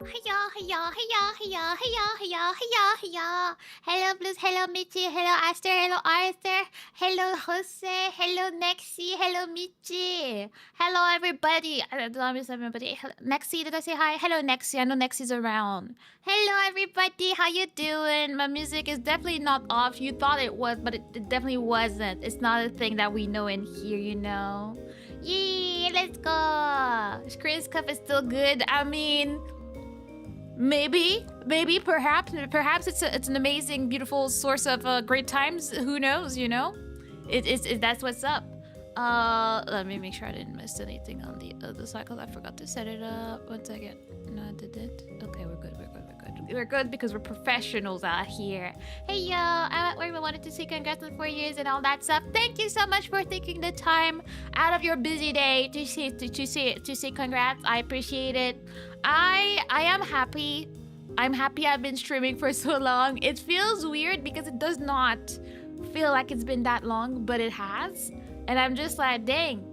Hiya, hiya, hiya, hiya, hiya, hiya, hiya, hiya. Hello, Blues. Hello, Michi. Hello, Aster. Hello, Arthur. Hello, Jose. Hello, Nexi. Hello, Michi. Hello, everybody. I don't miss everybody. Hello, Nexi, did I say hi? Hello, Nexi. I know Nexi's around. Hello, everybody. How you doing? My music is definitely not off. You thought it was, but it definitely wasn't. It's not a thing that we know in here, you know. Yee, let's go. Screen's cup is still good. I mean, maybe, perhaps it's an amazing, beautiful source of great times. Who knows? You know, that's what's up. Let me make sure I didn't miss anything on the other side because I forgot to set it up. 1 second. No, I did it. Okay, we're good. We're good because we're professionals out here. Hey y'all, we wanted to say congrats on 4 years and all that stuff. Thank you so much for taking the time out of your busy day to say congrats. I appreciate it. I am happy. I'm happy I've been streaming for so long. It feels weird because it does not feel like it's been that long, but it has. And I'm just like, dang.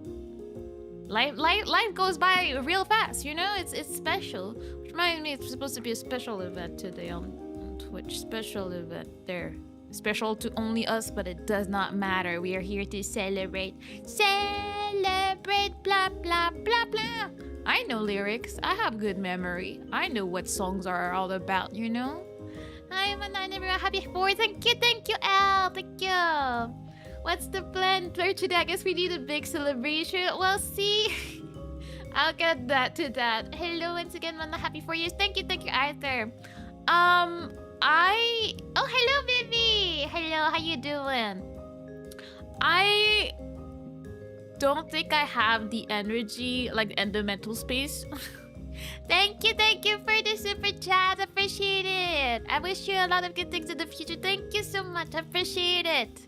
Life goes by real fast, you know? It's special. Which reminds me, it's supposed to be a special event today on Twitch. Special event there. Special to only us, but it does not matter. We are here to celebrate. Celebrate, blah, blah, blah, blah. I know lyrics. I have good memory. I know what songs are all about, you know? I'm a 9 happy 4. Thank you, Al. Thank you. What's the plan for today? I guess we need a big celebration. We'll see. I'll get that to that. Hello once again, Mana. Happy 4 years. Thank you, Arthur. Oh, hello, Vivi. Hello, how you doing? I don't think I have the energy, like, and the mental space. Thank you for the super chat. Appreciate it. I wish you a lot of good things in the future. Thank you so much. Appreciate it.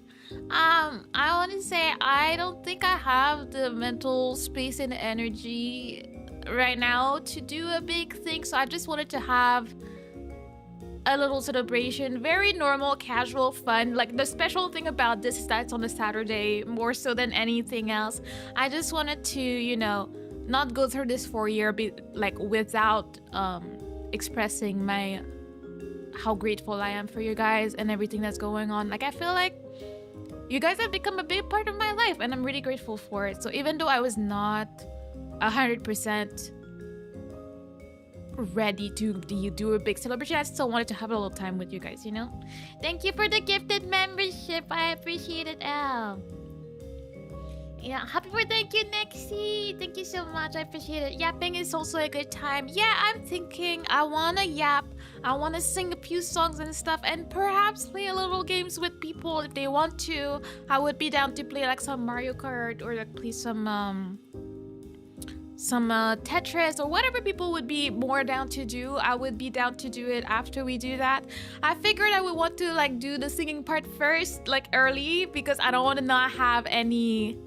I want to say I don't think I have the mental space and energy right now to do a big thing. So I just wanted to have a little celebration, very normal, casual, fun. Like, the special thing about this is that it's on a Saturday more so than anything else. I just wanted to, you know, not go through this 4 year like without expressing my how grateful I am for you guys and everything that's going on. Like, I feel like you guys have become a big part of my life, and I'm really grateful for it. So even though I was not 100% ready to do a big celebration, I still wanted to have a little time with you guys, you know? Thank you for the gifted membership. I appreciate it, Al. Yeah, happy birthday, thank you, Nexi. Thank you so much. I appreciate it. Yapping is also a good time. Yeah, I'm thinking I want to yap. I want to sing a few songs and stuff, and perhaps play a little games with people if they want to. I would be down to play like some Mario Kart or like play some Tetris or whatever people would be more down to do. I would be down to do it after we do that. I figured I would want to like do the singing part first, like early, because I don't want to not have any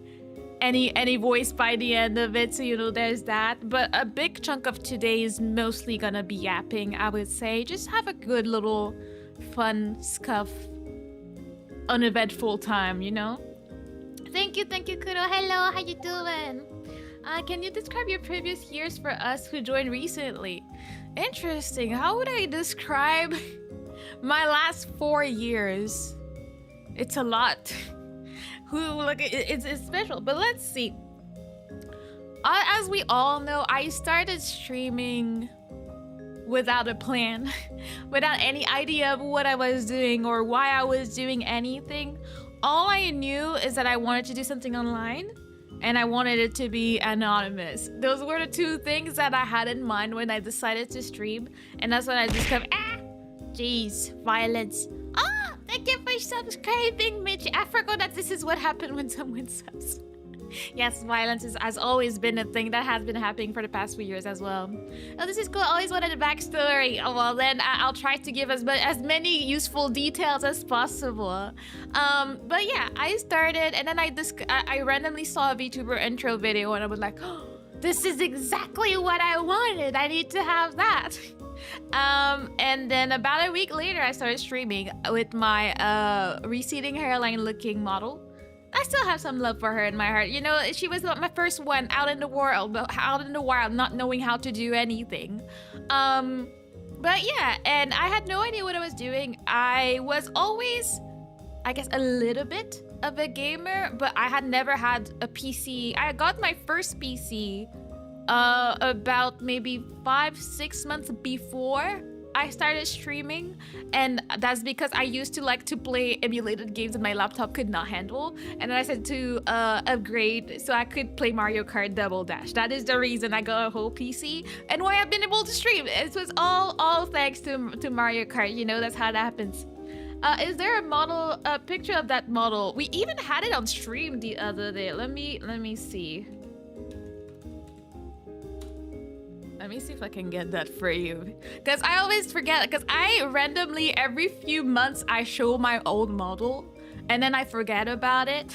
voice by the end of it, so you know there's that. But a big chunk of today is mostly gonna be yapping, I would say. Just have a good little fun, scuff, uneventful time, you know? Thank you, Kuro. Hello, how you doing? Can you describe your previous years for us who joined recently? Interesting. How would I describe my last 4 years? It's a lot. It's special, but let's see. As we all know, I started streaming without a plan, without any idea of what I was doing or why I was doing anything. All I knew is that I wanted to do something online, and I wanted it to be anonymous. Those were the 2 things that I had in mind when I decided to stream, and that's when I just kept, jeez, violence. Thank you for subscribing, Mitch. I forgot that this is what happened when someone subs. Yes, violence has always been a thing that has been happening for the past few years as well. Oh, this is cool. Always wanted a backstory. Oh, well, then I'll try to give as many useful details as possible. But yeah, I started, and then I randomly saw a VTuber intro video, and I was like, oh, this is exactly what I wanted. I need to have that. And then about a week later, I started streaming with my receding hairline looking model. I still have some love for her in my heart. You know, she was my first one out in the world, not knowing how to do anything. But yeah, and I had no idea what I was doing. I was always, I guess, a little bit of a gamer, but I had never had a PC. I got my first PC about maybe 5-6 months before I started streaming, and that's because I used to like to play emulated games that my laptop could not handle, and then I said to upgrade so I could play Mario Kart Double Dash. That is the reason I got a whole PC and why I've been able to stream. It was all thanks to Mario Kart. You know, that's how it happens. Is there a picture of that model? We even had it on stream the other day. Let me see. Let me see if I can get that for you. Because I always forget, because I randomly, every few months, I show my old model, and then I forget about it.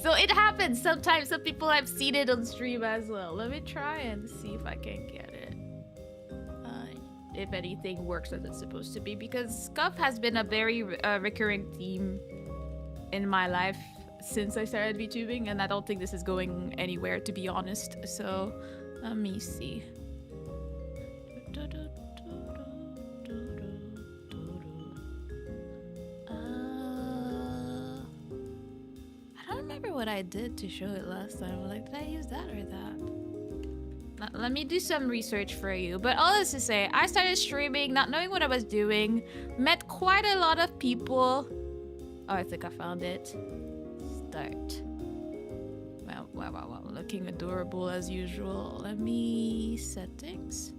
So it happens sometimes. Some people have seen it on stream as well. Let me try and see if I can get it. If anything works as it's supposed to be, because scuff has been a very recurring theme in my life since I started VTubing, and I don't think this is going anywhere, to be honest. So let me see. I don't remember what I did to show it last time. Like, did I use that or that? Let me do some research for you. But all this to say, I started streaming, not knowing what I was doing, met quite a lot of people. Oh, I think I found it. Start. Wow, looking adorable as usual. Let me... settings.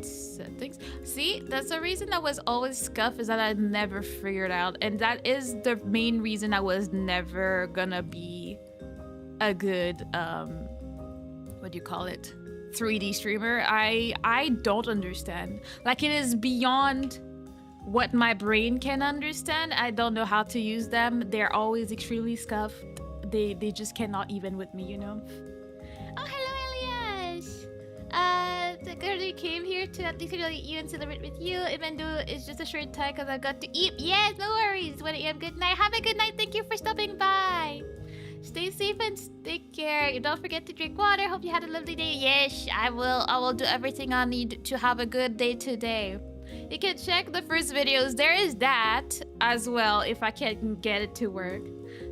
Settings. See, that's the reason I was always scuff, is that I never figured out. And that is the main reason I was never gonna be a good, what do you call it? 3D streamer. I don't understand. Like, it is beyond what my brain can understand. I don't know how to use them. They're always extremely scuffed. They just cannot even with me, you know? Oh, hello, Elias! The girl who came here to at least congratulate you and celebrate with you, even though it's just a short time because I got to eat. Yes, no worries. 1 a.m. Good night. Have a good night. Thank you for stopping by. Stay safe and take care. You don't forget to drink water. Hope you had a lovely day. Yes, I will. I will do everything I need to have a good day today. You can check the first videos. There is that as well if I can get it to work.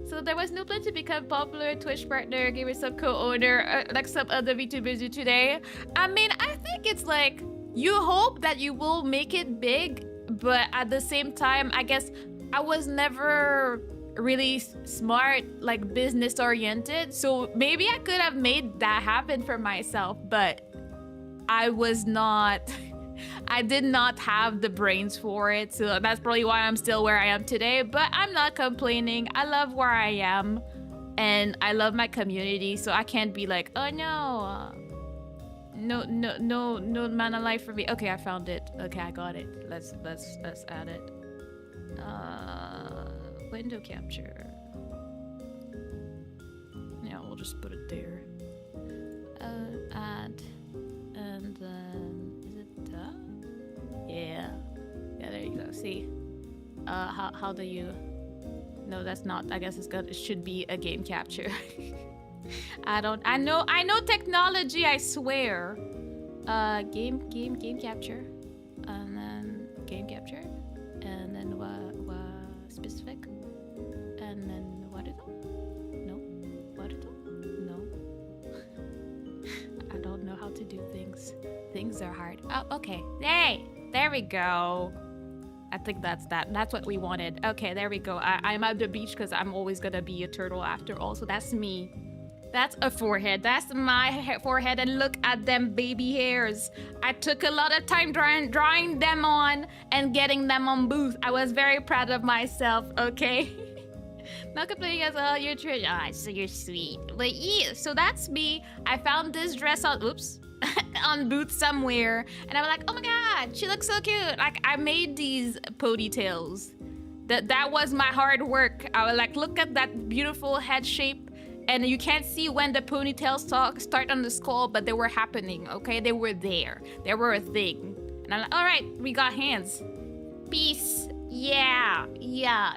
So there was no plan to become popular Twitch partner, gamer sub co-owner, like some other VTubers do today. I mean, I think it's like, you hope that you will make it big, but at the same time, I guess I was never really smart, like business oriented. So maybe I could have made that happen for myself, but I was not... I did not have the brains for it, so that's probably why I'm still where I am today, but I'm not complaining. I love where I am, and I love my community, so I can't be like, oh no, no mana life for me. Okay, I found it. Okay, I got it. Let's add it. Window capture. Yeah, we'll just put it there. Add, and then is it done? Yeah, there you go. See, how do you? No, that's not. I guess it should be a game capture. I know technology. I swear. Game capture, and then game capture, and then what specific, and then what is it? No, what is it? No. I don't know how to do things. Things are hard. Oh, okay. Hey. There we go. I think that's that. That's what we wanted. Okay, there we go. I'm at the beach because I'm always gonna be a turtle after all. So that's me. That's a forehead. That's my forehead. And look at them baby hairs. I took a lot of time drawing them on and getting them on booth. I was very proud of myself, okay? Not complaining as well. You're true. Ah, so you're sweet. But yeah, so that's me. I found this dress on... Oops. On booth somewhere, and I'm like, oh my god, she looks so cute. Like, I made these ponytails. That was my hard work. I was like, look at that beautiful head shape, and you can't see when the ponytails start on the skull, but they were happening, okay? They were there. They were a thing. And I'm like, all right, we got hands. Peace. Yeah.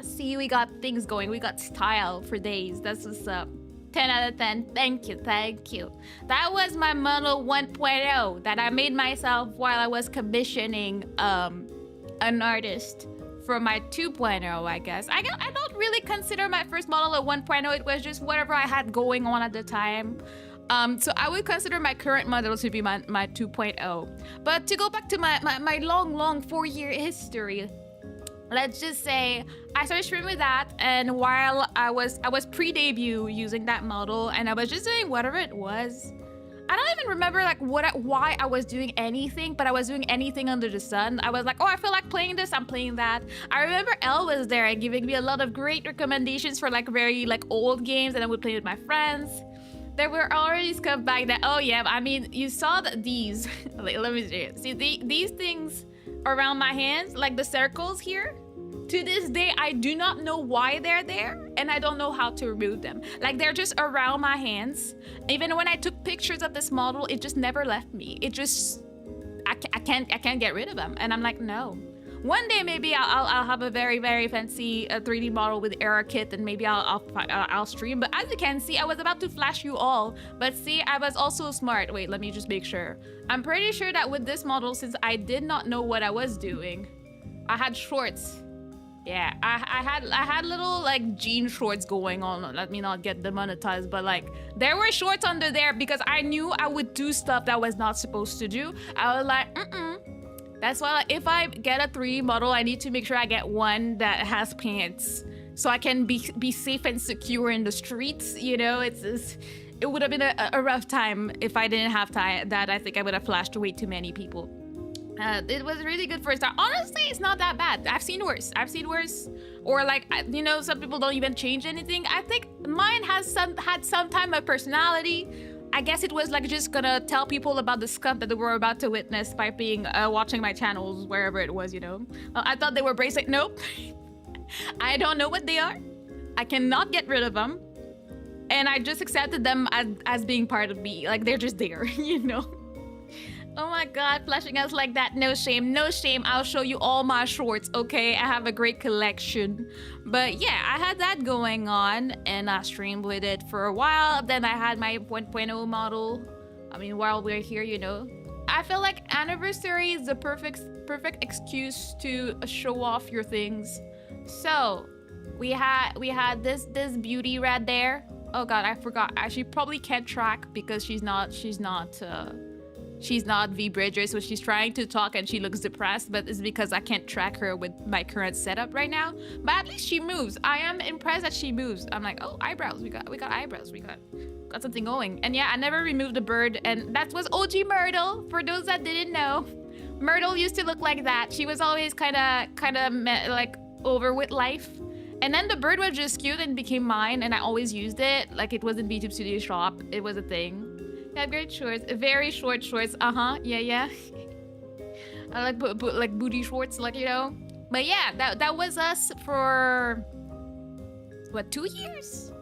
See, we got things going. We got style for days. That's what's up. 10 out of 10. Thank you, thank you. That was my model 1.0 that I made myself while I was commissioning an artist for my 2.0, I guess. I don't really consider my first model a 1.0. It was just whatever I had going on at the time. So I would consider my current model to be my 2.0. But to go back to my long 4-year history, let's just say I started streaming with that, and while I was pre-debut using that model, and I was just doing whatever it was. I don't even remember like why I was doing anything, but I was doing anything under the sun. I was like, oh, I feel like playing this, I'm playing that. I remember Elle was there and giving me a lot of great recommendations for like very like old games, and I would play with my friends. There were already scuff back then. Oh yeah, I mean, you saw these. Let me see these things around my hands, like the circles here. To this day, I do not know why they're there, and I don't know how to remove them. Like, they're just around my hands. Even when I took pictures of this model, it just never left me. It just, I can't get rid of them. And I'm like, no. One day, maybe I'll have a very, very fancy 3D model with error kit, and maybe I'll stream. But as you can see, I was about to flash you all. But see, I was also smart. Wait, let me just make sure. I'm pretty sure that with this model, since I did not know what I was doing, I had shorts. Yeah, I had little like jean shorts going on. Let me not get demonetized, but like there were shorts under there because I knew I would do stuff that was not supposed to do. I was like, That's why like, if I get a 3D model, I need to make sure I get one that has pants so I can be safe and secure in the streets. You know, it would have been a rough time if I didn't have that. I think I would have flashed way too many people. It was really good for a start. Honestly, it's not that bad. I've seen worse. Or like, you know, some people don't even change anything. I think mine had some type of personality. I guess it was like just gonna tell people about the scuff that they were about to witness by being watching my channels wherever it was, you know. I thought they were bracelet. Nope. I don't know what they are. I cannot get rid of them. And I just accepted them as being part of me. Like, they're just there, you know. Oh my god, flashing us like that. No shame, no shame. I'll show you all my shorts, okay? I have a great collection. But yeah, I had that going on, and I streamed with it for a while. Then I had my 1.0 model. I mean, while we're here, you know. I feel like anniversary is the perfect excuse to show off your things. So, we had this beauty right there. Oh god, I forgot. She probably can't track because she's not V Bridger, so she's trying to talk and she looks depressed, but it's because I can't track her with my current setup right now. But at least she moves. I am impressed that she moves. I'm like, oh, eyebrows. We got eyebrows. We got something going. And yeah, I never removed the bird, and that was OG Myrtle. For those that didn't know, Myrtle used to look like that. She was always kind of like over with life. And then the bird was just cute and became mine, and I always used it. Like, it was in VTube Studio shop. It was a thing. I have great shorts, very short shorts. Yeah. I like like booty shorts, like, you know. But yeah, that was us for what, 2 years?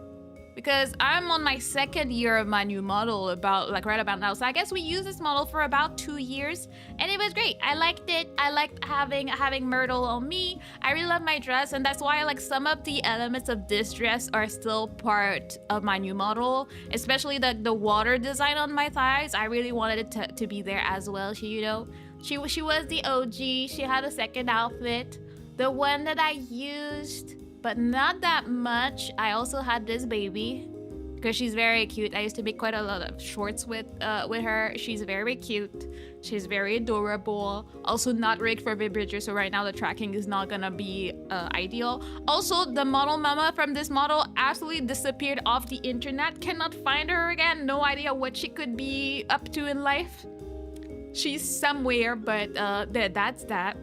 Because I'm on my 2nd year of my new model, right about now. So I guess we used this model for about 2 years, and it was great. I liked it. I liked having Myrtle on me. I really love my dress, and that's why like some of the elements of this dress are still part of my new model, especially the water design on my thighs. I really wanted it to be there as well. She was the OG. She had a second outfit, the one that I used, but not that much. I also had this baby because she's very cute. I used to make quite a lot of shorts with her. She's very cute. She's very adorable. Also not rigged for Bridger, so right now the tracking is not gonna be ideal. Also, the model mama from this model absolutely disappeared off the internet. Cannot find her again. No idea what she could be up to in life. She's somewhere, but that's that.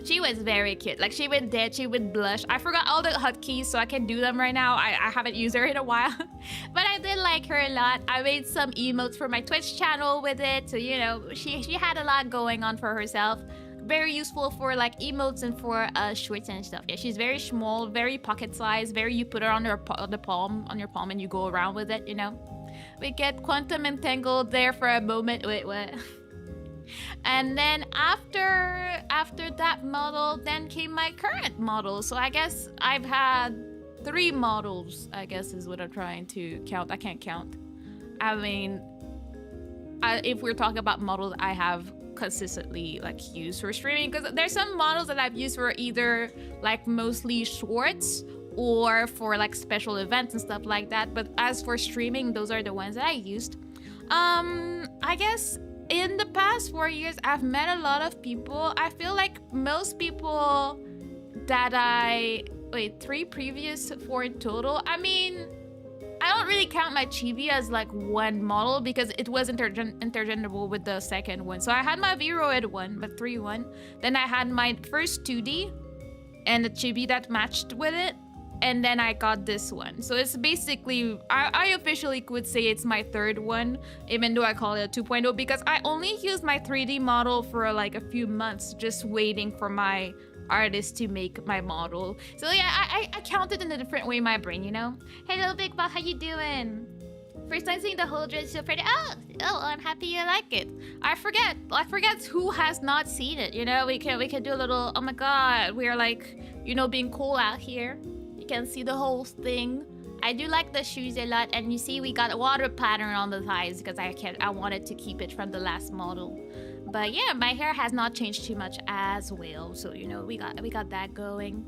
She was very cute. Like, she would dance, she would blush. I forgot all the hotkeys, so I can do them right now. I haven't used her in a while. But I did like her a lot. I made some emotes for my Twitch channel with it. So, you know, she had a lot going on for herself. Very useful for like emotes and for shorts and stuff. Yeah, she's very small, very pocket size. Very, you put her on your palm and you go around with it, you know. We get quantum entangled there for a moment. Wait, what? And then after that model, then came my current model. So I guess I've had 3 models, I guess is what I'm trying to count. I can't count. I mean, if we're talking about models I have consistently like used for streaming, because there's some models that I've used for either like mostly shorts or for like special events and stuff like that. But as for streaming, those are the ones that I used. I guess in the past 4 years, I've met a lot of people. I feel like most people that wait, 3 previous, 4 in total. I mean, I don't really count my chibi as like one model because it was interchangeable with the second one. So I had my Viroid one, but 3-1. Then I had my first 2D and the chibi that matched with it. And then I got this one. So it's basically, I officially could say it's my 3rd one, even though I call it a 2.0, because I only used my 3D model for like a few months, just waiting for my artist to make my model. So yeah, I count it in a different way in my brain, you know? Hello, Big Boss. How you doing? First time seeing the whole dress, so pretty. Oh, I'm happy you like it. I forget who has not seen it, you know? We can do a little, oh my god, we're like, you know, being cool out here. You can see the whole thing. I do like the shoes a lot, and you see we got a water pattern on the thighs because I wanted to keep it from the last model. But yeah, my hair has not changed too much as well, so you know we got that going.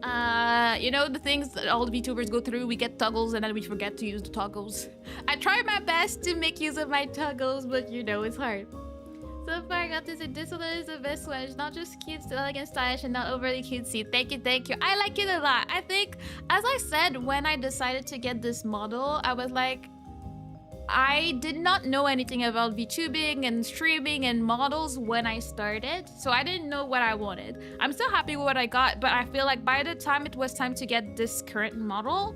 You know the things that all the VTubers go through, we get toggles and then we forget to use the toggles. I try my best to make use of my toggles, but you know it's hard. So far I got this one is the best one. It's not just cute, still elegant, stylish, and not overly cutesy. Thank you. I like it a lot. I think, as I said, when I decided to get this model, I was like, I did not know anything about VTubing and streaming and models when I started, so I didn't know what I wanted. I'm still happy with what I got, but I feel like by the time it was time to get this current model,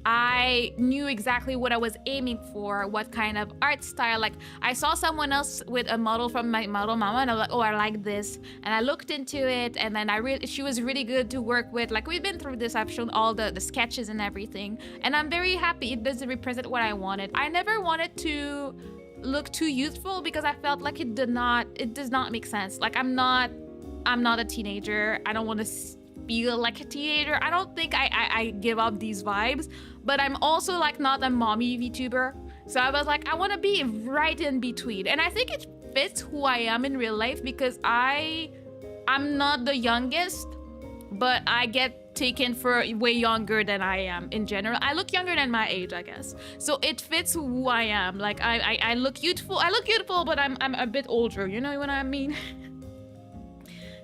I knew exactly what I was aiming for, what kind of art style. Like, I saw someone else with a model from my model mama, and I was like, oh, I like this. And I looked into it, and then she was really good to work with. Like, we've been through this, I've shown all the sketches and everything. And I'm very happy it doesn't represent what I wanted. I never wanted to look too youthful because I felt like it does not make sense. Like, I'm not a teenager. I don't want to feel like a teenager. I don't think I give up these vibes, but I'm also like not a mommy VTuber. So I was like, I want to be right in between. And I think it fits who I am in real life because I'm not the youngest, but I get taken for way younger than I am in general. I look younger than my age, I guess. So it fits who I am. Like I look youthful. I look youthful, but I'm a bit older. You know what I mean?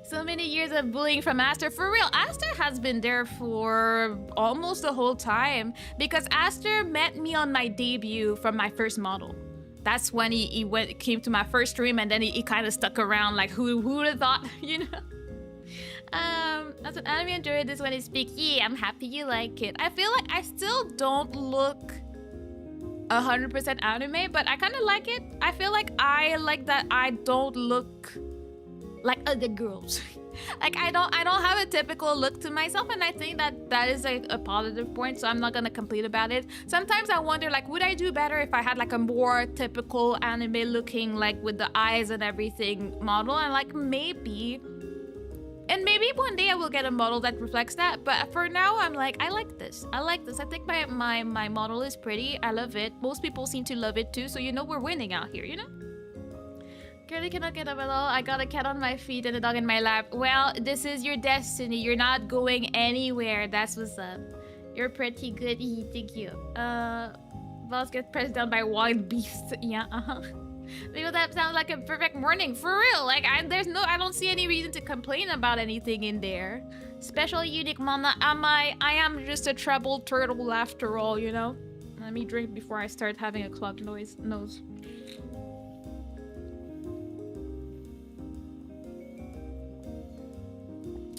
So many years of bullying from Aster. For real, Aster has been there for almost the whole time because Aster met me on my debut from my first model. That's when he came to my first stream, and then he kind of stuck around. Like who would have thought, you know? That's an anime enjoyed this one is big. Yeah, I'm happy you like it. I feel like I still don't look 100% anime, but I kind of like it. I feel like I like that I don't look like other girls. Like I don't have a typical look to myself, and I think that is a positive point, so I'm not gonna complain about it. Sometimes I wonder, like, would I do better if I had like a more typical anime looking, like with the eyes and everything model, and like maybe one day I will get a model that reflects that, but for now I'm like, I like this. I think my model is pretty. I love it. Most people seem to love it too, so you know we're winning out here, you know? Girlie cannot get up at all. I got a cat on my feet and a dog in my lap. Well, this is your destiny. You're not going anywhere. That's what's up. You're pretty good. Thank you. Boss gets pressed down by wild beasts. Yeah, Maybe that sounds like a perfect morning. For real. Like, I don't see any reason to complain about anything in there. Special unique mana. I am just a troubled turtle after all, you know? Let me drink before I start having a clogged nose.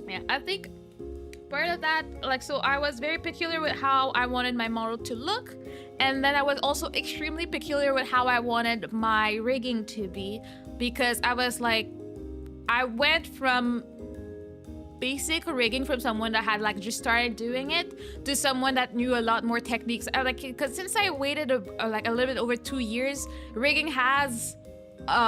Yeah, I think part of that, like, so I was very peculiar with how I wanted my model to look, and then I was also extremely peculiar with how I wanted my rigging to be, because I was like, I went from basic rigging from someone that had like just started doing it to someone that knew a lot more techniques. Like, because since I waited like a little bit over 2 years, rigging has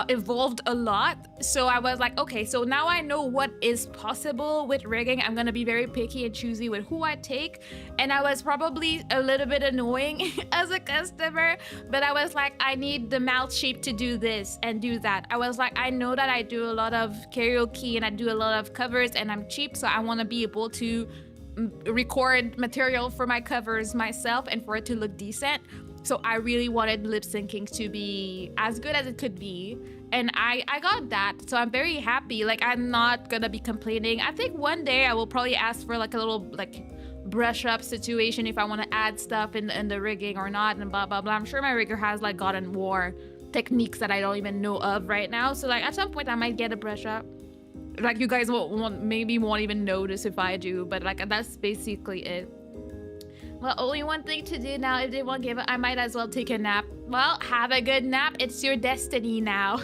evolved a lot. So I was like, okay, so now I know what is possible with rigging. I'm gonna be very picky and choosy with who I take. And I was probably a little bit annoying as a customer, but I was like, I need the mouth shape to do this and do that. I was like, I know that I do a lot of karaoke and I do a lot of covers and I'm cheap, so I want to be able to record material for my covers myself and for it to look decent. So I really wanted lip syncing to be as good as it could be. And I got that. So I'm very happy. Like, I'm not gonna be complaining. I think one day I will probably ask for like a little like brush up situation if I want to add stuff in the rigging or not and blah blah blah. I'm sure my rigger has like gotten more techniques that I don't even know of right now. So like at some point I might get a brush up. Like you guys maybe won't even notice if I do, but like that's basically it. Well, only one thing to do now. If they won't give it, I might as well take a nap. Well, have a good nap. It's your destiny now.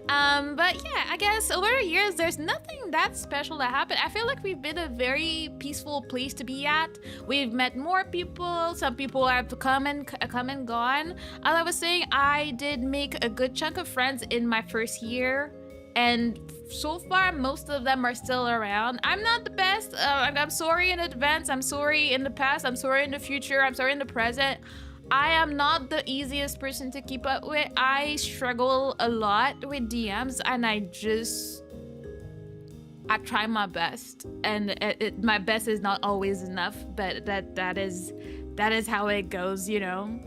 But yeah, I guess over the years, there's nothing that special that happened. I feel like we've been a very peaceful place to be at. We've met more people. Some people have come and gone. As I was saying, I did make a good chunk of friends in my first year. And so far, most of them are still around. I'm not the best. I'm sorry in advance. I'm sorry in the past. I'm sorry in the future. I'm sorry in the present. I am not the easiest person to keep up with. I struggle a lot with DMs, and I try my best, and my best is not always enough. But that is how it goes, you know.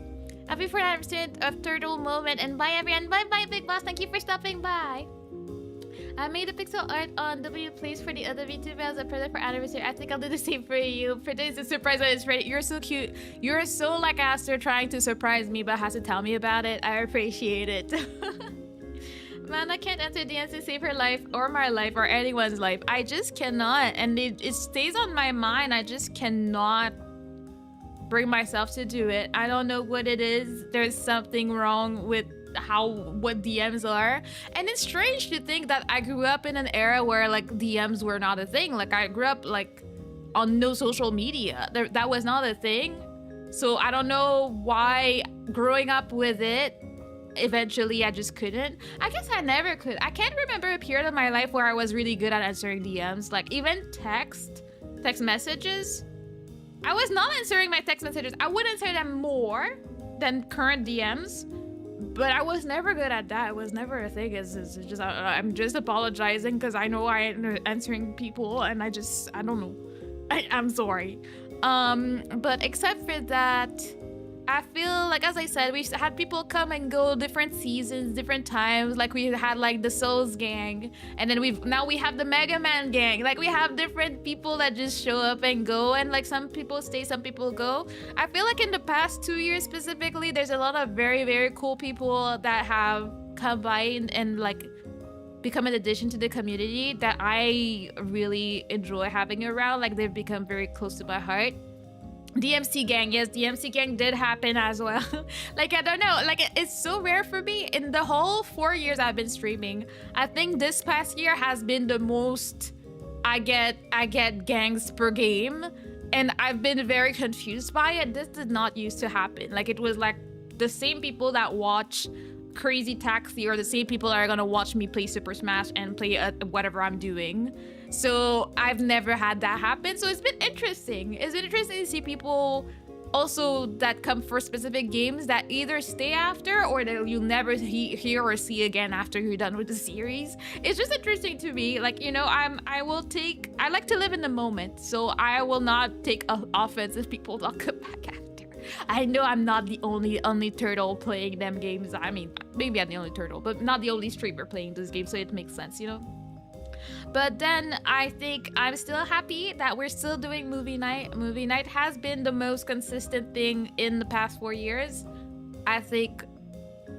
Happy 400% of turtle moment, and bye everyone. Bye Big Boss. Thank you for stopping by. I made a pixel art on W Plays for the other VTuber as a present for anniversary. I think I'll do the same for you. For this, a surprise when it's ready. You're so cute. You're so like Aster trying to surprise me, but has to tell me about it. I appreciate it. Man, I can't enter DMs to save her life or my life or anyone's life. I just cannot. And it stays on my mind. I just cannot bring myself to do it. I don't know what it is. There's something wrong with what DMs are, and it's strange to think that I grew up in an era where like DMs were not a thing. Like I grew up like on no social media. That was not a thing. So I don't know why growing up with it, eventually I just couldn't. I guess I never could. I can't remember a period of my life where I was really good at answering DMs. Like even text messages. I was not answering my text messages. I would answer them more than current DMs. But I was never good at that. It was never a thing. It's just I'm just apologizing because I know I'm answering people and I don't know. I'm sorry. But except for that, I feel like, as I said, we had people come and go different seasons, different times. Like we had like the Souls gang, and then now we have the Mega Man gang. Like we have different people that just show up and go, and like some people stay, some people go. I feel like in the past 2 years specifically, there's a lot of very, very cool people that have come by and like become an addition to the community that I really enjoy having around. Like they've become very close to my heart. DMC gang, yes, DMC gang did happen as well. Like I don't know, like it's so rare for me. In the whole 4 years I've been streaming, I think this past year has been the most I get gangs per game, and I've been very confused by it. This did not used to happen. Like it was like the same people that watch Crazy Taxi or the same people that are gonna watch me play Super Smash and play whatever I'm doing. So I've never had that happen. So it's been interesting. It's been interesting to see people also that come for specific games that either stay after or that you'll never hear or see again after you're done with the series. It's just interesting to me. Like, you know, I like to live in the moment. So I will not take offense if people don't come back after. I know I'm not the only turtle playing them games. I mean, maybe I'm the only turtle, but not the only streamer playing this game. So it makes sense, you know? But then I think I'm still happy that we're still doing movie night. Movie night has been the most consistent thing in the past 4 years. I think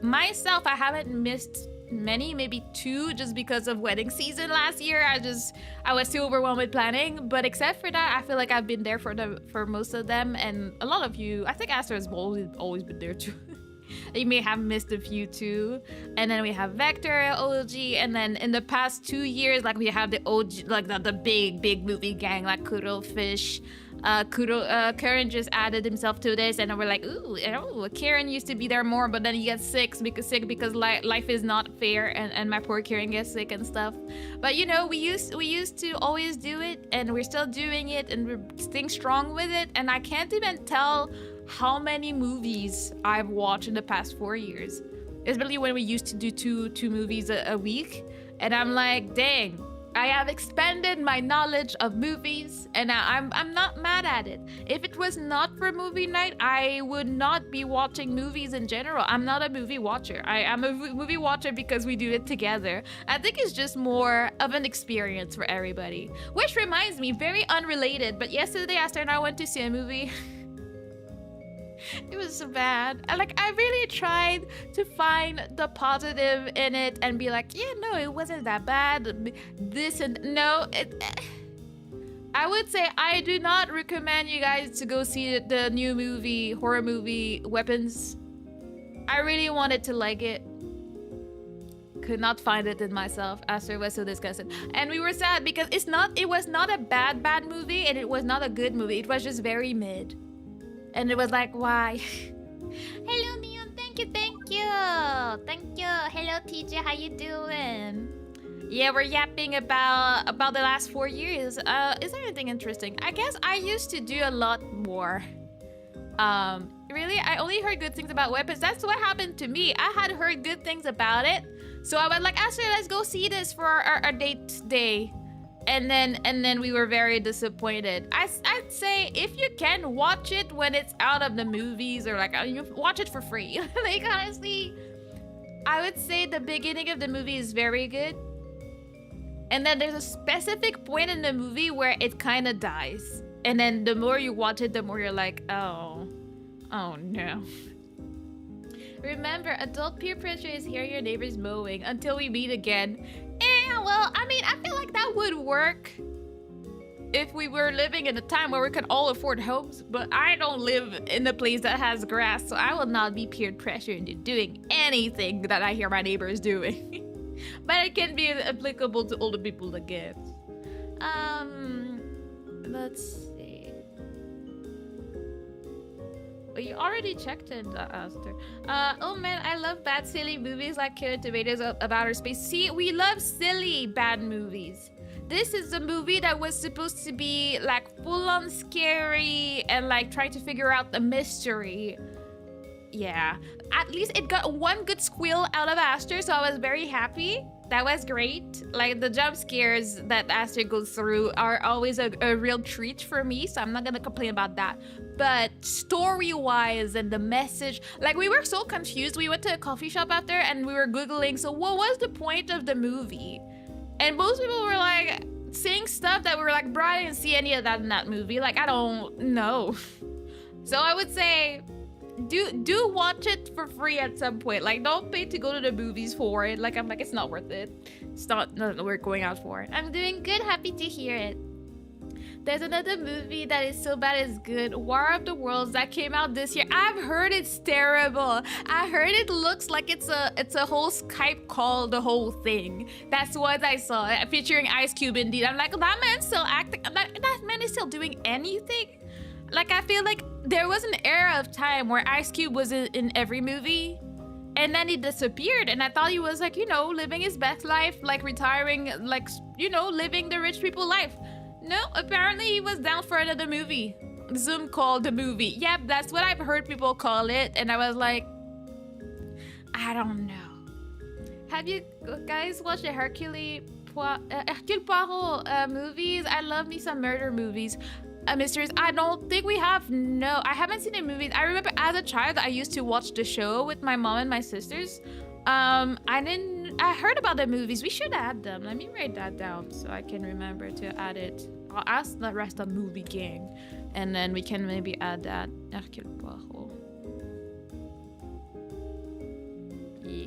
myself, I haven't missed many, maybe 2, just because of wedding season last year. I was too overwhelmed with planning. But except for that, I feel like I've been there for most of them, and a lot of you. I think Aster has always been there too. You may have missed a few too. And then we have Vector OG, and then in the past 2 years, like we have the OG, like the big movie gang, like Kurofish. Karen just added himself to this, and we're like, ooh, Karen used to be there more, but then he gets sick because life is not fair, and my poor Karen gets sick and stuff. But you know, we used to always do it, and we're still doing it, and we're staying strong with it. And I can't even tell how many movies I've watched in the past 4 years, especially when we used to do two movies a week. And I'm like, dang, I have expanded my knowledge of movies, and I'm not mad at it. If it was not for movie night, I would not be watching movies in general. I'm not a movie watcher. I'm a movie watcher because we do it together. I think it's just more of an experience for everybody. Which reminds me, very unrelated, but yesterday Esther and I went to see a movie. It was so bad. I really tried to find the positive in it and be like, yeah, no, it wasn't that bad. This and no, I would say I do not recommend you guys to go see the new movie, horror movie, Weapons. I really wanted to like it. Could not find it in myself. Esther was so disgusted. And we were sad because it was not a bad movie, and it was not a good movie. It was just very mid. And it was like, why? Hello, Neon. Thank you. Hello, TJ. How you doing? Yeah, we're yapping about the last 4 years. Is there anything interesting? I guess I used to do a lot more. Really, I only heard good things about Weapons. That's what happened to me. I had heard good things about it, so I was like, Ashley, let's go see this for our date day. And then we were very disappointed. I'd say if you can, watch it when it's out of the movies, or like you watch it for free. Like honestly, I would say the beginning of the movie is very good, and then there's a specific point in the movie where it kind of dies, and then the more you watch it, the more you're like, oh no. Remember, adult peer pressure is hearing your neighbors mowing until we meet again. Well, I mean, I feel like that would work if we were living in a time where we could all afford homes, but I don't live in a place that has grass, so I will not be peer pressured into doing anything that I hear my neighbors doing. But it can be applicable to older people, I guess. Let's see. Well, you already checked in, Aster. Oh man, I love bad, silly movies like Killer Tomatoes of Outer Space. See, we love silly, bad movies. This is a movie that was supposed to be like full-on scary and like trying to figure out the mystery. Yeah, at least it got one good squeal out of Aster, so I was very happy. That was great. Like the jump scares that Aster goes through are always a real treat for me, so I'm not gonna complain about that. But story-wise and the message, like we were so confused. We went to a coffee shop after and we were Googling, so what was the point of the movie? And most people were like saying stuff that we were like, bro, I didn't see any of that in that movie. Like, I don't know. So I would say, do watch it for free at some point. Like, don't pay to go to the movies for it. Like, I'm like, it's not worth it. It's not worth going out for it. I'm doing good. Happy to hear it. There's another movie that is so bad it's good. War of the Worlds that came out this year. I've heard it's terrible. I heard it looks like it's a whole Skype call, the whole thing. That's what I saw, featuring Ice Cube indeed. I'm like, that man's still acting. That man is still doing anything. Like, I feel like there was an era of time where Ice Cube was in every movie, and then he disappeared, and I thought he was like, you know, living his best life, like retiring, like, you know, living the rich people life. No, apparently he was down for another movie. Zoom called the movie. Yep, that's what I've heard people call it, and I was like, I don't know. Have you guys watched the Hercule Poirot movies? I love me some murder movies. Mysteries. I don't think we have. No, I haven't seen the movies. I remember as a child I used to watch the show with my mom and my sisters. I heard about the movies. We should add them. Let me write that down so I can remember to add it. I'll ask the rest of the movie gang, and then we can maybe add that. Hercule Poirot. Yeah.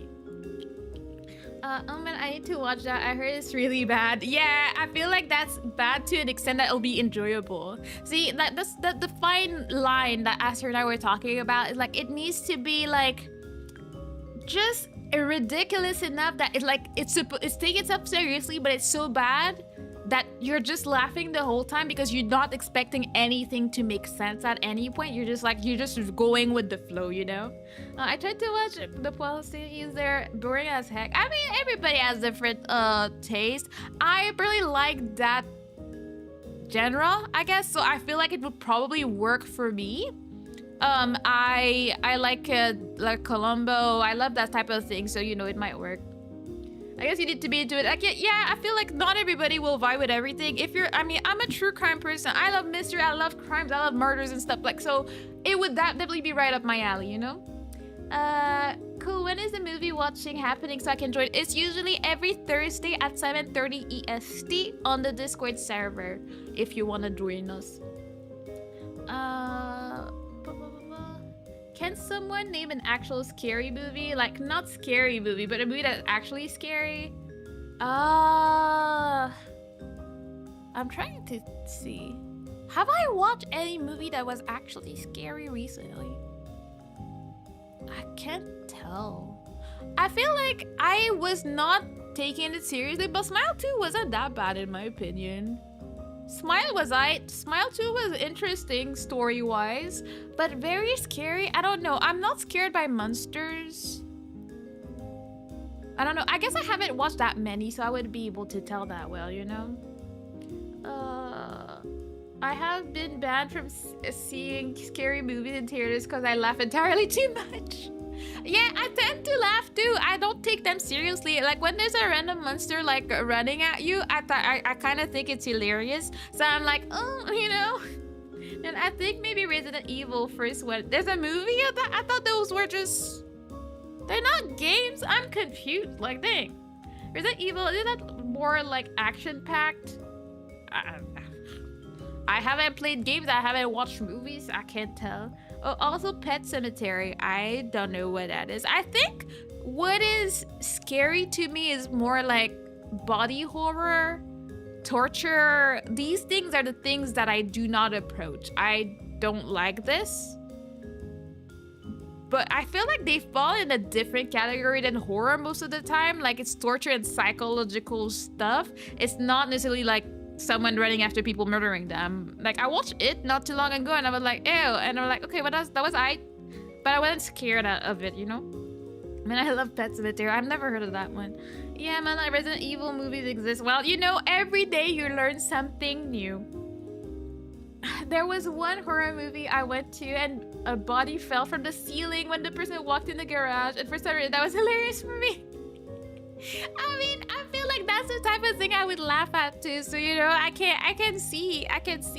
Oh man, I need to watch that. I heard it's really bad. Yeah, I feel like that's bad to an extent that it'll be enjoyable. See, that's the fine line that Aster and I were talking about. Is like, it needs to be like just ridiculous enough that it's taking itself seriously, but it's so bad that you're just laughing the whole time because you're not expecting anything to make sense at any point. You're just going with the flow, you know. I tried to watch the policies. They're boring as heck. I mean, everybody has different taste. I really like that genre, I guess, so I feel like it would probably work for me. I like Columbo. I love that type of thing, so you know it might work. I guess you need to be into it. Like, yeah, I feel like not everybody will vibe with everything. I mean, I'm a true crime person. I love mystery, I love crimes, I love murders and stuff. Like, so it would definitely be right up my alley, you know? Cool. When is the movie watching happening so I can join? It's usually every Thursday at 7:30 EST on the Discord server if you want to join us. Can someone name an actual scary movie? Like, not scary movie, but a movie that's actually scary? I'm trying to see. Have I watched any movie that was actually scary recently? I can't tell. I feel like I was not taking it seriously, but Smile 2 wasn't that bad in my opinion. Smile 2 was interesting story-wise, but very scary. I don't know. I'm not scared by monsters. I don't know. I guess I haven't watched that many, so I would be able to tell that well, you know? I have been banned from seeing scary movies in theaters because I laugh entirely too much. Yeah, I tend to laugh too. I don't take them seriously. Like when there's a random monster like running at you, I kind of think it's hilarious. So I'm like, oh, you know. And I think maybe Resident Evil first one. There's a movie of that. I thought those were just. They're not games. I'm confused. Like, dang. Resident Evil, isn't that more like action packed? I haven't played games. I haven't watched movies. I can't tell. Oh, also Pet Cemetery. I don't know what that is. I think what is scary to me is more like body horror, torture. These things are the things that I do not approach. I don't like this. But I feel like they fall in a different category than horror most of the time. Like it's torture and psychological stuff. It's not necessarily like someone running after people murdering them. Like I watched it not too long ago and I was like, ew, and I'm like, okay, that was I, but I wasn't scared of it, you know. I mean, I love Pet Cemetery. I've never heard of that one. Yeah, man, like Resident Evil movies exist. Well, you know, every day you learn something new. There was one horror movie I went to and a body fell from the ceiling when the person walked in the garage, and for some reason that was hilarious for me. I mean, I feel like that's the type of thing I would laugh at too. So, you know, I can see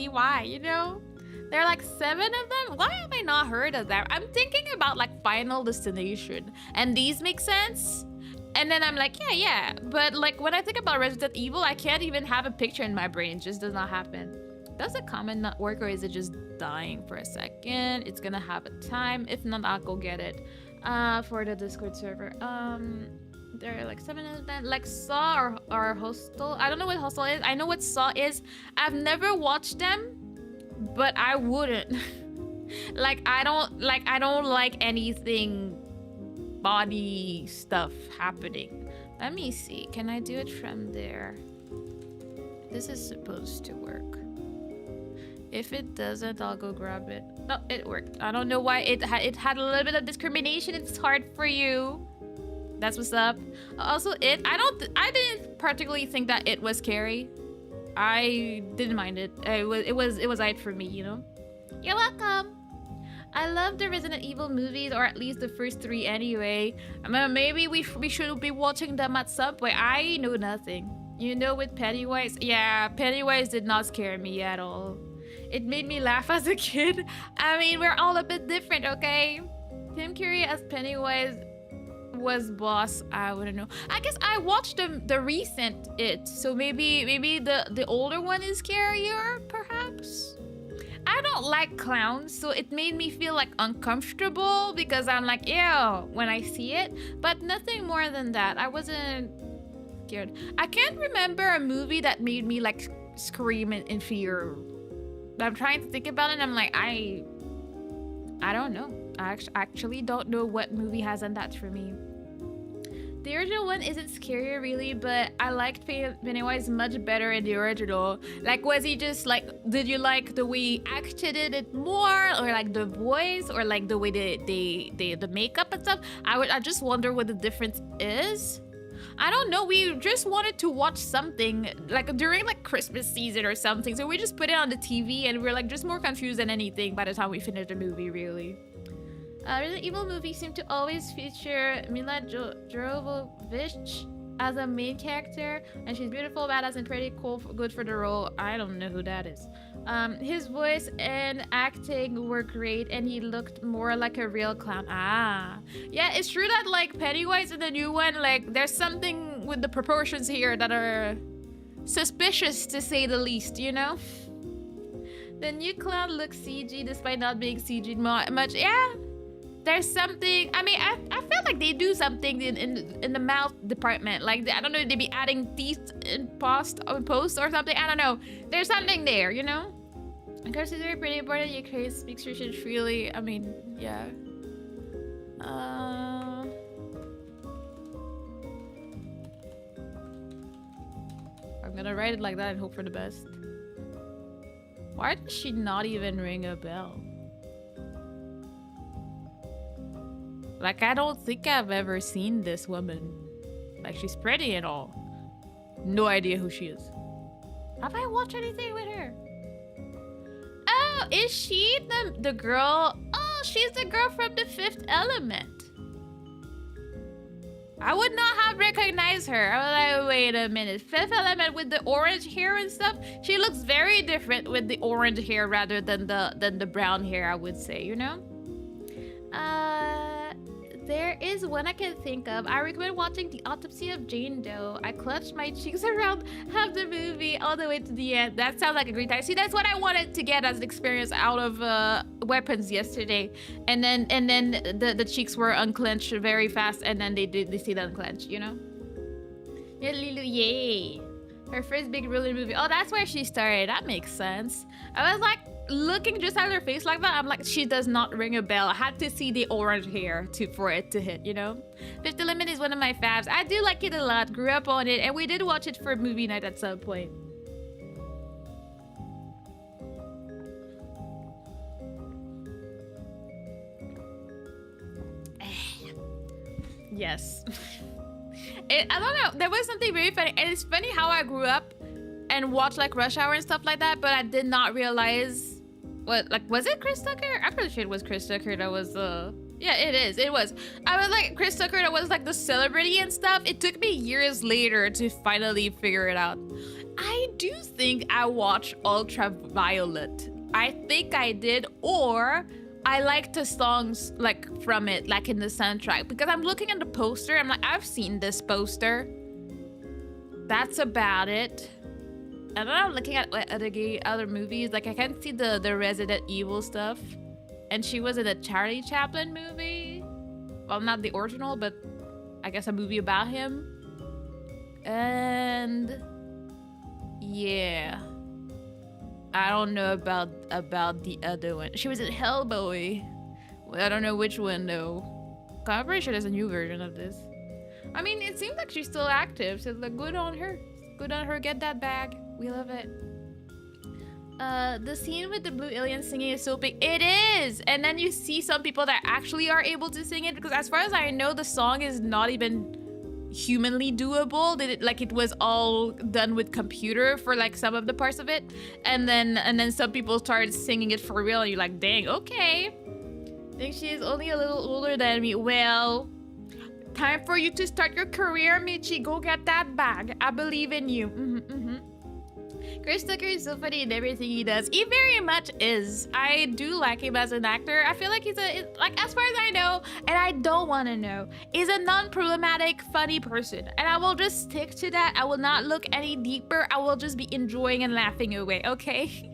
why, you know? There are like 7 of them. Why have I not heard of that? I'm thinking about like Final Destination and these make sense. And then I'm like, yeah. But like when I think about Resident Evil, I can't even have a picture in my brain. It just does not happen. Does the comment not work or is it just dying for a second? It's gonna have a time. If not, I'll go get it for the Discord server. There are like 7 of them, like Saw or Hostel. I don't know what Hostel is. I know what Saw is. I've never watched them, but I wouldn't. I don't like anything body stuff happening. Let me see. Can I do it from there? This is supposed to work. If it doesn't, I'll go grab it. No, it worked. I don't know why it had a little bit of discrimination. It's hard for you. That's what's up. Also, I didn't particularly think that it was scary. I didn't mind it. It was right for me, you know. You're welcome. I love the Resident Evil movies, or at least the first 3 anyway. I mean, maybe we should be watching them at some point. I know nothing. You know, with Pennywise, yeah, Pennywise did not scare me at all. It made me laugh as a kid. I mean, we're all a bit different, okay? Tim Curry as Pennywise was boss. I wouldn't know. I guess I watched the recent It, so maybe the older one is scarier, perhaps. I don't like clowns, so it made me feel like uncomfortable because I'm like, ew, when I see it, but nothing more than that. I wasn't scared. I can't remember a movie that made me like scream in fear. I'm trying to think about it and I'm like, I don't know. I actually don't know what movie has done that for me. The original one isn't scary really, but I liked Pennywise much better in the original. Like, was he just like, did you like the way he acted it more, or like the voice, or like the way the makeup and stuff? I just wonder what the difference is. I don't know. We just wanted to watch something like during like Christmas season or something, so we just put it on the TV, and we're like just more confused than anything by the time we finished the movie, really. Resident Evil movies seem to always feature Mila Jovovich as a main character, and she's beautiful, badass, and pretty cool, good for the role. I don't know who that is. His voice and acting were great, and he looked more like a real clown. Ah, yeah, it's true that like Pennywise in the new one, like there's something with the proportions here that are suspicious to say the least, you know? The new clown looks CG despite not being CG much. Yeah. There's something. I mean, I feel like they do something in the mouth department. Like, I don't know, they be adding teeth in post or something. I don't know. There's something there, you know. Of course, it's very pretty. Important you can speak Russian freely. I mean, yeah. I'm gonna write it like that and hope for the best. Why did she not even ring a bell? Like, I don't think I've ever seen this woman. Like, she's pretty and all. No idea who she is. Have I watched anything with her? Oh, is she the girl? Oh, she's the girl from The Fifth Element. I would not have recognized her. I was like, wait a minute. Fifth Element with the orange hair and stuff? She looks very different with the orange hair rather than the brown hair, I would say, you know? There is one I can think of. I recommend watching The Autopsy of Jane Doe. I clutched my cheeks around half the movie all the way to the end. That sounds like a great time. See, that's what I wanted to get as an experience out of Weapons yesterday. And then the cheeks were unclenched very fast, and then they stayed unclenched, you know? Yeah, Lilu, yay. Her first big really movie. Oh, that's where she started. That makes sense. I was like, looking just at her face like that, I'm like, she does not ring a bell. I had to see the orange hair for it to hit, you know? Fifth Element is one of my faves. I do like it a lot. Grew up on it, and we did watch it for movie night at some point. Yes. I don't know. There was something very funny, and it's funny how I grew up and watched like Rush Hour and stuff like that, but I did not realize what, like, was it Chris Tucker? I'm pretty sure it was Chris Tucker that was yeah, it was. I was like, Chris Tucker that was like the celebrity and stuff. It took me years later to finally figure it out. I do think I watched Ultraviolet. I think I did, or I liked the songs like from it, like in the soundtrack, because I'm looking at the poster. I'm like, I've seen this poster. That's about it. And then I'm looking at what other movies. Like, I can see the Resident Evil stuff. And she was in a Charlie Chaplin movie. Well, not the original, but I guess a movie about him. And yeah. I don't know about the other one. She was in Hellboy. Well, I don't know which one though. I'm pretty sure there's a new version of this. I mean, it seems like she's still active, so like, good on her. Good on her, get that bag. We love it. The scene with the blue alien singing is so big. It is! And then you see some people that actually are able to sing it, because as far as I know, the song is not even humanly doable. It was all done with computer for like some of the parts of it. And then some people started singing it for real, and you're like, dang, okay. I think she is only a little older than me. Well, time for you to start your career, Michi. Go get that bag. I believe in you. Chris Tucker is so funny in everything he does. He very much is. I do like him as an actor. I feel like he's like, as far as I know, and I don't want to know, he's a non-problematic, funny person. And I will just stick to that. I will not look any deeper. I will just be enjoying and laughing away, okay?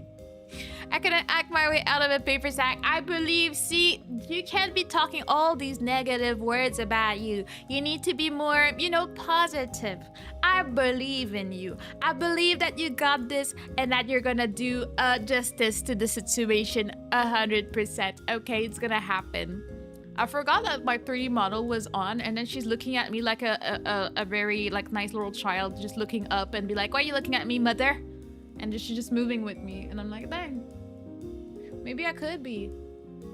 I couldn't act my way out of a paper sack. I believe, see, you can't be talking all these negative words about you. You need to be more, positive. I believe in you. I believe that you got this and that you're gonna do justice to the situation 100%. Okay, it's gonna happen. I forgot that my 3D model was on, and then she's looking at me like a very like nice little child, just looking up and be like, "Why are you looking at me, mother?" And she's just moving with me, and I'm like, dang, maybe I could be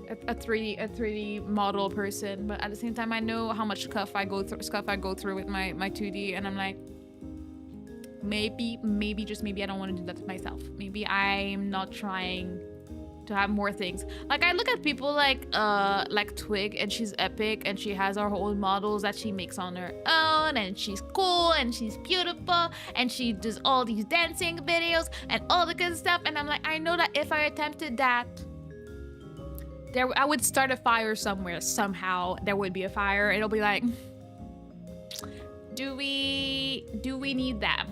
a 3D model person, but at the same time, I know how much stuff I go through with my 2D, and I'm like, maybe just maybe I don't want to do that to myself. Maybe I'm not trying to have more things. Like I look at people like Twig, and she's epic, and she has her own models that she makes on her own, and she's cool, and she's beautiful, and she does all these dancing videos and all the good stuff, and I'm like, I know that if I attempted that, I would start a fire somewhere. Somehow there would be a fire. It'll be like, do we need that?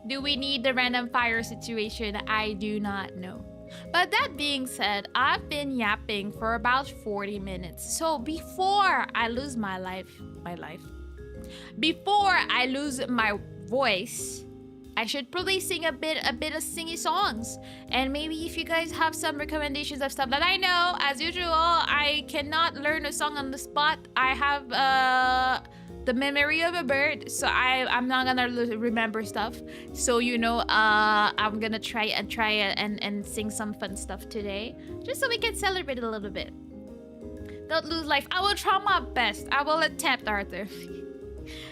Do we need the random fire situation? I do not know. But that being said, I've been yapping for about 40 minutes. So before I lose before I lose my voice, I should probably sing a bit of singy songs. And maybe if you guys have some recommendations of stuff that I know, as usual, I cannot learn a song on the spot. I have the memory of a bird, so I'm not gonna remember stuff. So I'm gonna try and sing some fun stuff today, just so we can celebrate a little bit. Don't lose life. I will try my best. I will attempt, Arthur.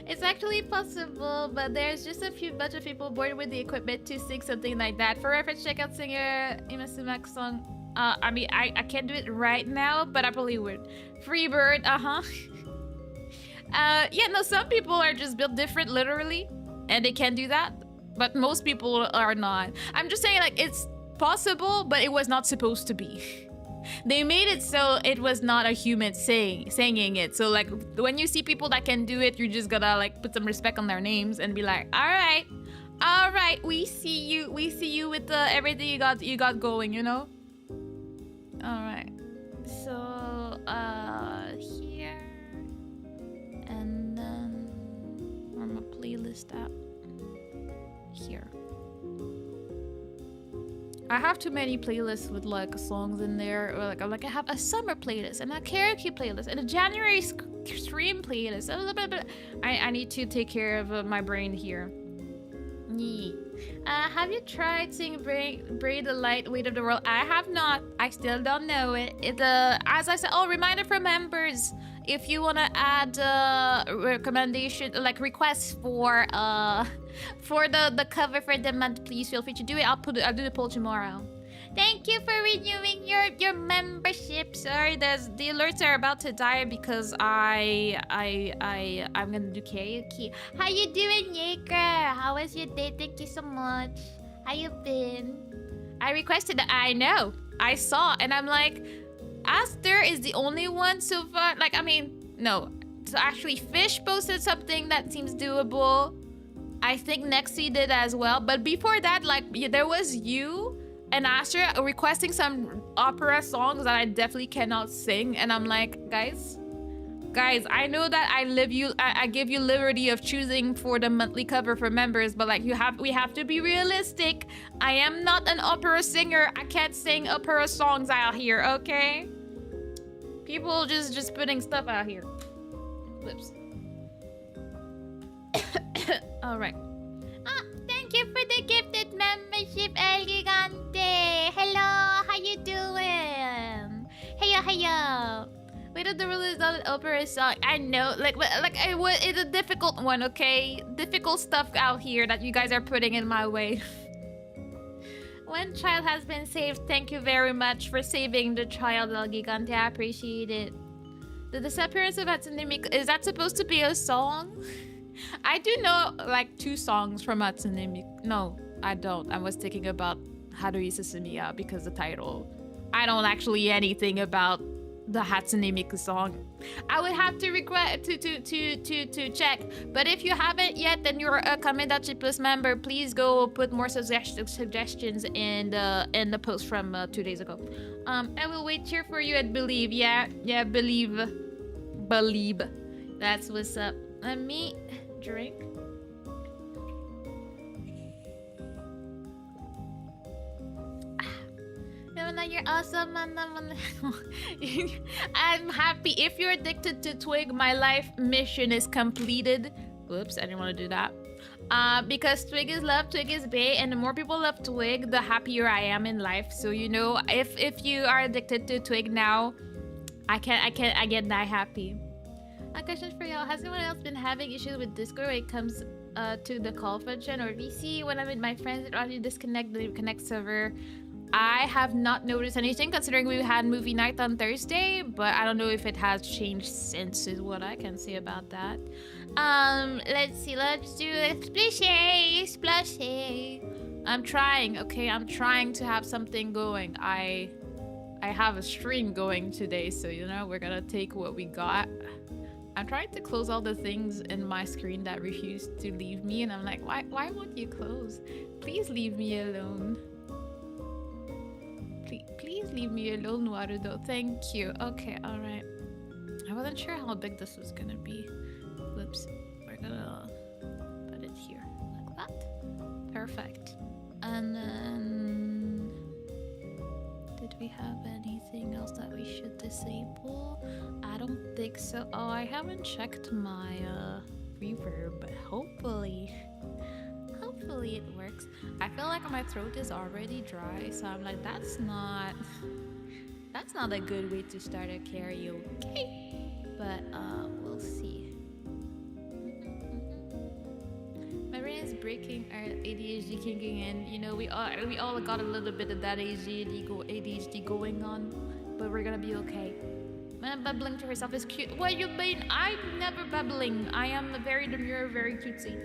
It's actually possible, but there's just a bunch of people bored with the equipment to sing something like that. For reference, check out singer Imasuma's song. I mean, I can't do it right now, but I probably would. Free bird, yeah, no, some people are just built different, literally, and they can do that, but most people are not. I'm just saying, like, it's possible, but it was not supposed to be. They made it so it was not a human singing it. So, like, when you see people that can do it, you're just gonna, like, put some respect on their names and be like, all right, we see you with everything you got going, you know? All right, so, here. And then where my playlist at? Here. I have too many playlists with like songs in there, or like I have a summer playlist and a karaoke playlist and a January stream playlist. I need to take care of my brain here. Have you tried singing Braid the Light Weight of the World? I have not. I still don't know it. As I said, reminder for members. If you want to add recommendation, like requests for the cover for the month, please feel free to do it. I'll do the poll tomorrow. Thank you for renewing your membership. Sorry, the alerts are about to die because I'm gonna do karaoke. How you doing, Yaker? How was your day? Thank you so much. How you been? I requested that. I know. I saw, and I'm like, Aster is the only one so far. Like, I mean, no. So actually, Fish posted something that seems doable. I think Nexi did as well. But before that, like, there was you and Aster requesting some opera songs that I definitely cannot sing. And I'm like, guys, I know that I give you liberty of choosing for the monthly cover for members, but like we have to be realistic. I am not an opera singer. I can't sing opera songs out here, okay? People just putting stuff out here. Lips. All right. Thank you for the gifted membership, El Gigante. Hello, how you doing? Heyo. Wait, the Rule is not an opera song. I know, it's a difficult one, okay? Difficult stuff out here that you guys are putting in my way. One child has been saved. Thank you very much for saving the child, El Gigante. I appreciate it. The disappearance of Hatsune Miku, is that supposed to be a song? I do know like 2 songs from Hatsune Miku. No, I don't. I was thinking about Haruhi Suzumiya because the title. I don't actually anything about the Hatsune Miku song. I would have to regret to check. But if you haven't yet, then you're a Kamedachi Plus member. Please go put more suggestions in the post from 2 days ago. I will wait here for you and believe. Yeah, believe. That's what's up. Let me drink. Mana, you're awesome, Mana, Mana. I'm happy. If you're addicted to Twig, my life mission is completed. Whoops, I didn't want to do that. Because Twig is love, Twig is bae, and the more people love Twig, the happier I am in life. So you know, if you are addicted to Twig now, I get that happy. A question for y'all: has anyone else been having issues with Discord when it comes to the call function or VC? When I'm with my friends, it already disconnect the connect server. I have not noticed anything considering we had movie night on Thursday, but I don't know if it has changed since is what I can say about that. Let's see, let's do a splashy. I'm trying, okay? I'm trying to have something going. I have a stream going today, so you know, we're gonna take what we got. I'm trying to close all the things in my screen that refuse to leave me, and I'm like, why won't you close? Please leave me alone. Please leave me alone, Warudo. Thank you. Okay, alright. I wasn't sure how big this was gonna be. Whoops. We're gonna put it here. Like that. Perfect. And then... did we have anything else that we should disable? I don't think so. Oh, I haven't checked my reverb, but hopefully it works. I feel like my throat is already dry, so I'm like, that's not a good way to start a karaoke. But we'll see. My brain is breaking, our ADHD kicking in. You know, we all got a little bit of that ADHD going on, but we're gonna be okay. Man, bubbling to herself is cute. What you mean? I'm never bubbling. I am very demure, very cutesy.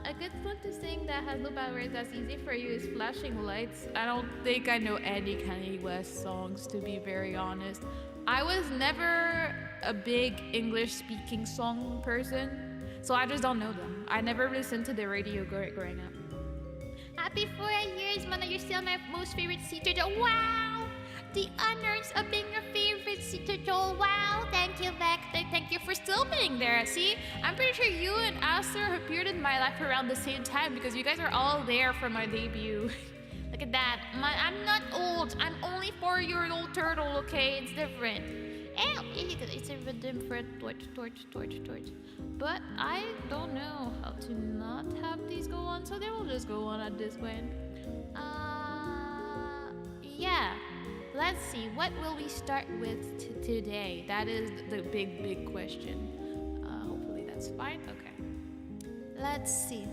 A good song to sing that has no bad words that's easy for you is Flashing Lights. I don't think I know any Kanye West songs, to be very honest. I was never a big English speaking song person, so I just don't know them. I never listened to the radio growing up. Happy 4 years, Mana. You're still my most favorite Seater Joel. Wow! The honors of being your favorite Seater Joel. Wow! Thank you, Vector. Thank you for still being there. See, I'm pretty sure you and Aster appeared in my life around the same time because you guys are all there for my debut. Look at that. I'm not old. I'm only 4-year-old turtle, okay? It's different. Ew, it's a rhythm for a torch. But I don't know how to not have these go on, so they will just go on at this point. Yeah. Let's see, what will we start with today? That is the big question. Hopefully that's fine. Okay. Let's see.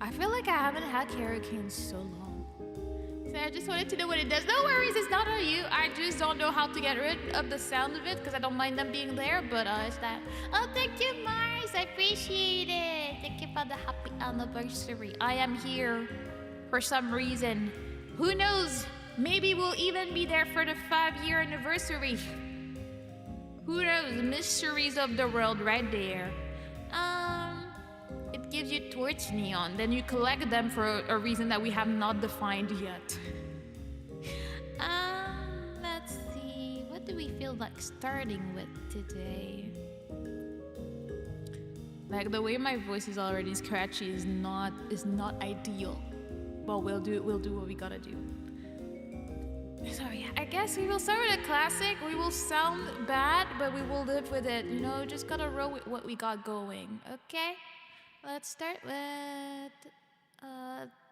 I feel like I haven't had karaoke in so long. So I just wanted to know what it does. No worries, it's not on you. I just don't know how to get rid of the sound of it because I don't mind them being there, but it's that. Oh, thank you, Mars. I appreciate it. Thank you for the happy anniversary. I am here for some reason. Who knows? Maybe we'll even be there for the 5-year anniversary. Who knows? Mysteries of the world right there. It gives you torch neon. Then you collect them for a reason that we have not defined yet. Let's see. What do we feel like starting with today? Like the way my voice is already scratchy is not ideal. But we'll do what we gotta do. So yeah, I guess we will start with a classic. We will sound bad, but we will live with it. You know, just gotta roll with what we got going, okay? Let's start with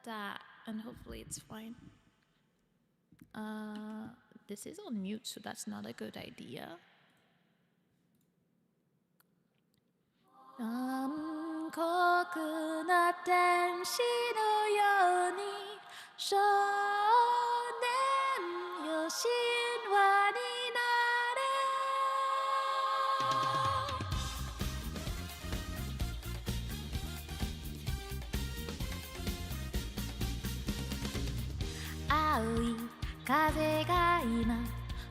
that, and hopefully it's fine. This is on mute, so that's not a good idea. Aoi kaze ga ima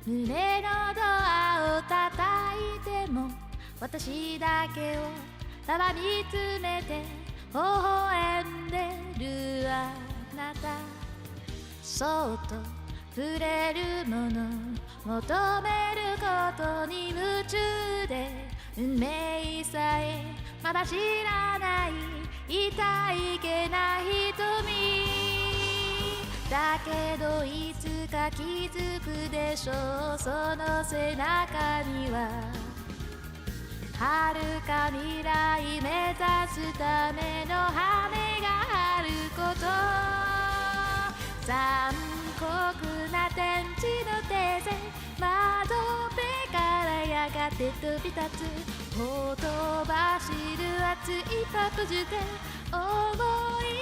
mure no doa o tataite mo watashi dake wo tada mitsumete hohoenderu anata soto fureru mono motomeru koto ni mutsu de unmei sae mada shiranai itai ikenai hitomi だけどいつか気づくでしょうその背中には遥か未来目指すための羽があること残酷な天地の手勢窓辺からやがて飛び立つほとばしる熱いパプジュで思い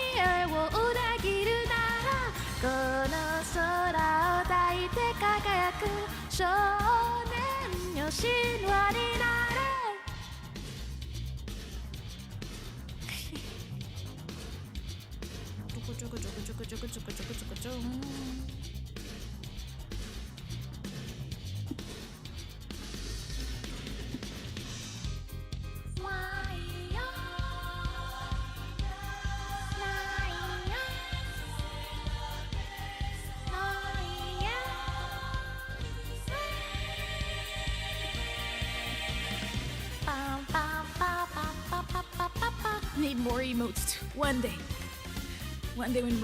を裏切るならこの空を抱いて輝く少年よ神話になれちょこちょこちょこちょこちょこちょこちょこちょこちょNeed more emotes too. One day when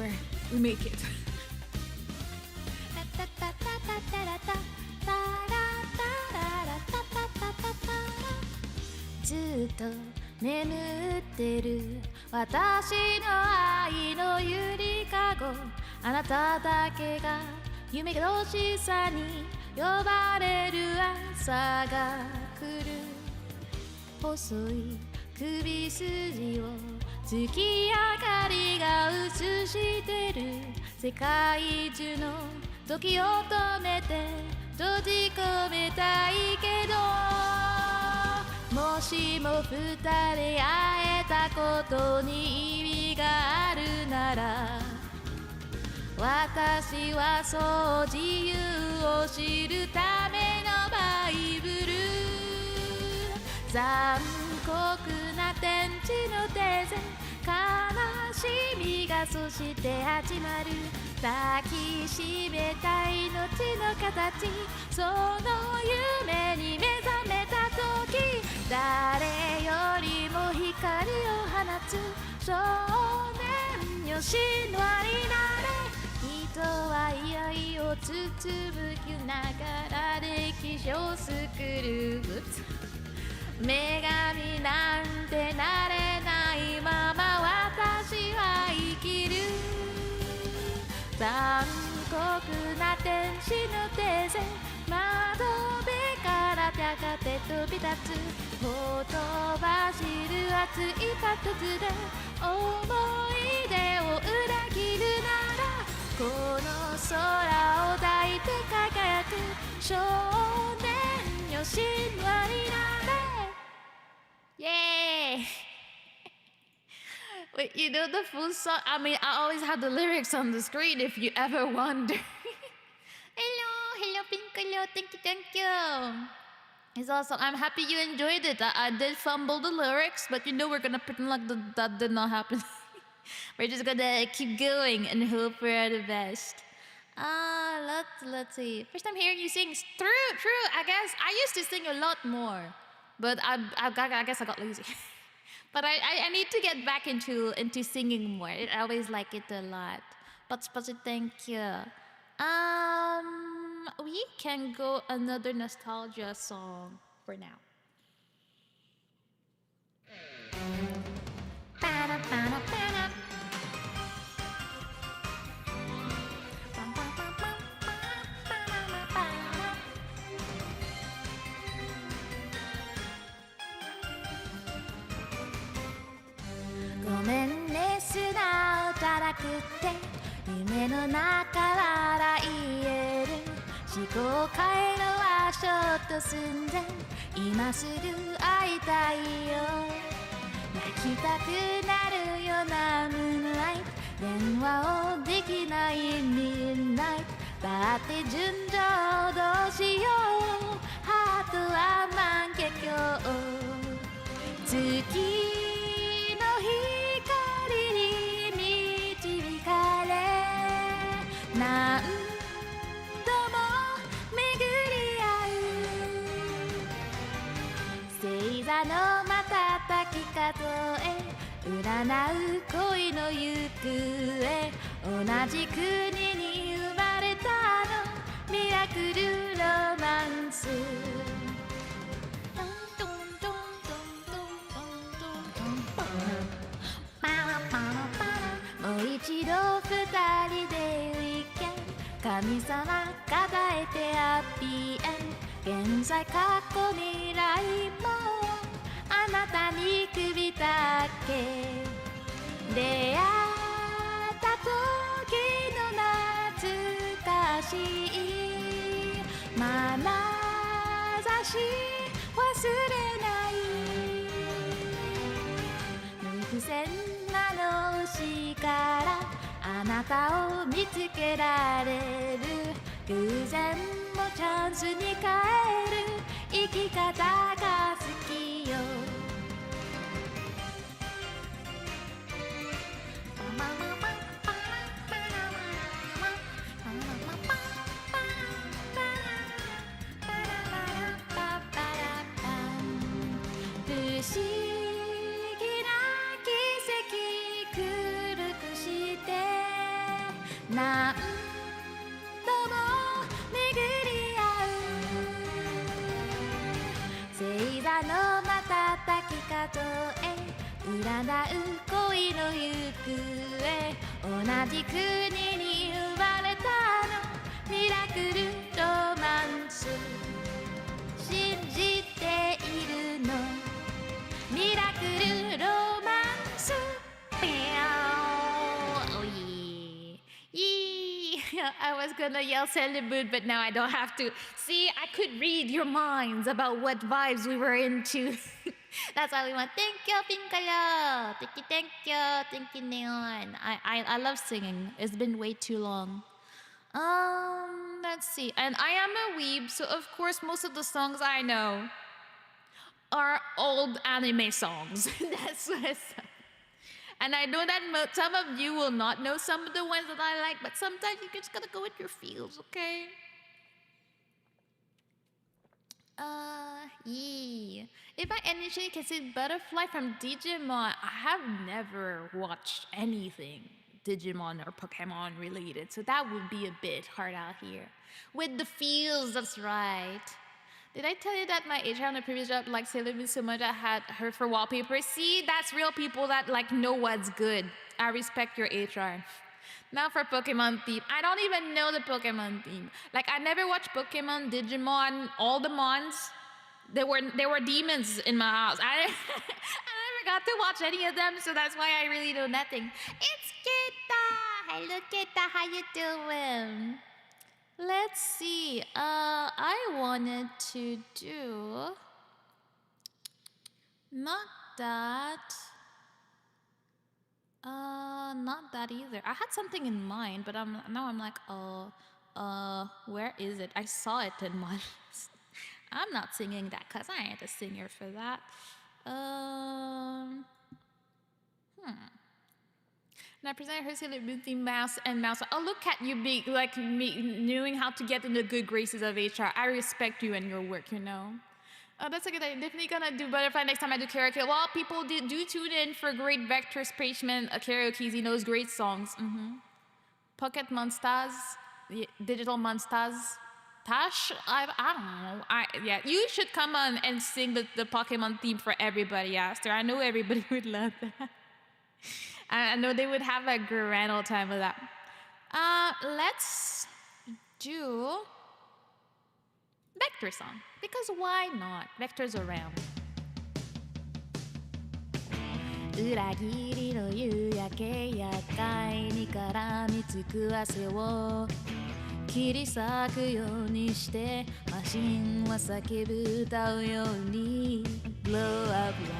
we make it. ずっと眠ってる私の愛のゆりかごあなただけが夢がどしさに呼ばれる朝が来る細い首筋を月明かりが映してる世界中の時を止めて閉じ込めたいけどもしも二人会えたことに意味があるなら私はそう自由を知るためのバイブル残酷な天地の手勢悲しみがそして始まる抱きしめた命の形その夢に目覚めた時誰よりも光を放つ少年よ神話になれ人はいよいよ包むきながら歴史を作る女神なんてなれないまま私は生きる残酷な天使の手勢窓辺からやがて飛び立つほとばしる熱いパトツで思い出を裏切るならこの空を抱いて輝く少年よ神話になれYay! Wait, you know the full song? I mean, I always have the lyrics on the screen if you ever wonder. Hello, Pinkalo. Thank you. It's awesome. I'm happy you enjoyed it. I did fumble the lyrics, but you know we're gonna pretend like that did not happen. We're just gonna keep going and hope for the best. Let's see. First time hearing you sing. True. I guess I used to sing a lot more. But I guess I got lazy. But I need to get back into singing more. I always like it a lot. But thank you. We can go another nostalgia song for now. Ba-da-ba-da-ba-da. ごめんね素直じゃなくて夢の中なら言える思考回路はちょっと寸前今すぐ会いたいよ泣きたくなるようなムーンライト電話をできないミッドナイトだって純情どうしようハートは万華鏡月何度も巡り合う星座の瞬き数え占う恋の行方同じ国に生まれたのミラクルロマンスもう一度二人でウィーケン神様抱えてハッピーエン現在過去未来もあなたに首だけ出会った時の懐かしいまなざし忘れない無線なのしからあなたを見つけられる偶然もチャンスに変える生き方が好きよ不思議な奇跡くるくして何度も巡り合う星座の瞬き数え占う恋の行方同じ国に生まれたのミラクルロマンス信じているのミラクルロマンス Oh yeah. Yeah. I was gonna yell Sailor Moon, but now I don't have to. See, I could read your minds about what vibes we were into. That's all we want. Thank you, Pinkalo. Thank you, Neon. I love singing. It's been way too long. Let's see. And I am a weeb, so of course most of the songs I know are old anime songs. That's what it's. And I know that some of you will not know some of the ones that I like, but sometimes you just gotta go with your feels, okay? Yeah. If I initially can see Butterfly from Digimon, I have never watched anything Digimon or Pokemon related, so that would be a bit hard out here. With the feels, that's right. Did I tell you that my HR on the previous job liked Sailor Moon so much I had her for wallpaper? See, that's real people that like know what's good. I respect your HR. Now for Pokemon theme. I don't even know the Pokemon theme. Like I never watched Pokemon, Digimon, all the Mons. There were demons in my house. I never got to watch any of them, so that's why I really know nothing. It's Kita! Hello Kita, how you doing? Let's see. I wanted to do not that. Not that either. I had something in mind, but now I'm like, where is it? I saw it in my list. I'm not singing that because I ain't a singer for that. And I presented her Sailor Moon theme mouse. Oh, look at you being like me, knowing how to get in the good graces of HR. I respect you and your work, you know. Oh, that's a good idea. Definitely gonna do Butterfly next time I do karaoke. Well, people do tune in for great Vector Spaceman karaoke. He knows great songs. Pocket Monsters, Digital Monsters. Tash, I don't know. Yeah, you should come on and sing the Pokemon theme for everybody, Aster. I know everybody would love that. I know they would have a grand old time with that. Let's do Vector song, because why not? Vector's around. 裏切りの夕焼け厄介に絡みつく汗を切り裂くようにしてマシンは叫ぶ歌うように Blow up loud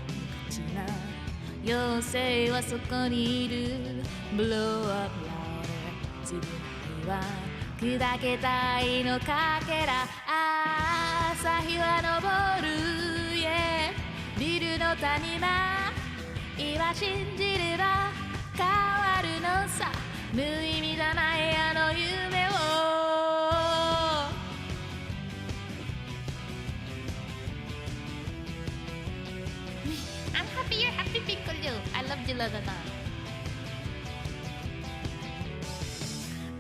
無口な妖精はそこにいる Blow up loud つぶには砕けたいのかけら朝日は昇る、yeah、ビルの谷間今信じれば変わるのさ無意味じゃないあの夢を I'm happy you're happy Piccolo I love Gelato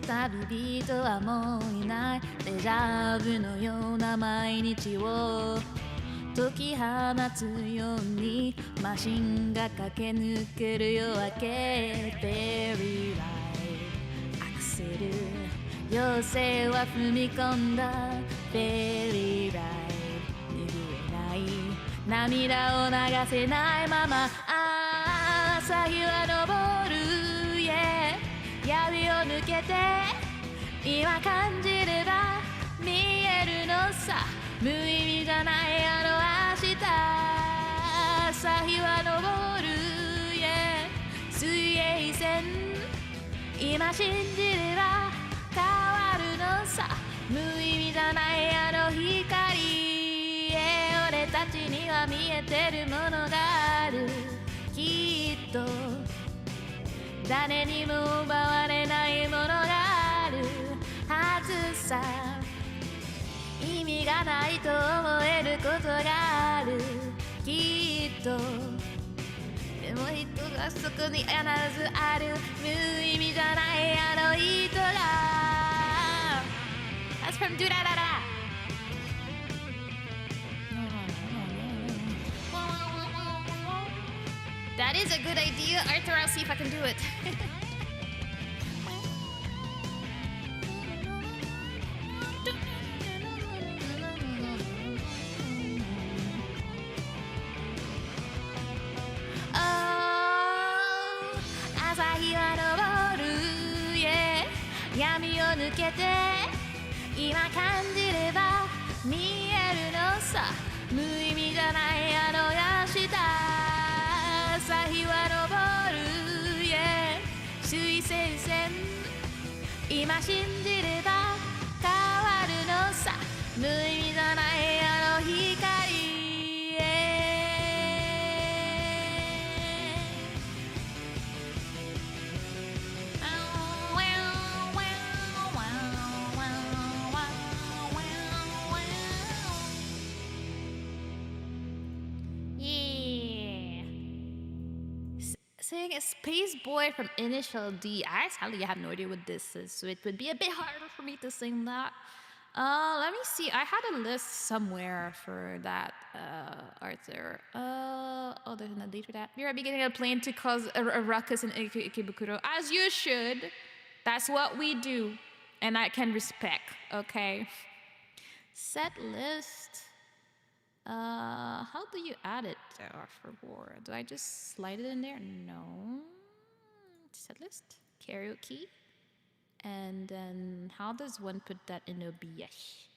旅人はもういないデジャブのような毎日を解き放つようにマシンが駆け抜ける夜明けフェリーライアクセル妖精は踏み込んだフェリーライ拭えない涙を流せないまま朝日は昇る、yeah、闇を抜けて今感じれば見えるのさ無意味じゃないあの明日朝日は昇る、yeah、水平線今信じれば変わるのさ無意味じゃないあの光、yeah、俺たちには見えてるものがあるきっと誰にも奪われないものがあるはずさ意味がないと思えることがあるきっとでも人がそこに必ずある無意味じゃないあの人が That's from Do-Da-Da-Da That is a good idea, Arthur. I'll see if I can do it. Oh, 朝日は昇る、yeah、闇を抜けて今感じれば見えるのさ無意味じゃないあの明日朝日は昇る、yeah、水平線今信じれば変わるのさ無意味じゃないあの光、Saying a space boy from Initial D. I sadly have no idea what this is, so it would be a bit harder for me to sing that. Let me see. I had a list somewhere for that, Arthur. Oh, there's an update for that. You're beginning a plane to cause a ruckus in Ikebukuro. As you should. That's what we do. And I can respect, okay? Set list. How do you add it for war? Do I just slide it in there? No. Set list. Karaoke. And then how does one put that in OBS?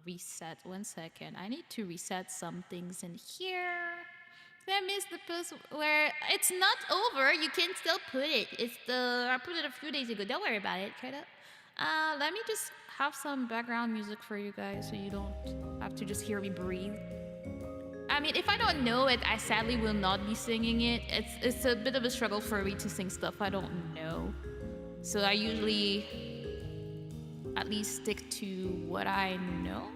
Reset. 1 second. I need to reset some things in here. I missed the post where it's not over. You can still put it. I put it a few days ago. Don't worry about it. Try to. Let me just have some background music for you guys so you don't have to just hear me breathe. I mean, if I don't know it, I sadly will not be singing it. It's a bit of a struggle for me to sing stuff I don't know. So I usually at least stick to what I know.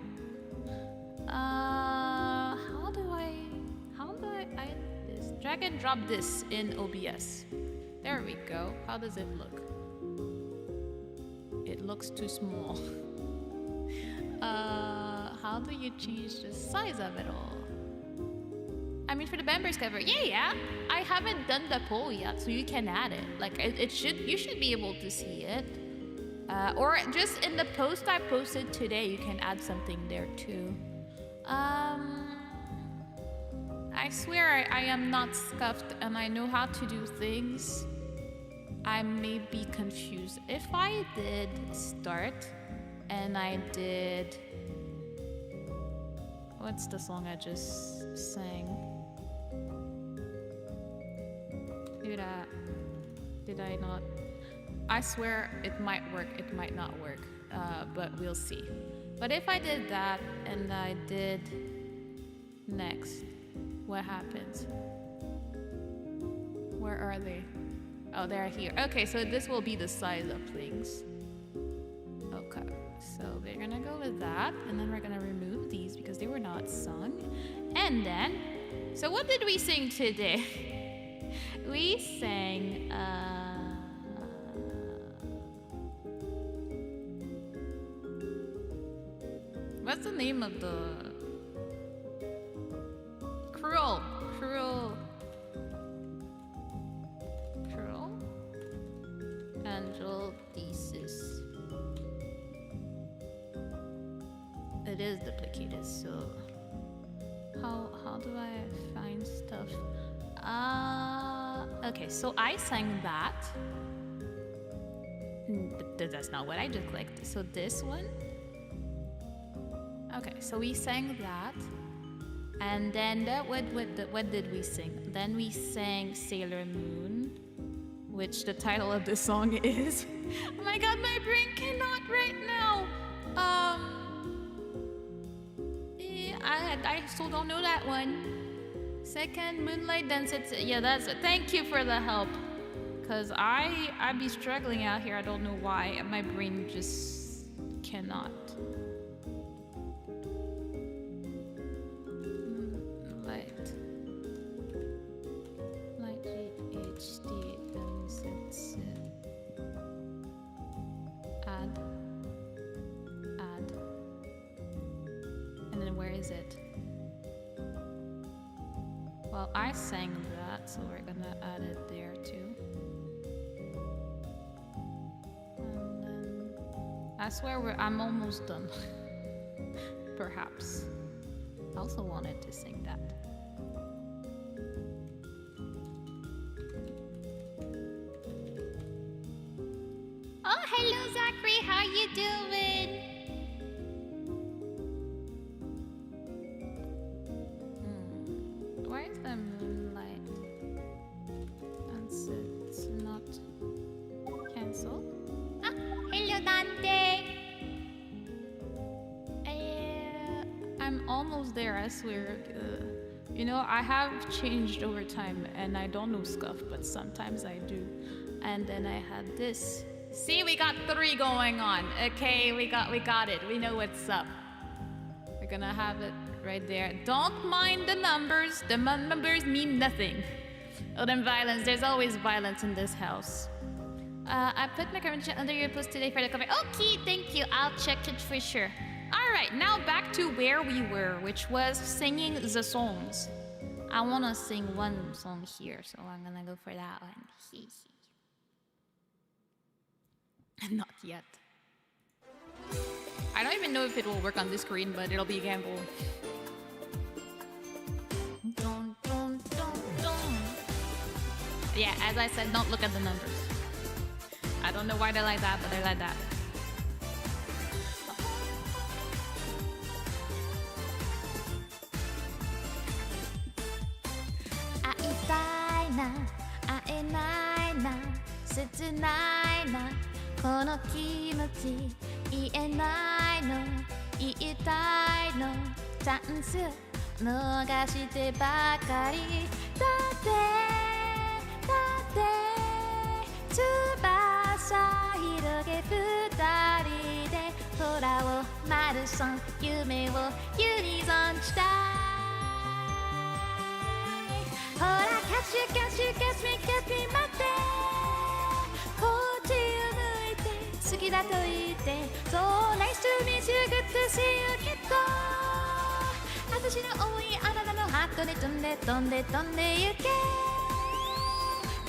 How do I this? Drag and drop this in OBS. There we go. How does it look? It looks too small. How do you change the size of it all? I mean, for the members cover, yeah. I haven't done the poll yet, so you can add it. Like, you should be able to see it. Or just in the post I posted today, you can add something there too. I swear I am not scuffed and I know how to do things. I may be confused. If I did start and I did... What's the song I just sang? Did I not? I swear it might work, it might not work, but we'll see. But if I did that and I did next, what happens? Where are they? Oh, they're here. Okay, so this will be the size of things. Okay, so we're gonna go with that, and then we're gonna remove these because they were not sung. And then, so what did we sing today? We sang what's the name of the cruel angel thesis. It is duplicated, so how do I find stuff? Okay, so I sang that. That's not what I just clicked. So this one. Okay, so we sang that, and then what did we sing? Then we sang Sailor Moon, which the title of the song is. Oh my God, my brain cannot right now. I still don't know that one. Second, Moonlight Dance. Yeah, that's it. Thank you for the help. Cause I be struggling out here. I don't know why. My brain just cannot. Light HD. Then it's add. And then where is it? Well, I sang that, so we're gonna add it there too. And then I swear I'm almost done. Perhaps. I also wanted to sing that. Oh, hello Zachary, how you doing? Why is the moonlight? It's not cancel. Ah, hello Dante. I'm almost there, I swear. You know, I have changed over time, and I don't know Scuff, but sometimes I do. And then I had this. See, we got 3 going on. Okay, we got it. We know what's up. We're gonna have it right there. Don't mind the numbers. The numbers mean nothing. Oh, then violence. There's always violence in this house. I put my current chat under your post today for the cover. Okay, thank you. I'll check it for sure. All right, now back to where we were, which was singing the songs. I want to sing one song here, so I'm gonna go for that one. Not yet. I don't even know if it will work on this screen, but it'll be a gamble. Yeah, as I said, don't look at the numbers. I don't know why they're like that, but they're like that. Catch me,待ってこっちを向いて好きだと言って So nice to meet you, good to see you きっと私の思いあなたのハートに飛んで飛んで飛んでゆけ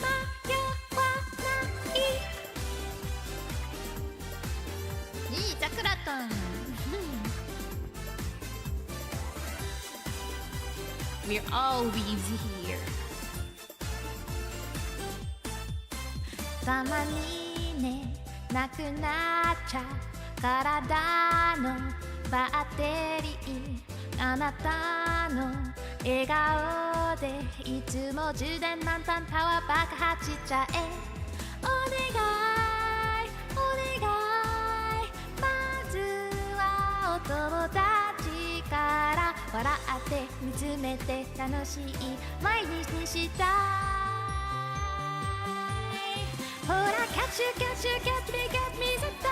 迷わないいいザクラトンWe're always here. たまにねなくなっちゃう体のバッテリーあなたの笑顔でいつも充電満タンパワー爆発しちゃえお願いお願いまずはお友達から笑って見つめて楽しい毎日にしたいほら catch you catch you catch me catch me 絶対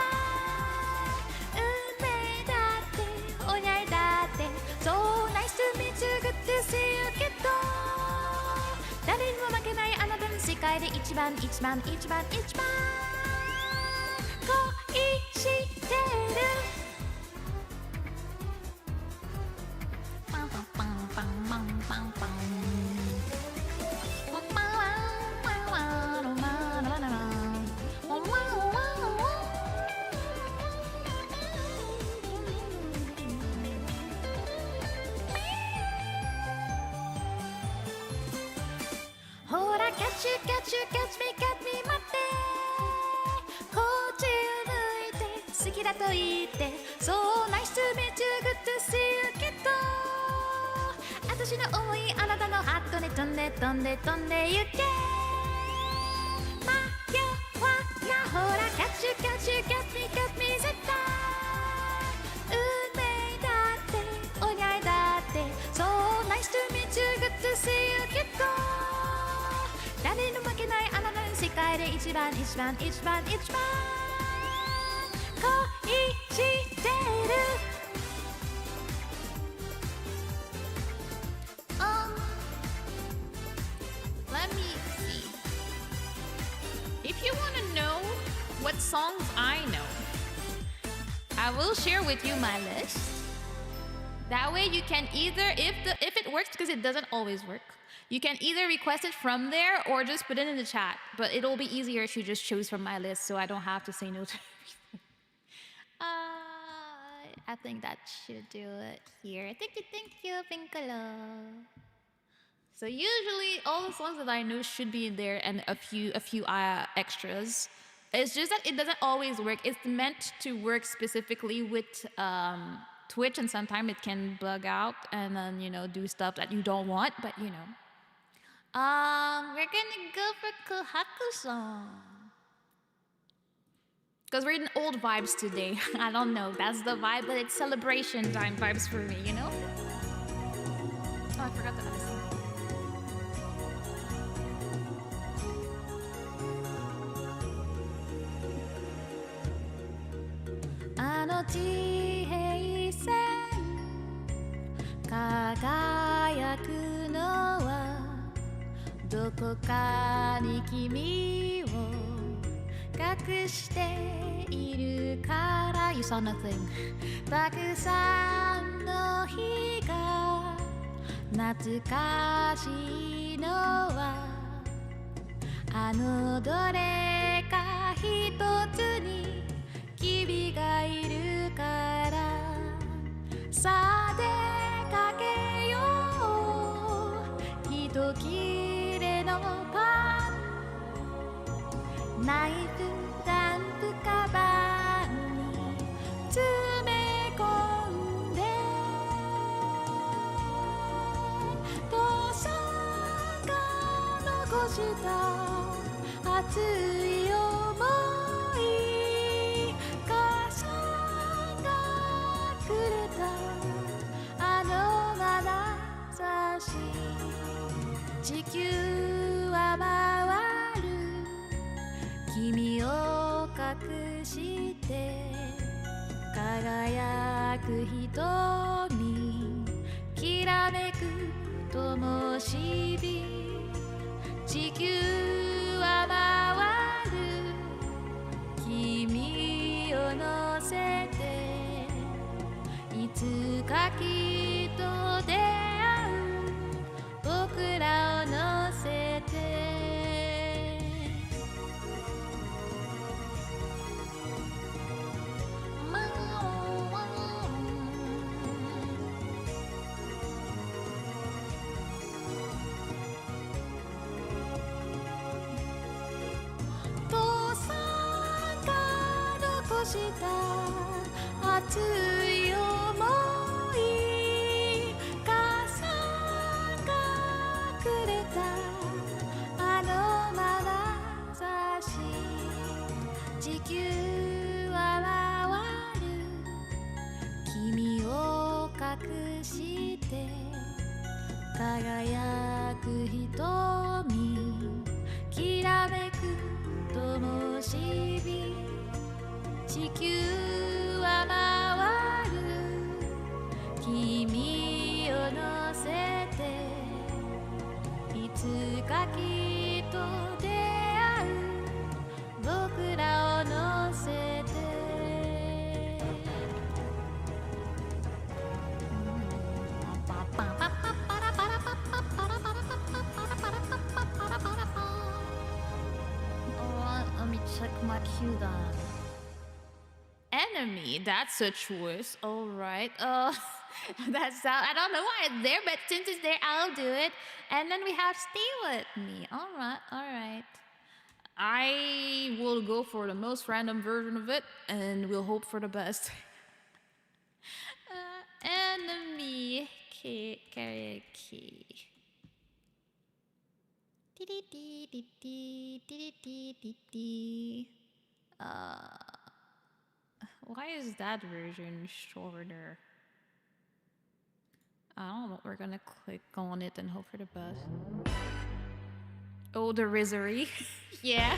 運命だっておにゃいだって So nice to meet you good to see you きっと誰にも負けないあな界で一番恋してるパンパンパンパンパンパンパンほらキャッチミ待ってこっちを向いて好きだと言ってそうナイスメチューグッドシーけど私の思いあなたのハートに飛んでゆけまよわなほらキャッチミ絶対運命だってお似合いだってそうナイスメチューグッドシーけど誰にも負けないあなたの世界で一番恋してるLet me see. If you want to know what songs I know, I will share with you my list. That way you can either, if it works, because it doesn't always work, you can either request it from there or just put it in the chat. But it'll be easier if you just choose from my list so I don't have to say no to everything. I think that should do it here. Thank you, Pinkalo. So usually all the songs that I know should be in there and a few extras. It's just that it doesn't always work. It's meant to work specifically with Twitch, and sometimes it can bug out and then do stuff that you don't want. But we're gonna go for Kohaku song because we're in old vibes today. I don't know, that's the vibe, but it's celebration time vibes for me, Oh, I forgot that I was singing. あの地平線輝くのはどこかに君を隠しているから You saw nothing たくさんの日が懐かしいのはあのどれか一つに君がいるからさあ出かけよう一切れのパンナイフダンプカバンに詰め込んで父さんが残した熱い想い母さんがくれたあの眼差し地球は回る君を隠して輝く瞳きらめく灯火地球は回る君を乗せていつかきっと出会う僕らを乗せて父さんが残した熱い想い母さんがくれたあの眼差し地球は回る君を隠して輝く瞳きらめく灯火地球は回る君を乗せていつかきっと出会う my Kyudan. Enemy, that's a choice. All right. That's I don't know why it's there, but since it's there, I'll do it. And then we have stay with me. All right, all right. I will go for the most random version of it, and we'll hope for the best. Enemy karaoke. Why is that version shorter? I don't know. We're gonna click on it and hope for the best. Oh, the Risery. Yeah.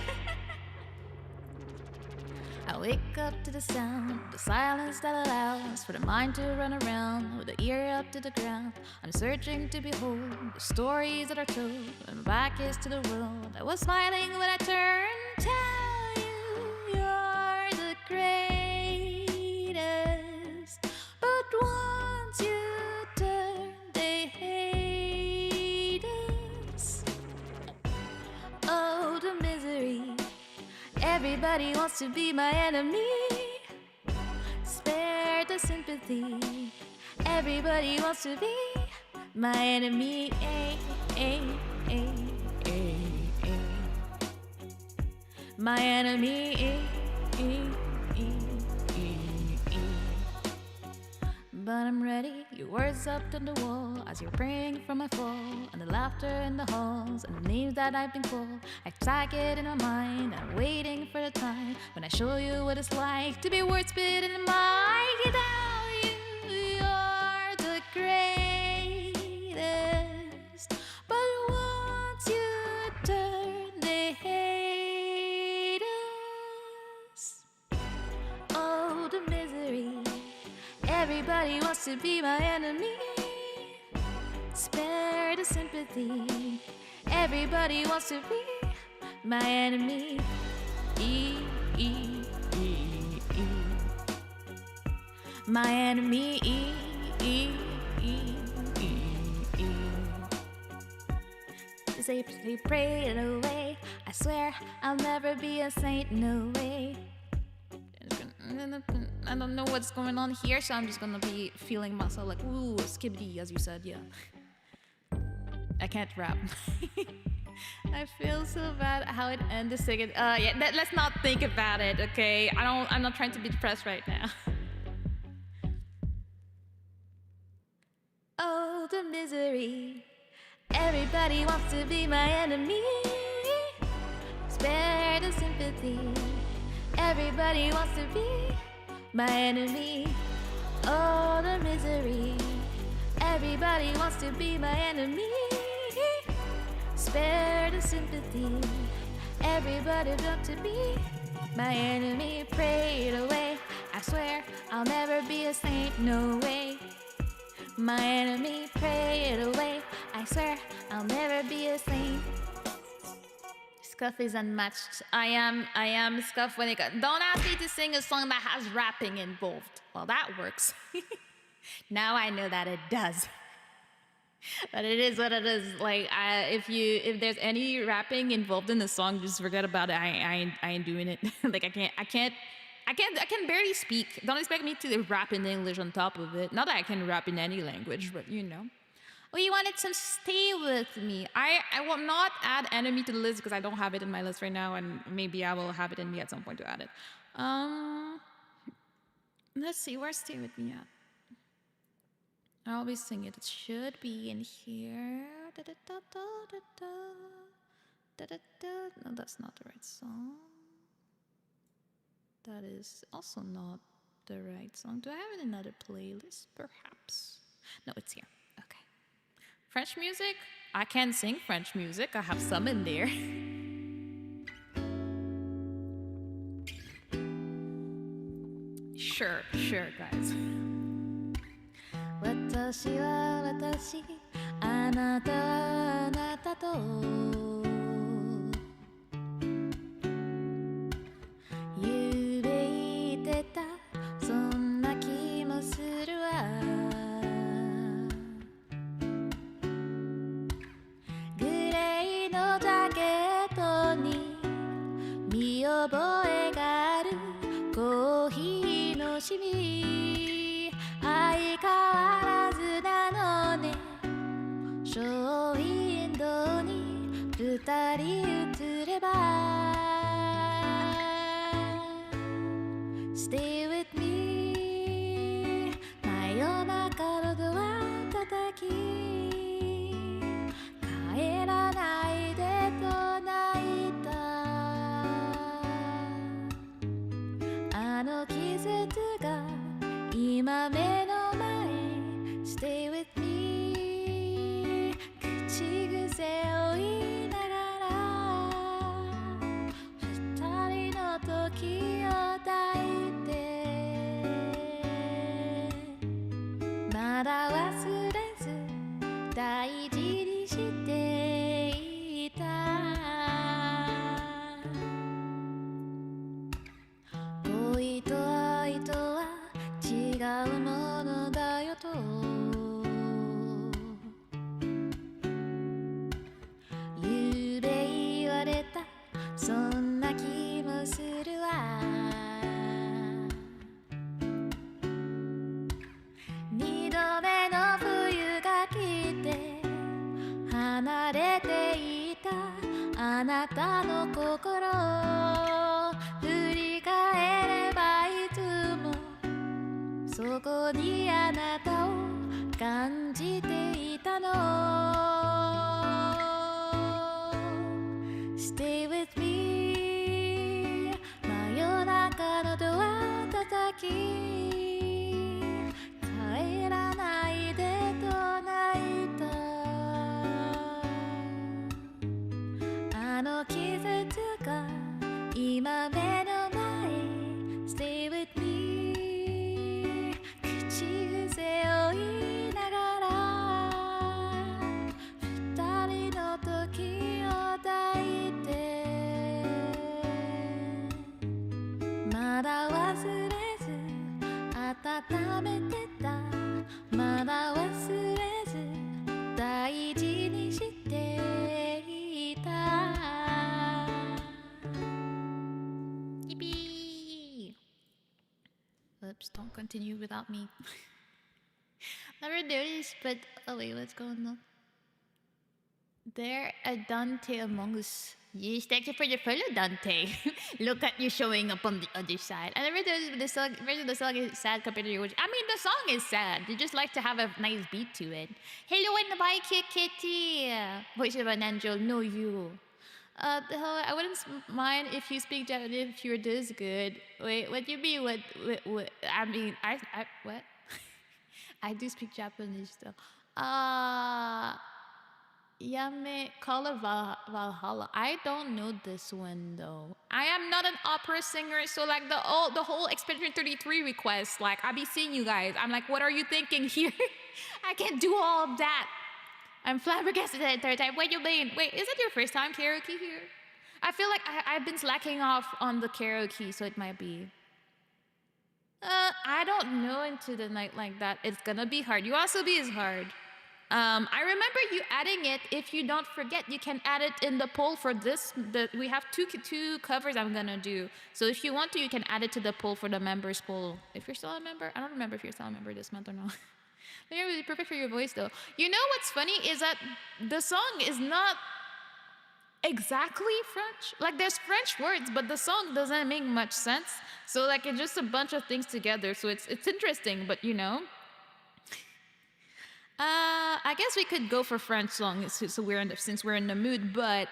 I wake up to the sound, the silence that allows for the mind to run around with the ear up to the ground. I'm searching to behold the stories that are told, and my back is to the world. I was smiling when I turned. Tell you you're the greatest, but once you turn, they hate us. Oh, the misery. Everybody wants to be my enemy. Spare the sympathy. Everybody wants to be my enemy. My enemy. But I'm ready, your words up on the wall as you're praying for my fall, and the laughter in the halls, and the names that I've been called. I tag it in my mind, I'm waiting for the time when I show you what it's like to be words spit in the mic. Tell you you're the greatest, but once you turn, they hate us. Oh, the misery. Everybody wants to be my enemy. Spare the sympathy. Everybody wants to be my enemy. My enemy. They pray it away. I swear I'll never be a saint, no way. I don't know what's going on here, so I'm just gonna be feeling myself like, ooh, skibbity, as you said, yeah. I can't rap. I feel so bad how it ended second. Yeah, let's not think about it, okay? I'm not trying to be depressed right now. Oh, the misery. Everybody wants to be my enemy. Spare the sympathy. Everybody wants to be my enemy. Oh, the misery. Everybody wants to be my enemy. Spare the sympathy. Everybody wants to be my enemy. Pray it away. I swear I'll never be a saint, no way. My enemy, pray it away. I swear I'll never be a saint. Scuff is unmatched. I am Scuff when it got. Don't ask me to sing a song that has rapping involved. Well, that works. Now I know that it does. But it is what it is. Like, if there's any rapping involved in the song, just forget about it. I ain't doing it. Like, I can barely speak. Don't expect me to rap in English on top of it. Not that I can rap in any language, but you know. Oh, you wanted to stay with me. I will not add enemy to the list because I don't have it in my list right now, and maybe I will have it in me at some point to add it. Let's see, where's stay with me at? I always sing it. It should be in here. No, that's not the right song. That is also not the right song. Do I have it in another playlist? Perhaps. No, it's here. Okay. French music? I can sing French music. I have some in there. Sure, guys. 私は私、あなたはあなたとゆうべ言ってたそんな気もするわグレーのジャケットに見覚えコーヒーのシミ相変わらずなのねショーウィンドウに二人映れば Stay with me 真夜中のドア叩き帰らないでと泣いたあの季節が今目の前 Stay with me 口癖を言いながら二人の時を抱いてまだ忘れず大事にしていた恋と愛とは違うものだよとゆうべ言われたそんな気もするわ二度目の冬が来て離れていたあなたの心振り返ればいつもそこにあなたを感じていたの Stay with me 真夜中のドア叩き帰らないでと泣いたあの季節が今目の前 Stay with me 口癖を言いながら二人の時を抱いてまだ忘れず温めてたまだ忘れず大事にしていた Yippee! Oops, don't continue without me. Never noticed, but oh wait, what's going on? There, a Dante among us. Yes, thank you for the follow, Dante. Look at you showing up on the other side. I never noticed the song is sad compared to your I mean, the song is sad. You just like to have a nice beat to it. Hello, and bye, Kitty. Voice of an angel, no you. Hello, I wouldn't mind if you speak Japanese if you're this good. Wait, what do you mean? What? I mean, what? I do speak Japanese though. Yame Call Valhalla. I don't know this one though. I am not an opera singer, so like the whole Expedition 33 request, like I be seeing you guys. I'm like, what are you thinking here? I can't do all of that. I'm flabbergasted at the third time. What do you mean? Wait, is it your first time karaoke here? I feel like I've been slacking off on the karaoke, so it might be. I don't know into the night like that. It's gonna be hard. Yuasobi is hard. I remember you adding it. If you don't forget, you can add it in the poll for this. We have two covers I'm gonna do. So if you want to, you can add it to the poll for the members poll. If you're still a member, I don't remember if you're still a member this month or not. They're really perfect for your voice though. You know what's funny is that the song is not exactly French. Like there's French words, but the song doesn't make much sense. So like it's just a bunch of things together. So it's interesting, but you know. I guess we could go for French songs since we're in the mood, but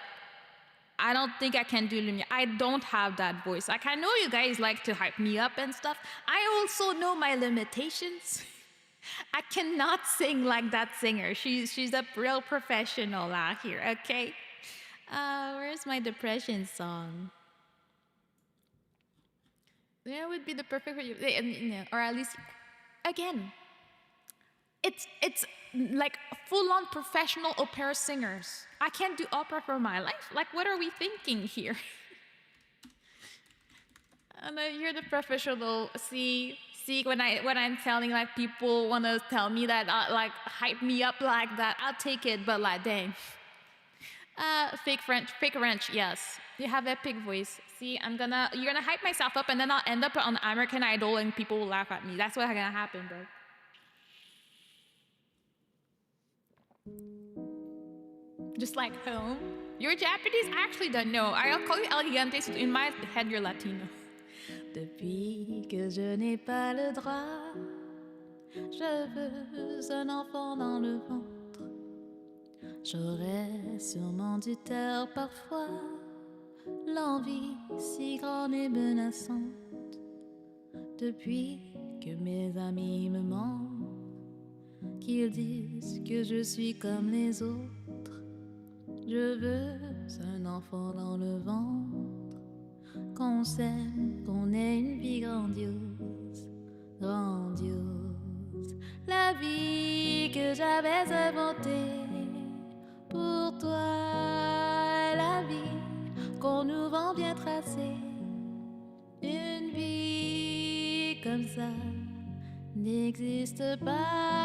I don't think I can do Lumiere. I don't have that voice. Like I know you guys like to hype me up and stuff. I also know my limitations. I cannot sing like that singer. She's a real professional out here, okay? Where's my depression song? That would be the perfect, or at least, again, it's like full-on professional opera singers. I can't do opera for my life. Like, what are we thinking here? And you're the professional. See, when I'm telling like people want to tell me that like hype me up like that, I'll take it. But like, dang, Fake French, yes. You have a pig voice. See, you're gonna hype myself up and then I'll end up on American Idol and people will laugh at me. That's what's gonna happen, bro. Just like home. You're Japanese? I actually don't know. I'll call you elegante, so in my head you're Latino. Depuis que je n'ai pas le droit, je veux un enfant dans le ventre. J'aurais sûrement dû taire parfois l'envie si grande et menaçante. Depuis que mes amis me mentent, qu'ils disent que je suis comme les autres, je veux un enfant dans le ventre, qu'on s'aime, qu'on ait une vie grandiose, grandiose. La vie que j'avais inventée pour toi, la vie qu'on nous vend bien tracée. Une vie comme ça n'existe pas.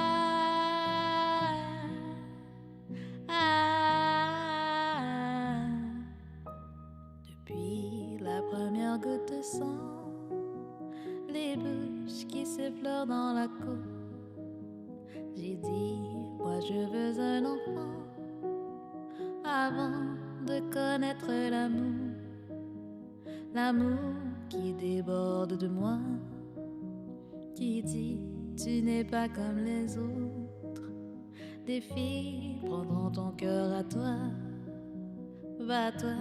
Depuis la première goutte de sang, les bouches qui s'effleurent dans la cour, j'ai dit, moi je veux un enfant avant de connaître l'amour, l'amour qui déborde de moi, qui dit, tu n'es pas comme les autres. Des filles prendront ton cœur à toi, va-toi,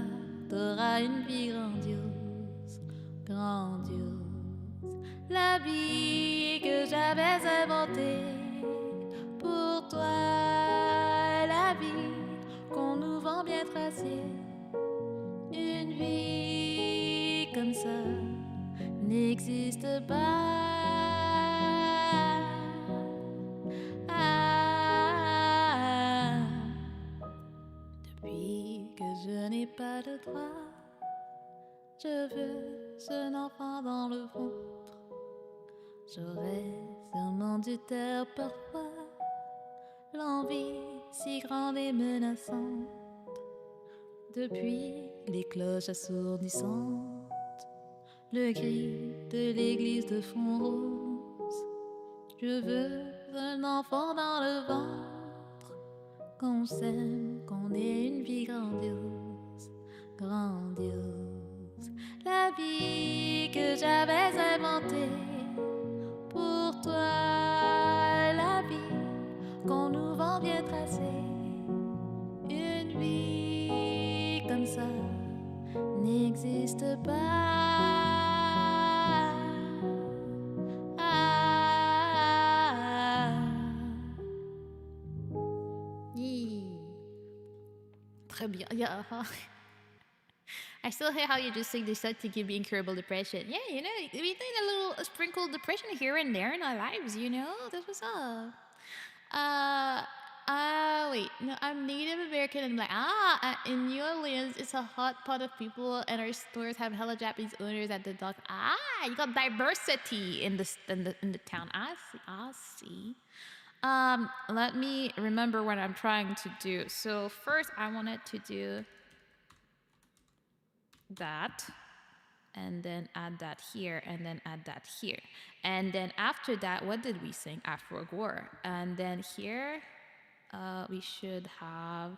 t'auras une vie grandiose, grandiose. La vie que j'avais inventée pour toi, la vie qu'on nous vend bien tracée. Une vie comme ça n'existe pas. Depuis que je n'ai pas de droit, je veux un enfant dans le ventre. J'aurais sûrement dû taire parfois l'envie si grande et menaçante. Depuis les cloches assourdissantes, le cri de l'église de fond rose, je veux un enfant dans le ventre, qu'on s'aime, qu'on ait une vie grandiose, grandiose. La vie que j'avais inventée pour toi, la vie qu'on nous vend bien tracée. Une vie comme ça n'existe pas. Très bien. Yeah. I still hear how you just sing this song to give me incurable depression. Yeah, you know, we need a little sprinkle of depression here and there in our lives, you know? That's what's up. Wait, no, I'm Native American and I'm like, in New Orleans, it's a hot pot of people and our stores have hella Japanese owners at the dock. You got diversity in the town. I see. Let me remember what I'm trying to do. So first I wanted to do that, and then add that here, and then add that here. And then after that, what did we sing? Afro Gore. And then here, we should have...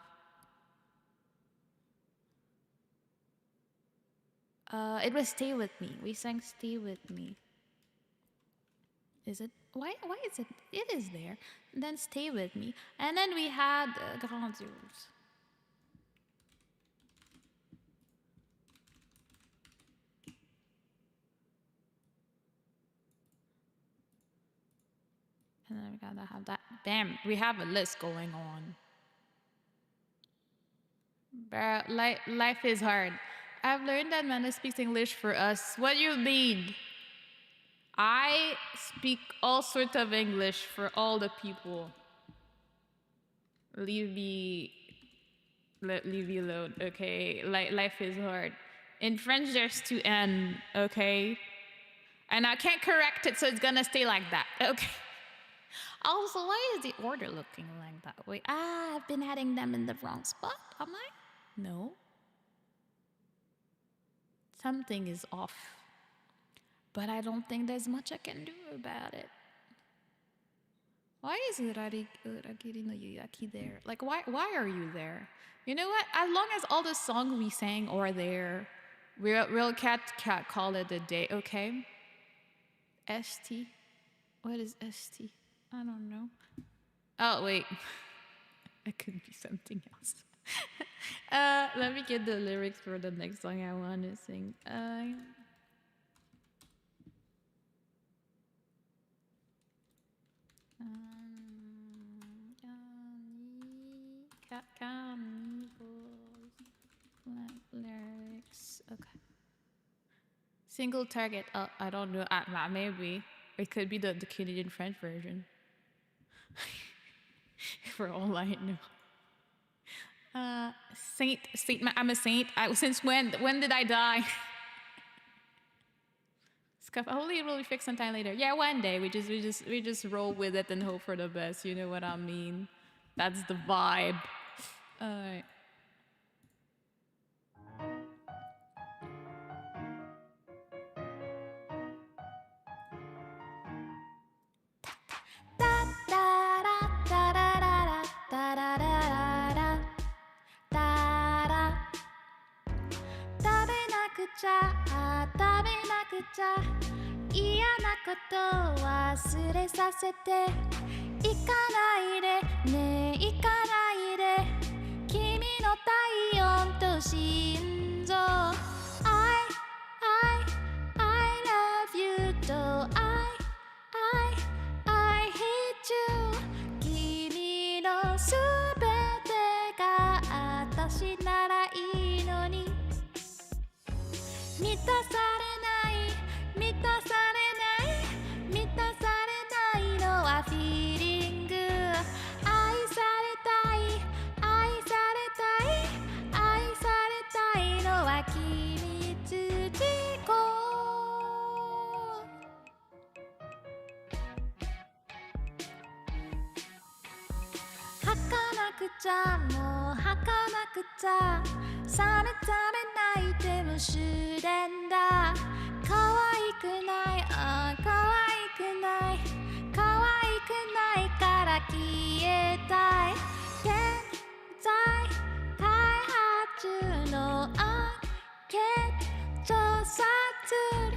it was Stay With Me. We sang Stay With Me. Is it? Why is it? It is there. And then Stay With Me. And then we had Grandiose. And then we gotta have that. Bam, we have a list going on. Bro, life is hard. I've learned that Mana speaks English for us. What do you mean? I speak all sorts of English for all the people. Leave me alone, okay? Life is hard. In French, there's two N, okay? And I can't correct it, so it's gonna stay like that, okay? Also, why is the order looking like that? Wait, I've been adding them in the wrong spot, am I? No. Something is off. But I don't think there's much I can do about it. Why is Uragiri no Yuyaki there? Like, why are you there? You know what? As long as all the songs we sang are there, real cat call it a day, okay? ST? What is ST? I don't know. Oh, wait. It could be something else. Let me get the lyrics for the next song I want to sing. Lyrics. Okay. Single target. I don't know. Maybe it could be the Canadian French version. For all I know. Saint. I'm a saint. Since when? When did I die? Hopefully it will be fixed sometime later. Yeah, one day. We just roll with it and hope for the best. You know what I mean? That's the vibe. Alright.嫌なこと忘れさせて行かないでね行かないで君の体温と心臓 I love you と I hate you 君のすべてが私ならいいのに満たされない満たされない満たされないのはフィーリング愛されたい愛されたい愛されたいのは秘密事項儚くちゃもう儚くちゃさめざめ泣いても終電だ可愛くない可愛くない可愛くないから消えたい現在開発のアンケート調査ツール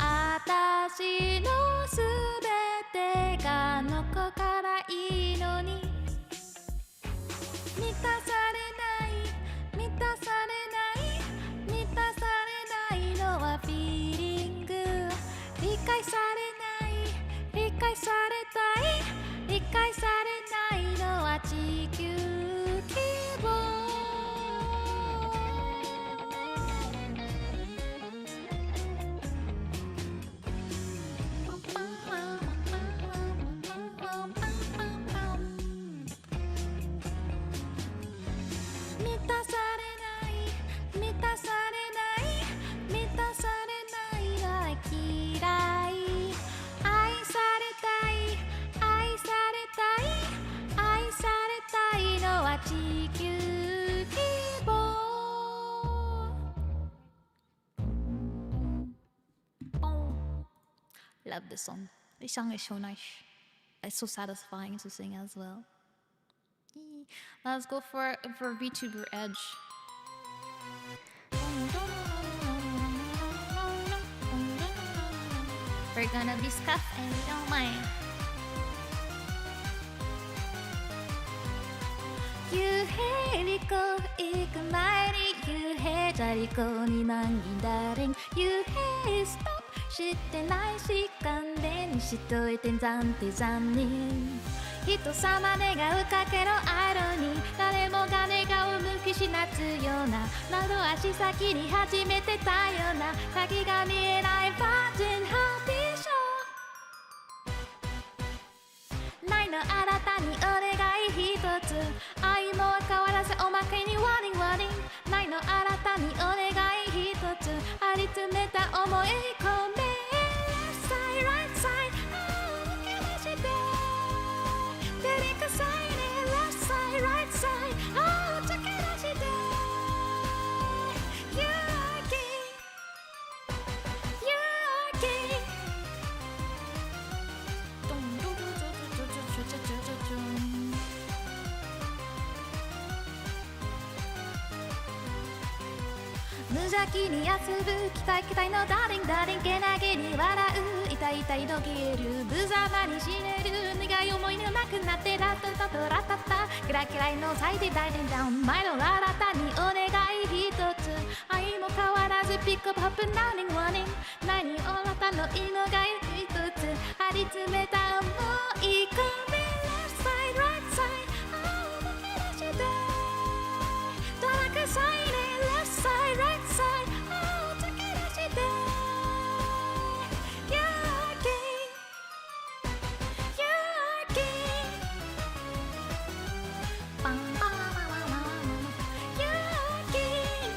私のすべてが残からいいのに満たされない満たされない満たされないのはフィーリング理解されない理解されたい理解されないのは地球規模満たされない満たされない満たされないは嫌い愛されたい愛されたい愛されたいのは地球規模 Love this song. This song is so nice. It's so satisfying to sing as well. Let's go for VTuber Edge. We're gonna be scuffed and we don't mind. 유해 리고 이그마리 유해 자리고 니난긴다랭 유해 stop してないし勘弁しといて残って残念人様願うかけのアイロニー誰もが願う無機しなつような窓足先に始めてたような先が見えないバージンハッピーショーないの新たにお願い一つ愛も変わらずおまけにワーニングワーニングないの新たにお願い一つ張り詰めた思い込め Left side, right side 抜け出して照りかさいね Left side, right side 突き出して邪気に遊ぶ期待期待のダーリンダーリンけなげに笑う痛い痛いのゲール無様に死ねる苦い思い出がなくなってラッタタタラタタキラキラの咲いてダイビンダウン前の新たにお願い一つ愛も変わらずピックアップハップナーニングワーニング何あなたの色が一つ張り詰めた思い込め Left side right side ああ抜け出してドラッグサイレン Left side right side ああ抜け出して You're king You're king パンパンパンパンパン You're king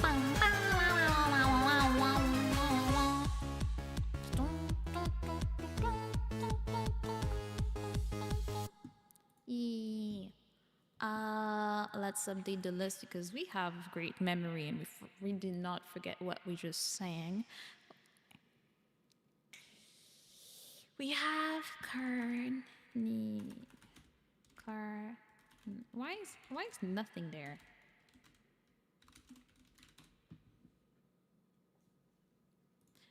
パンパンパンパンパンパンパンYeah. Let's update the list because we have great memory and we did not forget what we just sang. We have Why is nothing there?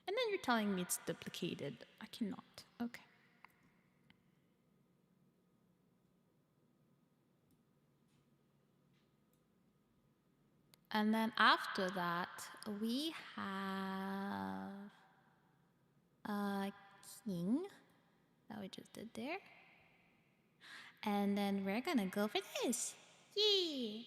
And then you're telling me it's duplicated. I cannot. Okay. And then after that, we have king that we just did there. And then we're gonna go for this. Yay!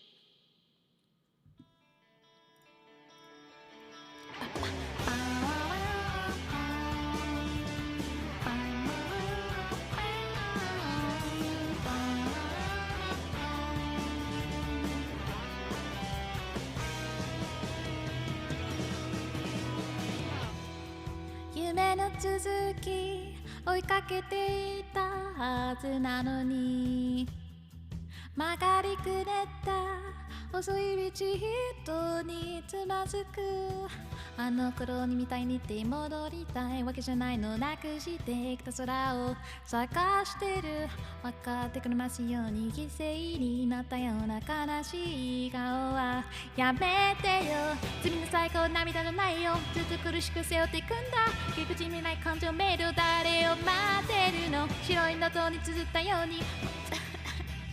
「夢の続き追いかけていたはずなのに」「曲がりくねった細い道人につまずく」「あの頃にみたいにって戻りたいわけじゃないのなくしてきた空を探してる」「分かってくれますように犠牲になったような悲しい顔はやめてよ」「罪の最高涙じゃないよずっと苦しく背負っていくんだ」「ぎこち見ない感情メール誰を待ってるの」「白いノートに綴ったように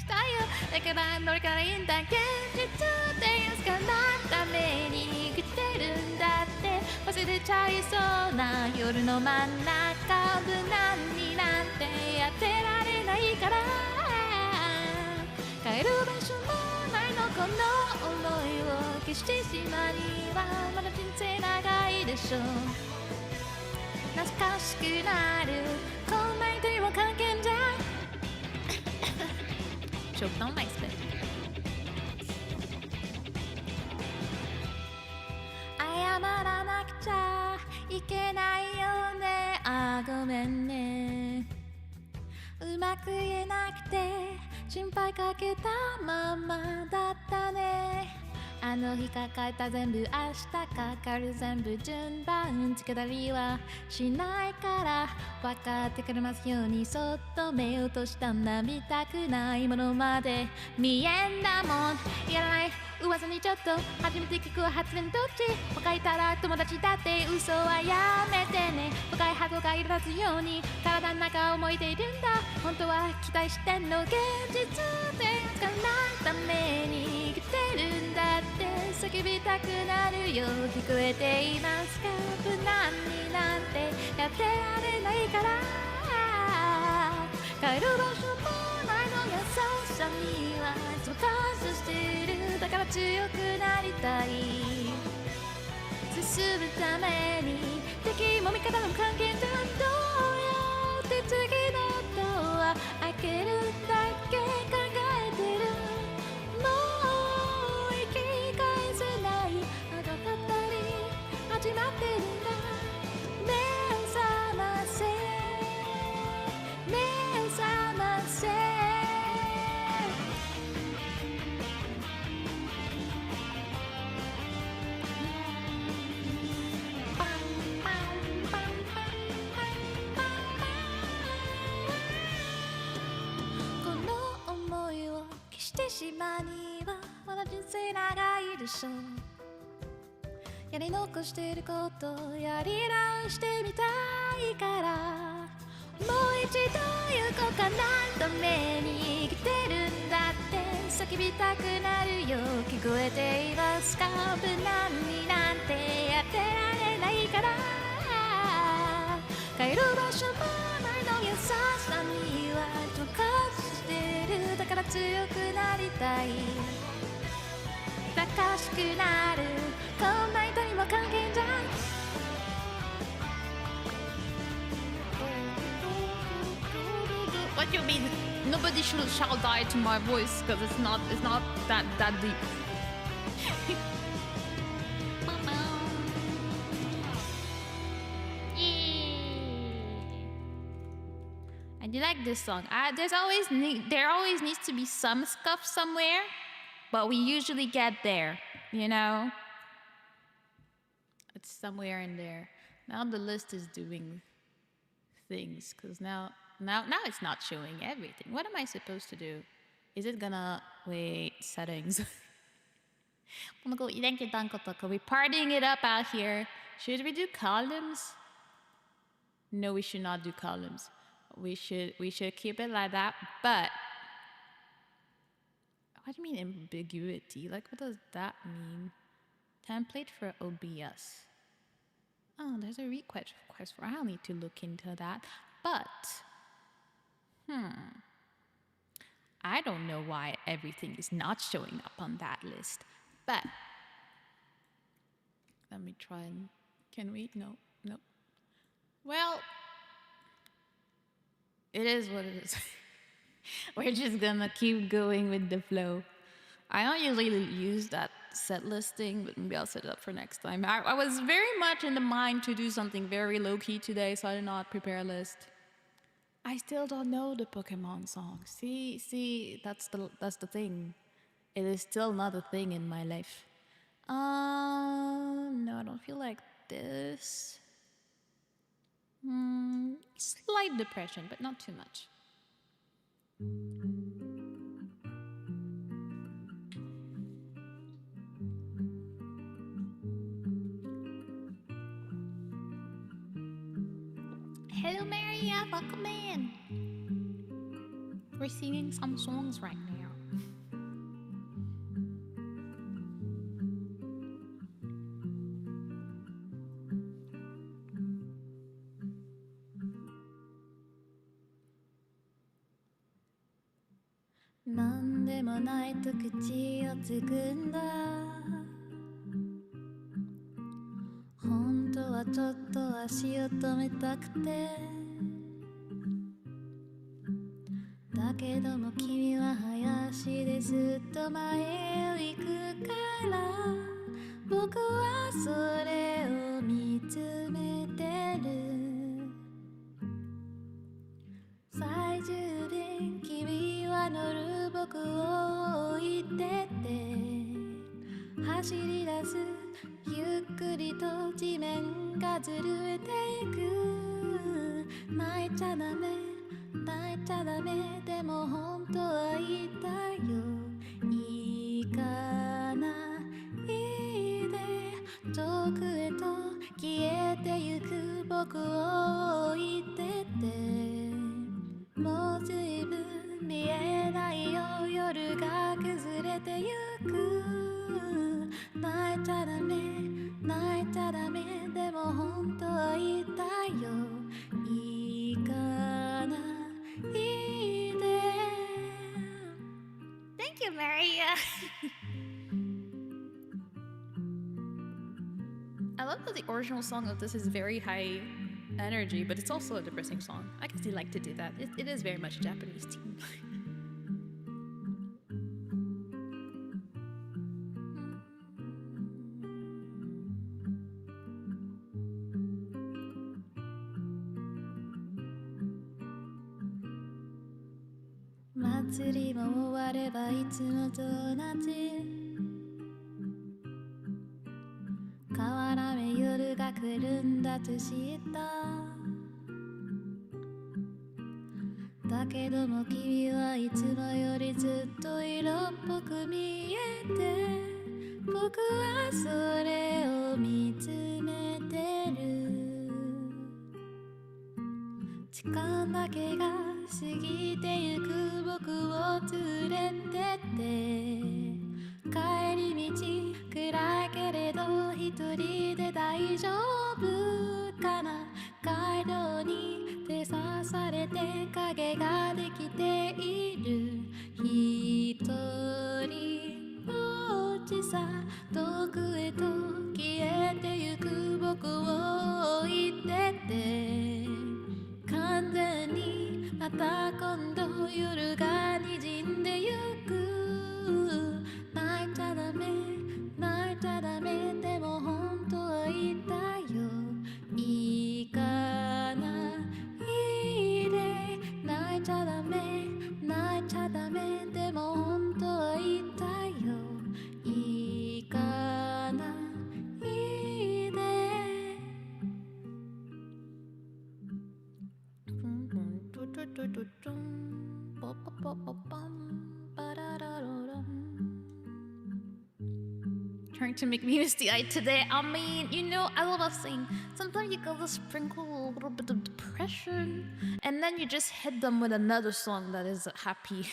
したよだからどれからいいんだ現実っていうしかないために生きてるんだって忘れちゃいそうな夜の真ん中無難になんてやってられないから帰る場所もないのこの思いを消してしまいはまだ人生長いでしょ懐かしくなるこんな人には関係じゃchoked on my spit. 謝らなくちゃいけないよねあごめんねうまく言えなくて心配かけたままだったねあの日抱えた全部明日かかる全部順番つけたりはしないから分かってくれますようにそっと目を落としたんだ見たくないものまで見えんだもんやらない噂にちょっと初めて聞く発言どっち若いたら友達だって嘘はやめてね若い箱が苛立つように体の中を燃えているんだ本当は期待してんの現実でつかないために生きてるんだって叫びたくなるよ聞こえていますか無難になんてやってられないから帰る場所もないの優しさにはいつも感謝してるだから強くなりたい進むために敵も味方の関係じゃどうやって次のドア開けるだけ考えてるもう生き返せないあがかったり始まってるんだ目を覚ませ目を覚ませこの思いを消してしまうにはまだ人生長いでしょう。やり残してることやり直してみたいから、もう一度行こうかな。と目に生きてるんだって叫びたくなるよ。聞こえていますか。無難になんて当てられないから、帰る場所もないの優しさには溶かしてる。だから強くなりたい、高しくなる。こんな痛みも関係じゃん。What do you mean? Nobody shall die to my voice because it's not that deep. I do like this song. There always needs to be some scuff somewhere, but we usually get there, you know? It's somewhere in there. Now the list is doing things, because now it's not showing everything. What am I supposed to do? Is it gonna wait settings? We're partying it up out here. Should we do columns? No, we should not do columns. We should keep it like that. But what do you mean ambiguity? Like, what does that mean? Template for OBS. Oh, there's a request for. I'll need to look into that. But I don't know why everything is not showing up on that list. But let me try and can we? No. Well, it is what it is. We're just gonna keep going with the flow. I don't usually use that set listing, but maybe I'll set it up for next time. I was very much in the mind to do something very low-key today, so I did not prepare a list. I still don't know the Pokemon song. See, that's the thing. It is still not a thing in my life. No, I don't feel like this. Slight depression, but not too much. Hello, Maria. Welcome in. We're singing some songs right now. Nande mo nai to kuchi o tsukunda. Honto wa chotto ashi o tometakute. だけども君は林でずっと前を行くから僕はそれを見つめてる最終便君は乗る僕を置いてって走り出すゆっくりと地面がずるえていく泣いちゃダメ泣いちゃダメでも本当は言いたいよ行かないで遠くへと消えてゆく僕を置いてってもうずいぶん見えないよ夜が崩れてゆく泣いちゃダメ泣いちゃダメでも本当は言いたいよ行かないThank you, Maria. I love that the original song of this is very high energy, but it's also a depressing song. I guess they like to do that. It is very much Japanese team. 祭りも終わればいつもと同じ変わらぬ夜が来るんだと知っただけども君はいつもよりずっと色っぽく見えて僕はそれを見つめてる時間だけが過ぎてゆく僕を連れてって帰り道暗いけれど一人で大丈夫かな街道に手刺されて影ができている一人ぼっちさ遠くへと消えてゆく僕を置いてって完全にまた今度夜が滲んでゆく泣いちゃダメ泣いちゃダメでも本当は言いたいよ行かないで泣いちゃダメ泣いちゃダメでも本当は言いたいよ行かないでTrying to make me misty-eyed today. I mean, you know, I love saying sometimes you gotta sprinkle a little bit of depression, and then you just hit them with another song that is happy.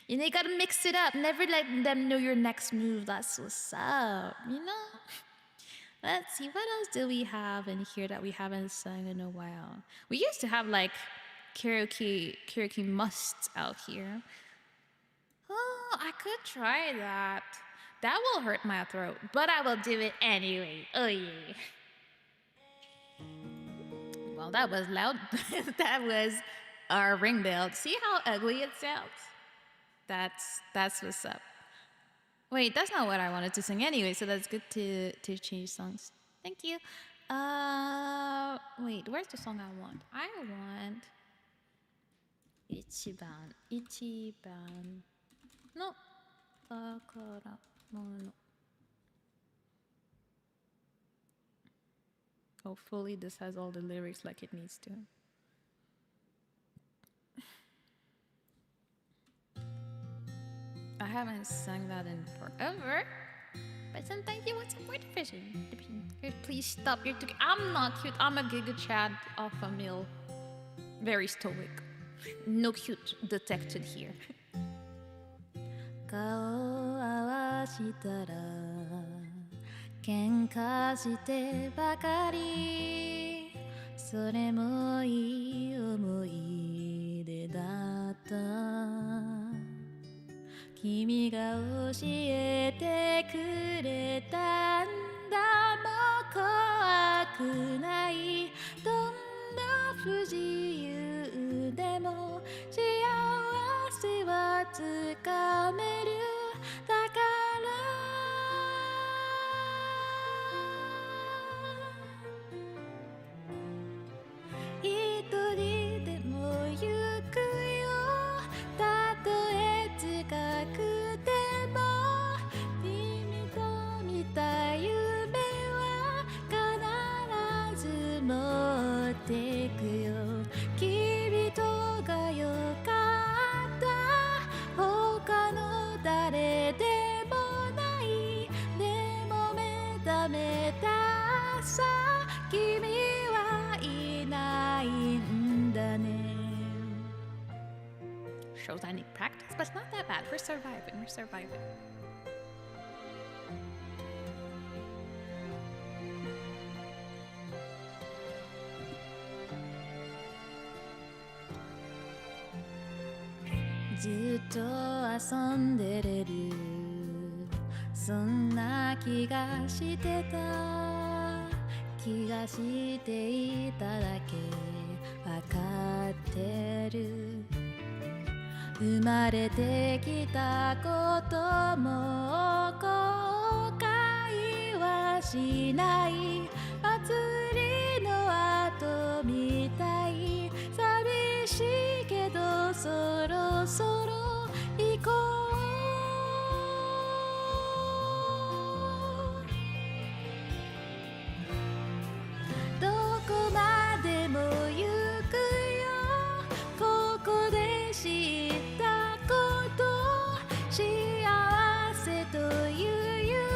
You know, you gotta mix it up. Never let them know your next move. That's what's up, you know? Let's see, what else do we have in here that we haven't sung in a while? We used to have like karaoke musts out here. Oh, I could try that. That will hurt my throat, but I will do it anyway. Oh yeah. Well, that was loud. That was our ring bell. See how ugly it sounds? That's what's up. Wait, that's not what I wanted to sing anyway, so that's good to change songs. Thank you. Wait, where's the song I want? I want Ichiban. No. No. Hopefully this has all the lyrics like it needs to. I haven't sung that in forever, but sometimes you want some more division. Please stop your talking. I'm not cute. I'm a Giga Chad alpha male. Very stoic. No cute detected here. 顔を合わしたら喧嘩してばかりそれもいい思い出だった君が教えてくれたんだもう怖くないどんな不自由でも幸せはつかめるだから一人でも行くよたとえ近くても君と見た夢は必ず持っていくよ君とがよかった他の誰でもないでも目覚めたさ君はいないんだね Shows I need practice, but it's not that bad. We're surviving.ずっと遊んでれるそんな気がしてた気がしていただけわかってる生まれてきたことも後悔はしない祭りの後みたい寂しいけどそろそろ行こうどこまでも行くよここで知ったこと幸せという夢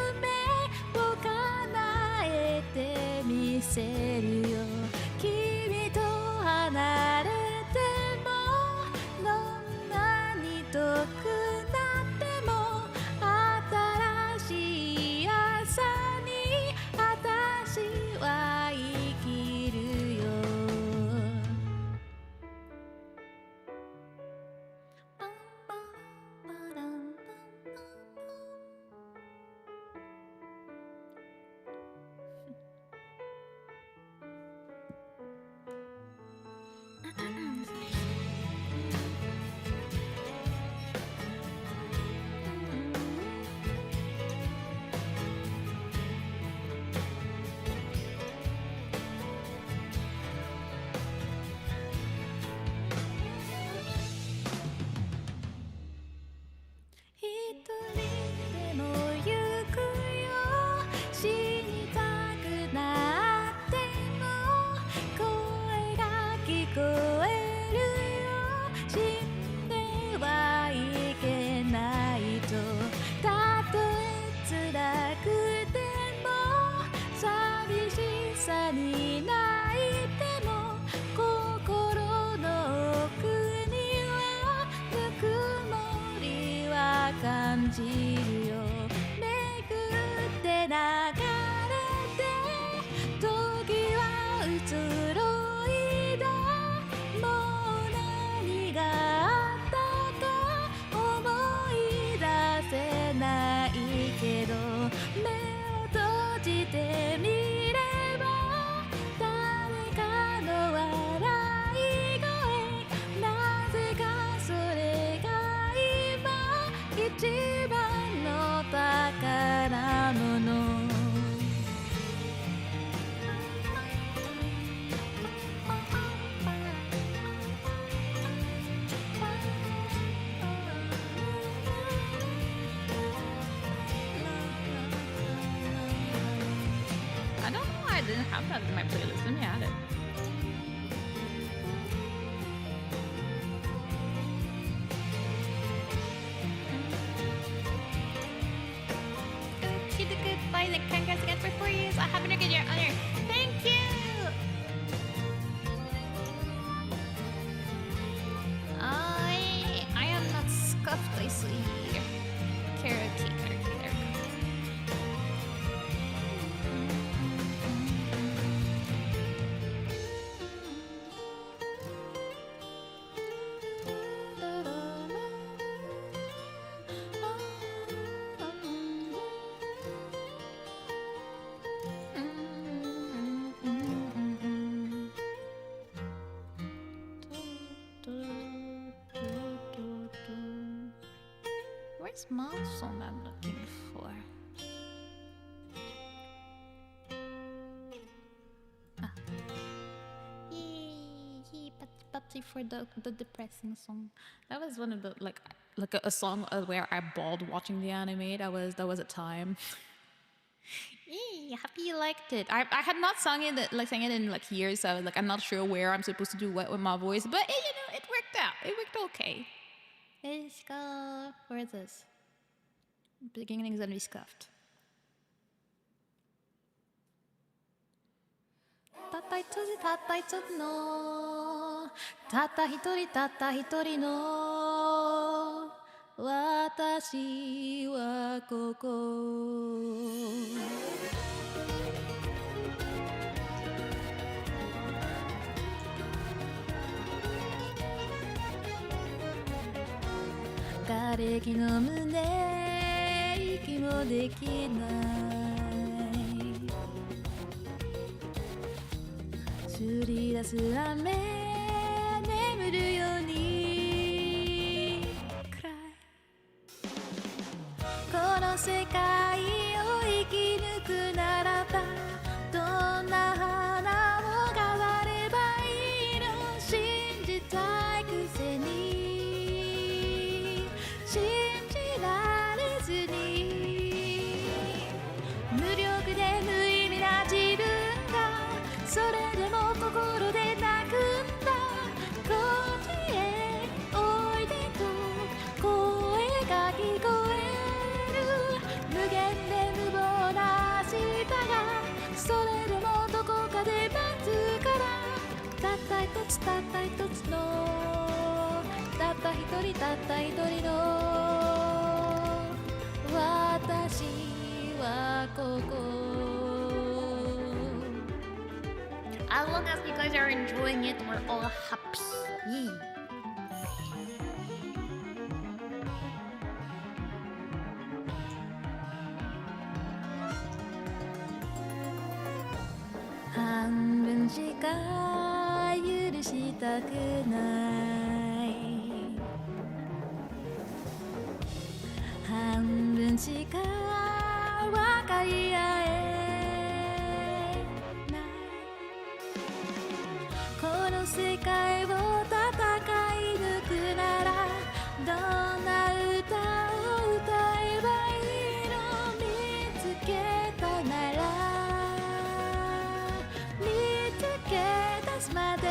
じるよめくって流れて時は移ろいだもう何があったか思い出せないけど目を閉じてみれば誰かの笑い声なぜかそれが今一番の宝物I don't know why I didn't have that in my playlist. Let me add it. She did good, boys, and congrats again for 4 years. I have a good year honor. Thank you. I am not scuffed, I see. Karaoke, there we go. Where's my song I'm looking for? Ah. Yay, Patsy for the depressing song. That was one of the like a song where I bawled watching the anime. That was a time. Yay, happy you liked it. I had not sang it in like years, so I was like I'm not sure where I'm supposed to do what with my voice, but it worked out. It worked okay. Let's go. Where is this? Beginning is gonna be scuffed. たった一つたった一つのたった一人たった一人の私はここ瓦礫の胸息もできないすり出す雨眠るように暗いこの世界を生き抜くならばどんな花を飾ればいいの信じたいくせに信じられずに無力で無意味な自分がそれでも心で泣くんだこっちへおいでと声が聞こえる無限で無謀な明日がそれでもどこかで待つからたった一つたった一つのたった一人たった一人の私はここAs long as you guys are enjoying it, we're all happy. Yay. 한번しか許したくない半分しか分かり合えないこの世界を戦い抜くならどんな歌を歌えばいいの見つけたなら見つけ出すまで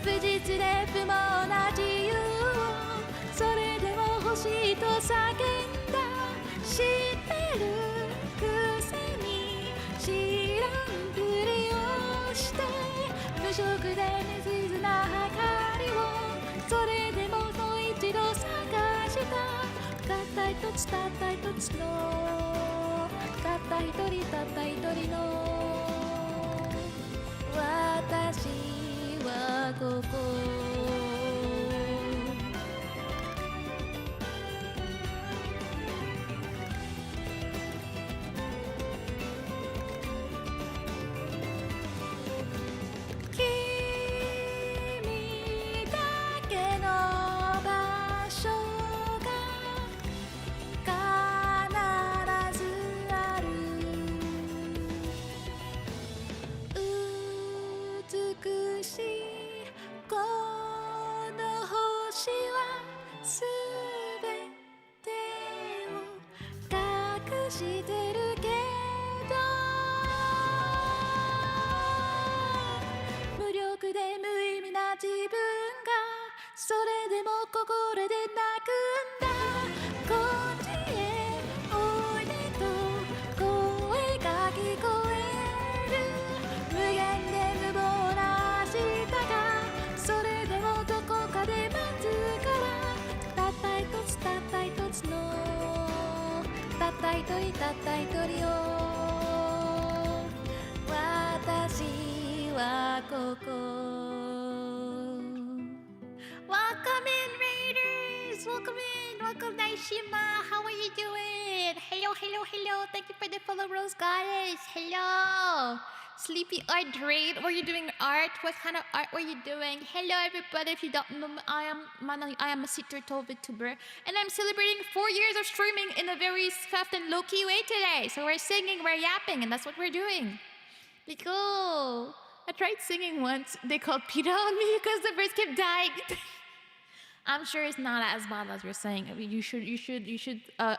不実で不毛な自由をそれでも欲しいと叫んだ知ってるくせに知らんぷりをして無色で水な明かりをそれでももう一度探したつたった一つのたった一人たった一人の私はここそれでも心で泣くんだこっちへおいでと声が聞こえる無限で無謀な明日がそれでもどこかで待つからたった一つたった一つのたった一人たった一人を私はここWelcome in, Raiders! Welcome in! Welcome, Naishima! How are you doing? Hello, hello, hello! Thank you for the follow, Rose Goddess! Hello! Sleepy Art Raid. Were you doing art? What kind of art were you doing? Hello, everybody! If you don't know me, I am a Turtle VTuber, and I'm celebrating 4 years of streaming in a very soft and low-key way today. So we're singing, we're yapping, and that's what we're doing. Let's go! I tried singing once. They called PETA on me because the birds kept dying. I'm sure it's not as bad as you're saying. I mean, you should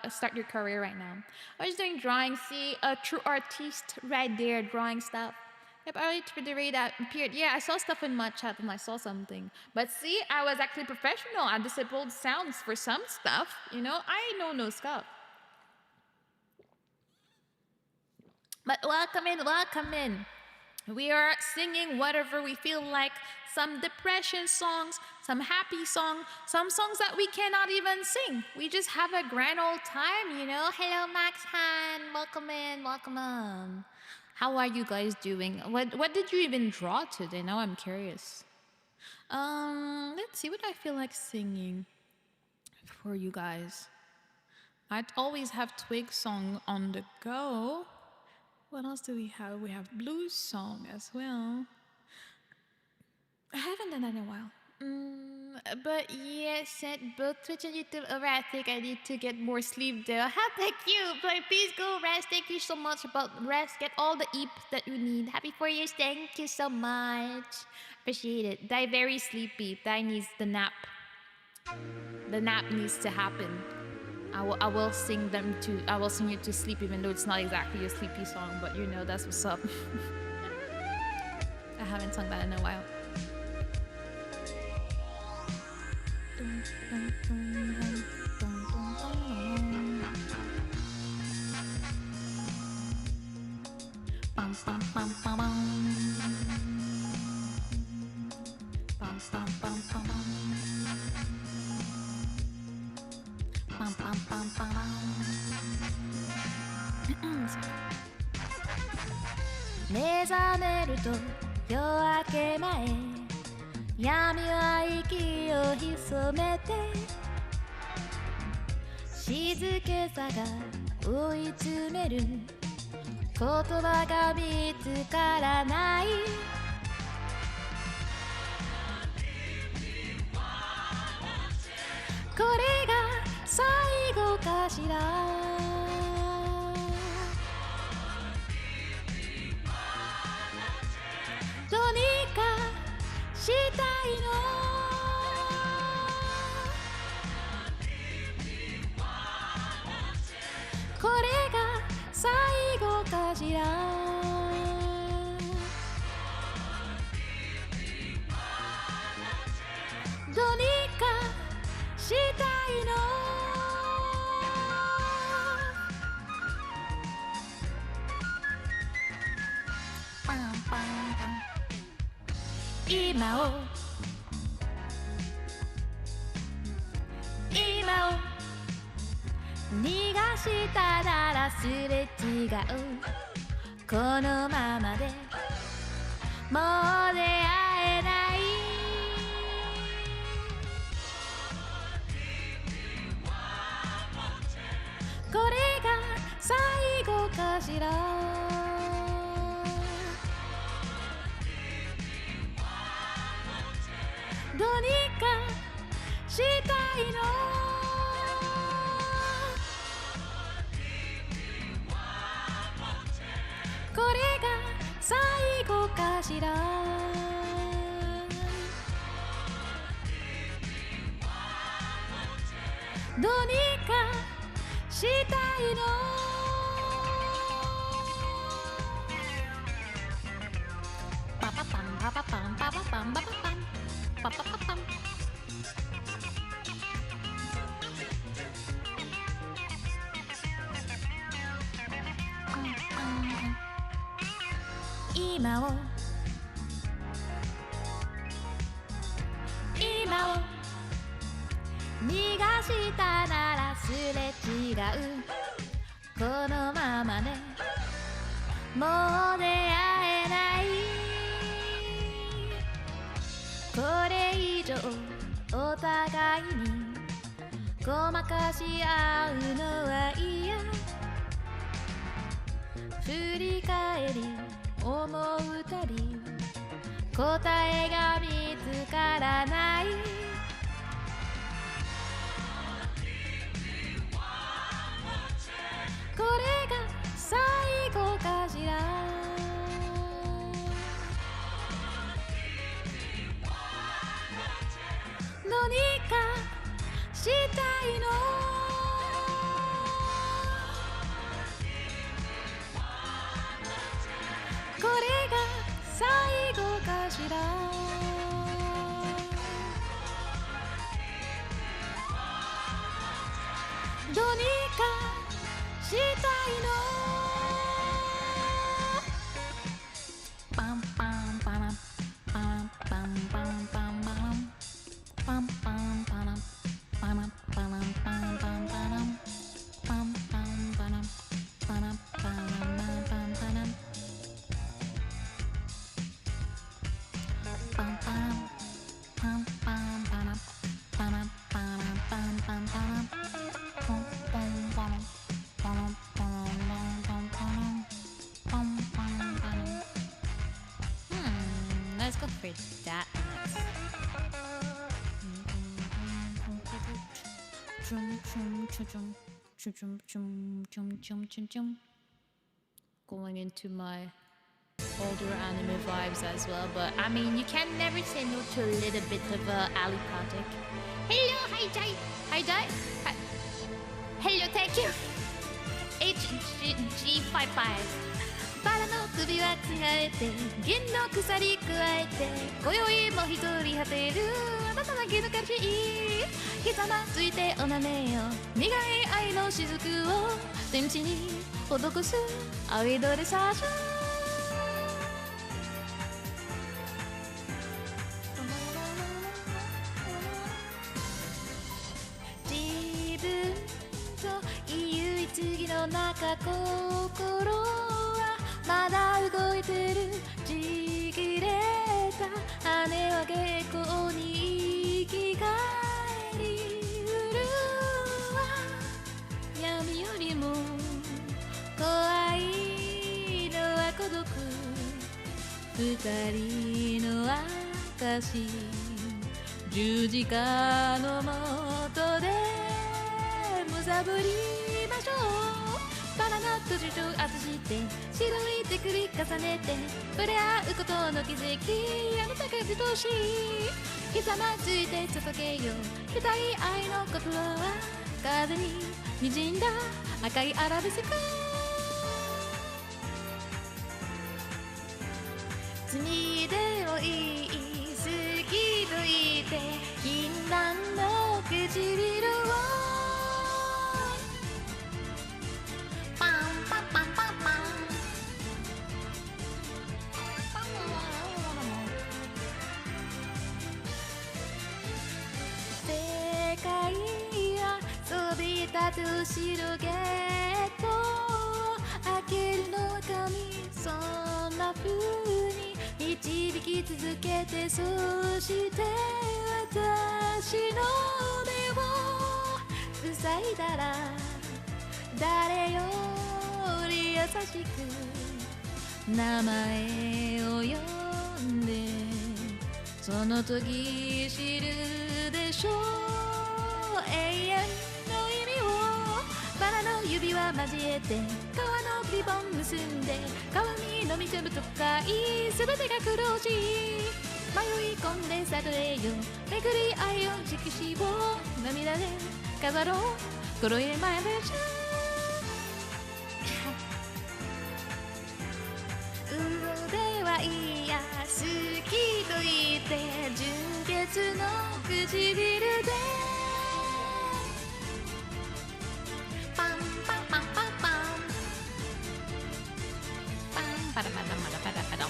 start your career right now. I was doing drawing. See, a true artist right there, drawing stuff. Yep, early for the raid that appeared. Yeah, I saw stuff in my chat and I saw something. But see, I was actually professional. I disabled sounds for some stuff. You know, I know no stuff. But welcome in, welcome in. We are singing whatever we feel like. Some depression songs, some happy songs, some songs that we cannot even sing. We just have a grand old time, you know? Hello, Max Han. Welcome in, welcome on. How are you guys doing? What did you even draw today? Now I'm curious. Let's see what I feel like singing for you guys. I'd always have Twig song on the go. What else do we have? We have blues song as well. I haven't done that in a while. But yes, at both Twitch and YouTube over, I think I need to get more sleep though. Thank you. But please go rest. Thank you so much about rest. Get all the eep that you need. Happy 4 years. Thank you so much. Appreciate it. Die very sleepy. Die needs the nap. The nap needs to happen. I will sing you to sleep even though it's not exactly a sleepy song, but you know that's what's up. I haven't sung that in a while.目覚めると夜明け前闇は息を潜めて静けさが追い詰める言葉が見つからないこれが最後かしらどうにかしたいのこれが最後かしらどうにかしたいのパンパンパン今を握したならすれ違うこのままでもう出会えないこれが最後かしらどうにかしたいのこれが最後かしらどうにかしたいのパパパンパパパンパパパンパパパンパパパパン今を逃がしたならすれ違うこのままでもう出会えないこれ以上お互いにごまかし合うのは嫌振り返り思うたび答えが見つからないこれが最後かしらどうにかしたいのこれが最後かしらどうにかしたいのパンパンパランパンパンパンパンパランパンパンパランパランパランパンパンパランパンパンパランパランパランパンパンパランパンパンパンパンパランパランパランパンパンパランポンポンパランLet's go for that next. Going into my older anime vibes as well, but I mean, you can never say no to a little bit of Ali Project. Hello, hi Jai. Hi Jai. Hi. Hello, thank you. HG55. バラの首はつがえて銀の鎖くわえて今宵も一人果てるあなただけの感じひざまついておなめよ苦い愛の雫を天地に施す青いドレサージュ自分と言い次の中心まだ動いてるちぎれた羽は結構に生き返りうるわ闇よりも怖いのは孤独二人の証十字架のもとでむさぼりましょうバラの閉じと外して白い手繰り重ねて触れ合うことの奇跡あなたが愛しいひざまついて捧げよう痛い愛の言葉は風に滲んだ赤いアラベスク罪でもいい好きと言って禁断の唇をパンパンパンパンパン世界はそび立つ白毛けて、そして私の目を塞いだら、誰より優しく名前を呼んで、その時知るでしょう、永遠の意味を。バラの指輪交えて、革のリボン結んで、鏡の見せると深い全てが苦しい。迷い込んで悟れよ、巡り合いを色紙を涙で飾ろう、黒いマイベーション。腕はいや好きと言って純潔の唇でパンパンパンパンパンパンパラパラパラパラパラ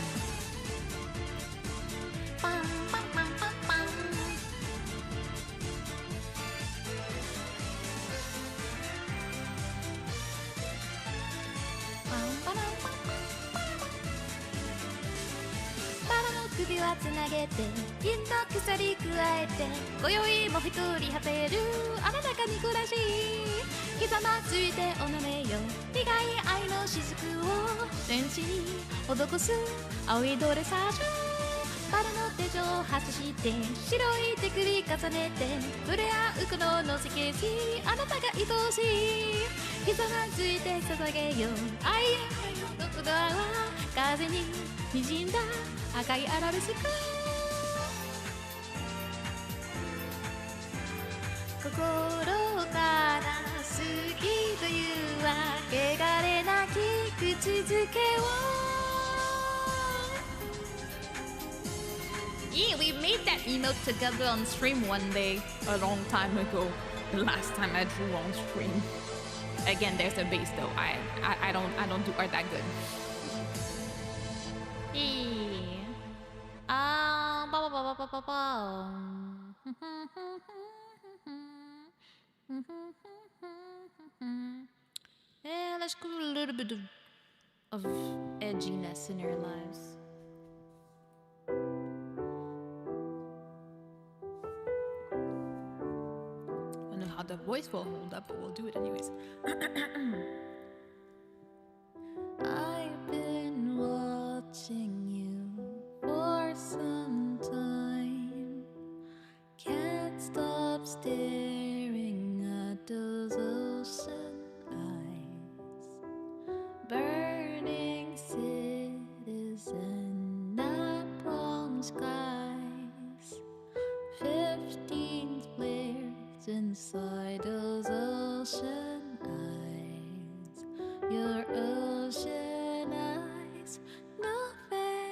パンパンパンパンパンパンパランパンパンバラの首はつなげて、銀の鎖加えて、今宵も一人果てるあなたかに暮らし、ひざまついておなめよ、苦い愛の雫を天使に施す青いドレサージュ。バラの手錠を外して白い手首重ねて、触れ合うこののせけし、あなたが愛しい。ひざまついて捧げよう愛への言葉は、風に滲んだ赤いアラベスク。心から好きというわ、汚れなき口づけを。Yeah, we made that emote together on stream one day, a long time ago. The last time I drew on stream. Again, there's a base though. I don't do art that good. Yeah. Ba ba ba ba ba ba. Yeah, let's go a little bit of edginess in your lives. I don't know how the voice will hold up, but we'll do it anyways. I've been watching you for some time. Can't stop staring at those ocean eyes. Burning cities and napalm skies. 15 flares inside those ocean eyes. Your ocean eyes, no fair.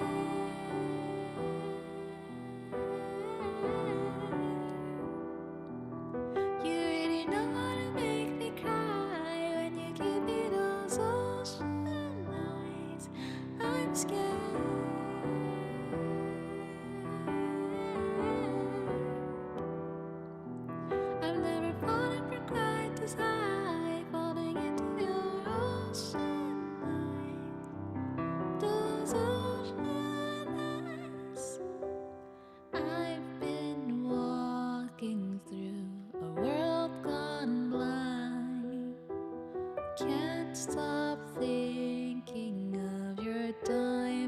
You really know how to make me cry when you give me those ocean eyes. I'm scared. I've never fallen for quite this high, falling into your ocean eyes. Those ocean eyes. I've been walking through a world gone blind. Can't stop thinking of your diamond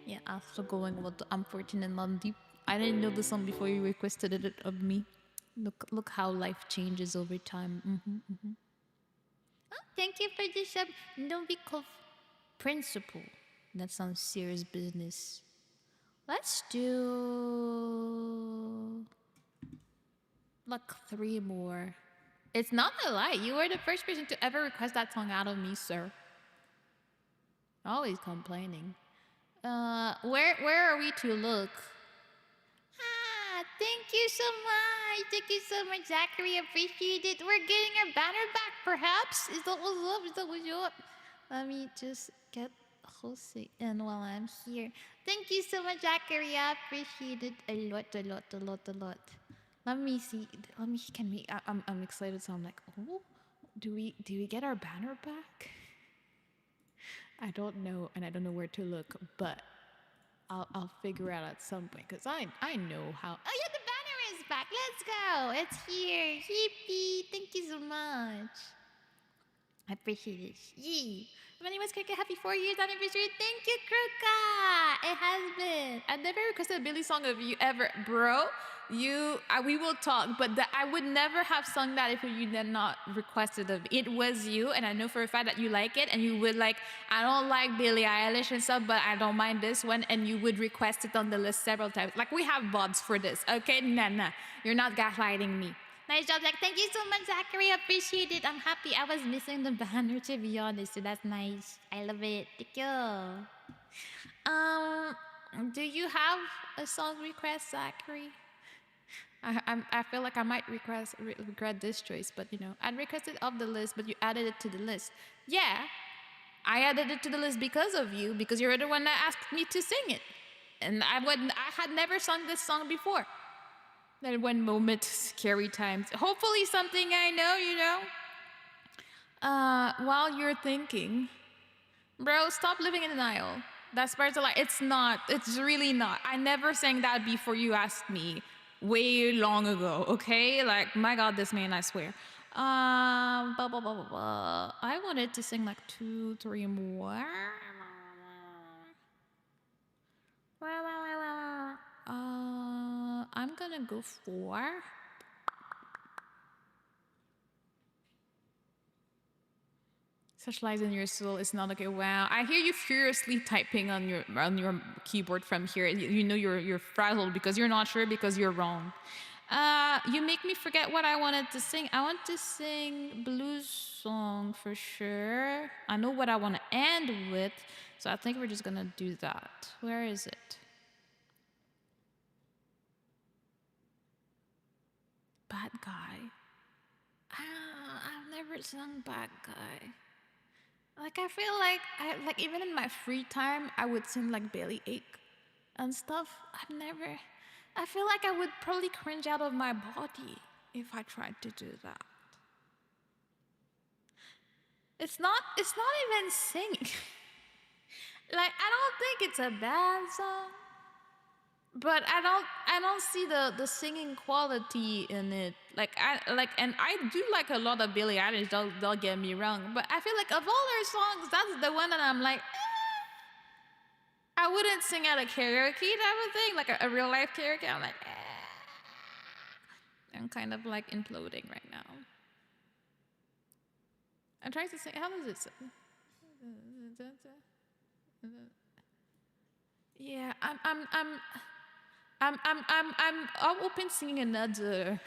Yeah, after going with the unfortunate Mandeep. I didn't know the song before you requested it of me. Look how life changes over time. Oh, thank you for the sub. Novikov principle. That sounds serious business. Let's do like 3 more. It's not a lie. You were the first person to ever request that song out of me, sir. Always complaining. Where are we to look? Ah, thank you so much. Thank you so much, Zachary. Appreciate it. We're getting our banner back, perhaps. Is that what's up? Is that what's up? Let me just get Jose in while I'm here. Thank you so much, Zachary. I appreciate it a lot, a lot, a lot, a lot. Let me see. Let me. Can we? I'm excited. So I'm like, oh, do we get our banner back? I don't know, and I don't know where to look, but I'll figure out at some point because I know how. Oh yeah, the banner is back. Let's go. It's here. Yippee! Thank you so much. I appreciate it. Yee. My name is Kruka. Happy 4 years anniversary. Thank you, Kruka. It has been. I never requested a Billy song of you ever, bro. We will talk, but I would never have sung that if you did not requested it. It was you, and I know for a fact that you like it, and you would like. I don't like Billie Eilish and stuff, but I don't mind this one, and you would request it on the list several times. Like we have VODs for this, okay? Nah, you're not gaslighting me. Nice job, Zach. Thank you so much, Zachary. Appreciate it. I'm happy. I was missing the banner, to be honest. So that's nice. I love it. Thank you. Do you have a song request, Zachary? I feel like I might regret this choice, but you know, I'd request it off the list, but you added it to the list. Yeah, I added it to the list because of you, because you're the one that asked me to sing it, and I had never sung this song before. That one moment, scary times. Hopefully something I know, you know. While you're thinking, bro, stop living in denial. That's part of life. It's not. It's really not. I never sang that before you asked me way long ago, okay? Like, my God, this man, I swear. I wanted to sing like 2, 3 more. I'm gonna go for Such Lies in Your Soul is not okay. Wow, I hear you furiously typing on your keyboard from here. You know you're frazzled because you're not sure because you're wrong. You make me forget what I wanted to sing. I want to sing blues song for sure. I know what I want to end with, so I think we're just gonna do that. Where is it? Bad Guy. I've never sung Bad Guy. Like I feel like even in my free time I would sing like Belly Ache and stuff. I feel like I would probably cringe out of my body if I tried to do that. It's not even singing. Like I don't think it's a bad song. But I don't see the singing quality in it. And I do like a lot of Billie Eilish, don't get me wrong. But I feel like of all her songs, that's the one that I'm like, I wouldn't sing at a karaoke type of thing, like a real life karaoke. I'm like, I'm kind of like imploding right now. I'm trying to sing. How does it sound? Yeah, I'm open singing another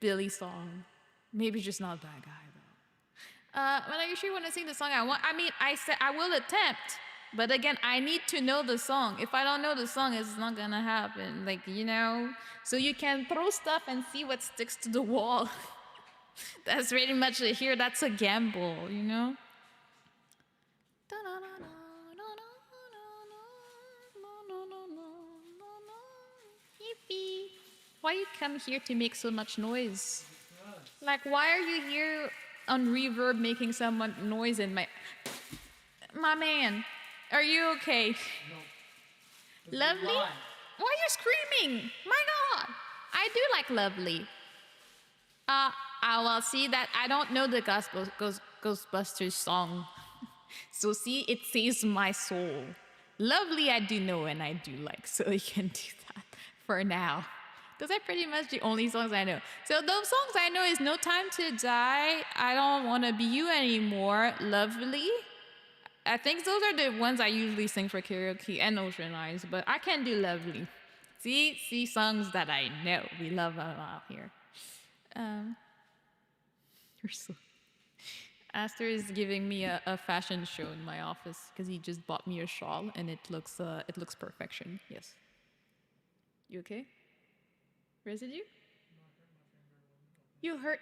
Billy song. Maybe just not Bad Guy though. When I usually want to sing the song I said I will attempt, but again I need to know the song. If I don't know the song, it's not gonna happen. Like you know, so you can throw stuff and see what sticks to the wall. That's pretty much it here. That's a gamble, you know. Yippee. Why you come here to make so much noise? Like, why are you here on reverb making so much noise in my man? Are you okay? No. Lovely? Why are you screaming? My God, I do like Lovely. Well, see that I don't know the Ghostbusters song. So see, it saves my soul. Lovely I do know and I do like, so you can do that for now. Those are pretty much the only songs I know. So those songs I know is No Time to Die, I Don't Wanna Be You Anymore, Lovely. I think those are the ones I usually sing for karaoke, and Ocean Eyes, but I can do Lovely. See songs that I know. We love them out here. You're so... Aster is giving me a fashion show in my office because he just bought me a shawl and it looks perfection. Yes. You okay? Residue? You hurt,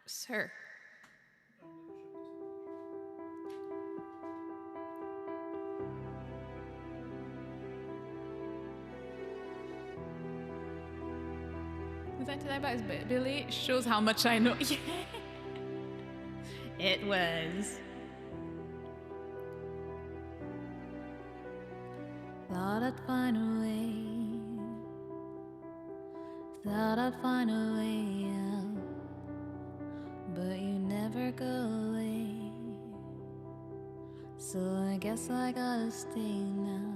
sir. Was that tonight by Billy? Shows how much I know. It was. Thought I'd find a way. Thought I'd find a way out. But you never go away. So I guess I gotta stay now.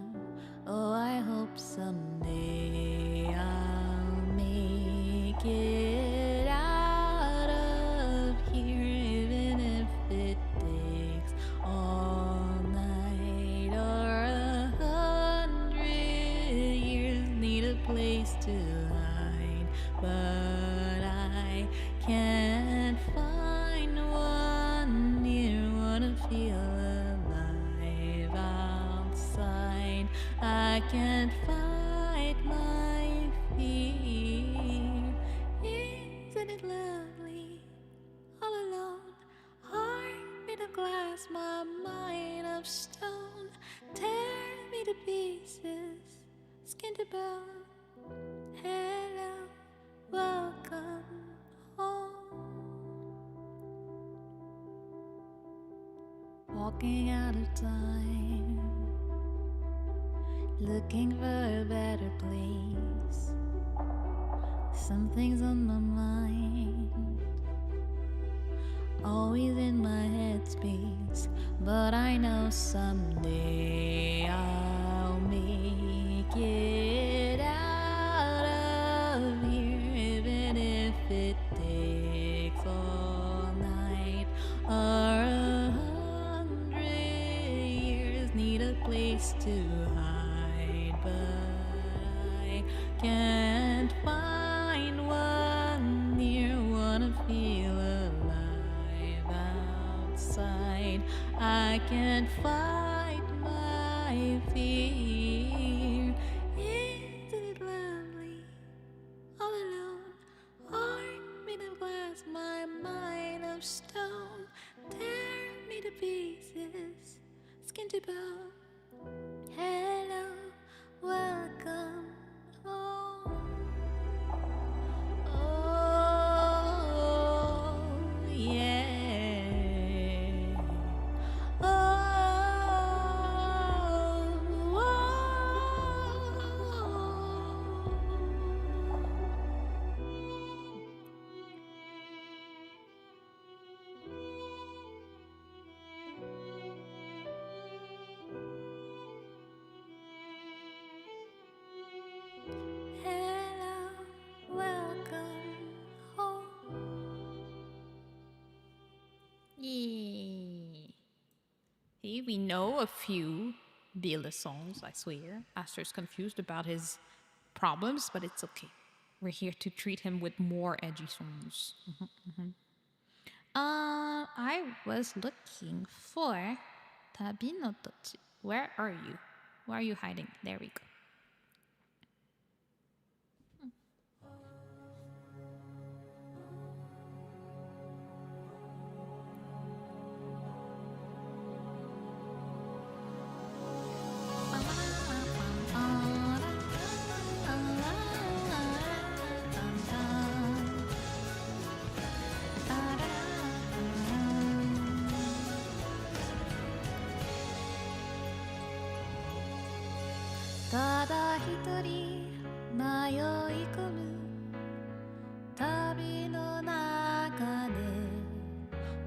Oh, I hope someday I'll make it out of here, even if it takes all night or 100 years. Need a place to hide, but I can't find one near. Wanna feel alive outside. I can't fight my fear. Isn't it lovely? All alone, heart made of glass, my mind of stone. Tear me to pieces, skin to bone. Hello, welcome home. Walking out of time, looking for a better place. Something's on my mind, always in my headspace. But I know someday I'll make it out of here, even if it takes all night or 100 years. Need a place to hide, but I can't find one near. Wanna feel alive outside. I can't fight my fear. Isn't it lovely? All alone, heart made of glass, my mind of stone. Tear me to pieces, skin to bone. Hello, welcome home. Oh, yeah. Oh, hello, welcome home. Yeah. See, we know a few Bela songs, I swear. Aster's confused about his problems, but it's okay. We're here to treat him with more edgy songs. I was looking for Tabi no Tochi. Where are you? Where are you hiding? There we go. Tada hitori mayoi komu tabi no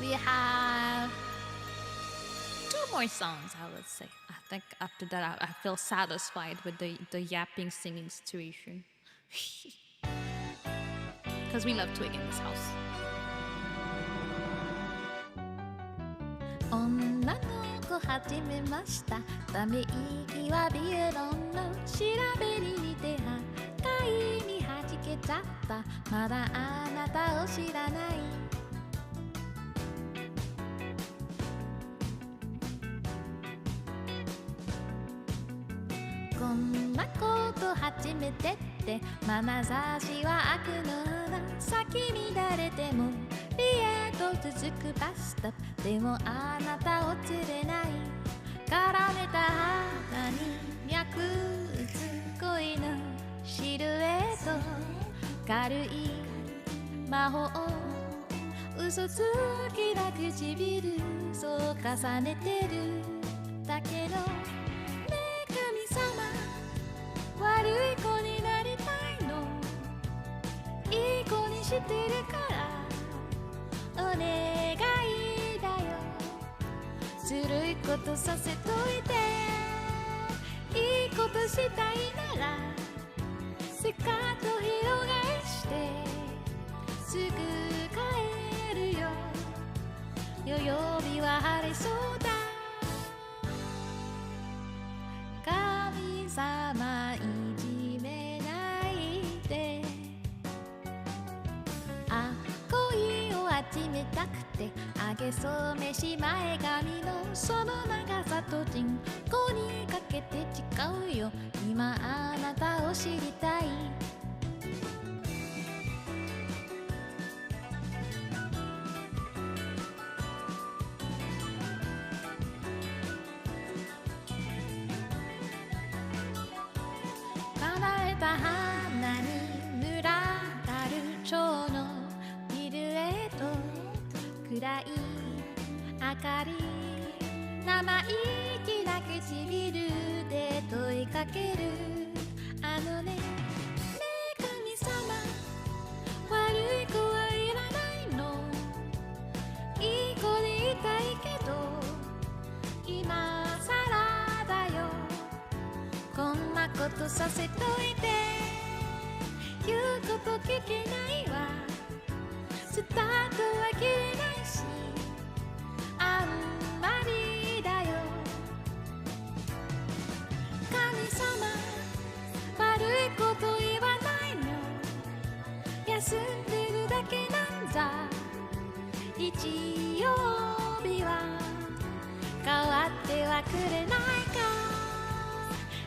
We have 2 more songs, I would say. I think after that, I feel satisfied with the yapping singing situation. Because we love twig in this house. 女の子始めましたため息はビエロンの調べに似ては貝に弾けちゃったまだあなたを知らないこんなこと初めてって眼差しは悪の花咲き乱れてもリエと続くバストップでもあなたを釣れない絡めた肌に脈打つ恋のシルエット軽い魔法嘘つきな唇そう重ねてるだけどねえ神様悪い子になりたいのいい子にしてるからお願いだよずるいことさせといていいことしたいならスカート広がしてすぐ帰るよ代々日は晴れそうだ神様いじめないであ恋を集めたくてあげそうめし前髪のその長さと人口にかけて誓うよ今あなたを知りたい叶えた花に群がる蝶のビルエット暗い明かり生意気な唇で問いかけるあのねねえ神様悪い子はいらないのいい子でいたいけど今さらだよこんなことさせといて言うこと聞けないわスタートは切れないしあんまりだよ神様悪いこと言わないの休んでるだけなんだ日曜日は変わってはくれないか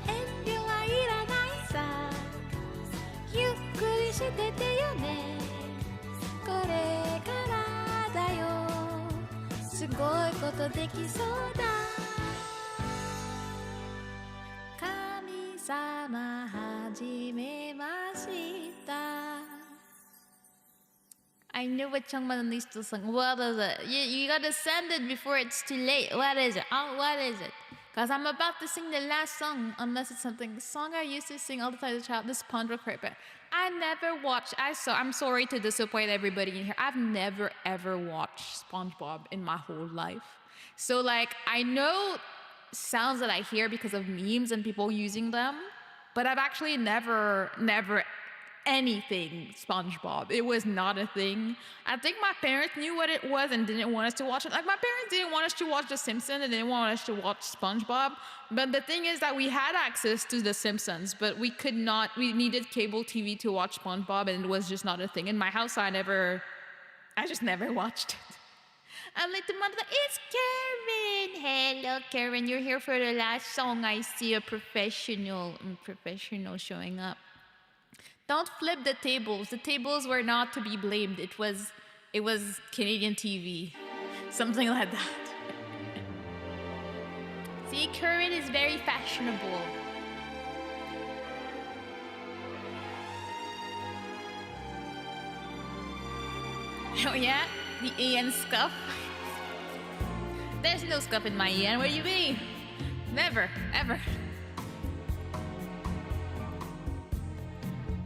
遠慮はいらないさゆっくりしててよねこれからだよすごいことできそうだ神様始めました I knew what Chung Mananisto song. What is it? You gotta send it before it's too late. What is it? Oh, what is it? Because I'm about to sing the last song, unless it's something. The song I used to sing all the time as a child, this SpongeBob But I never watched. I'm sorry to disappoint everybody in here. I've never ever watched SpongeBob in my whole life. So like, I know sounds that I hear because of memes and people using them, but I've actually never anything SpongeBob. It was not a thing. I think my parents knew what it was and didn't want us to watch it. Like my parents didn't want us to watch The Simpsons and didn't want us to watch SpongeBob. But the thing is that we had access to The Simpsons, but we could not. We needed cable TV to watch SpongeBob, and it was just not a thing in my house. I just never watched it. I'm like the mother. It's Karen. Hello, Karen. You're here for the last song. I see a professional showing up. Don't flip the tables. The tables were not to be blamed. It was Canadian TV. Something like that. See, Curran is very fashionable. Oh yeah? The Ian scuff? There's no scuff in my Ian. What do you mean? Never, ever.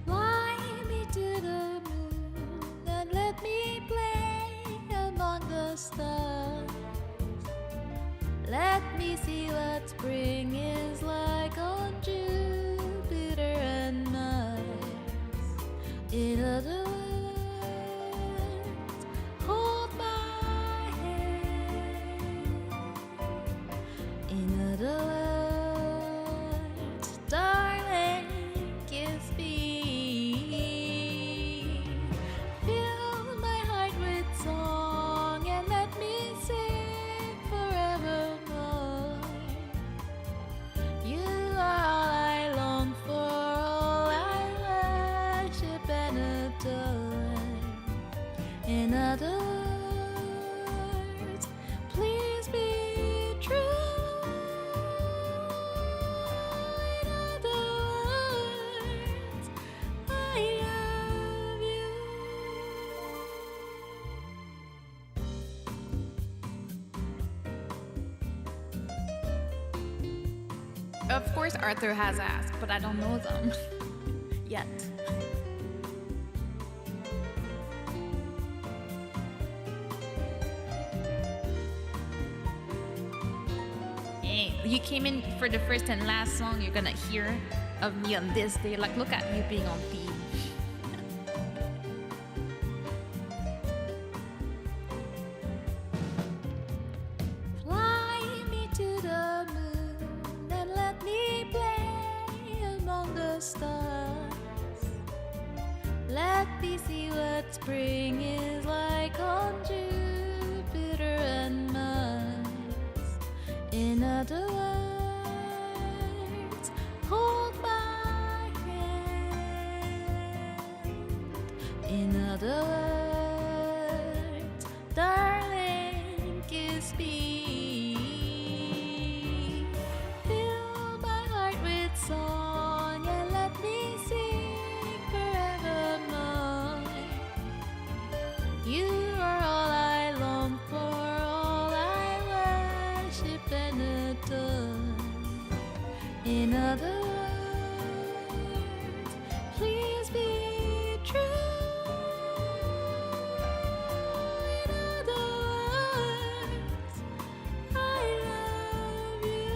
Fly me to the moon and let me play among the stars. Let me see what spring is like on Jupiter and Mars. In other words, hold my hand. In other words, darling, kiss me. Fill my heart with song and let me sing forevermore. You are all I long for, all I worship and adore. In other words, please be true. In other words, I Of course, Arthur has asked, but I don't know them yet. Hey, you came in for the first and last song you're gonna hear of me on this day. Like, look at me being on theme. Fly me to the moon and let me play among the stars. Let me see what spring is like on Jupiter and Mars. In other words, hold my hand. In other words, darling, kiss me. Fill my heart with song and let me sing forevermore. You are all I long for, all I worship and adore. In other words, please be true. In other words, I love you.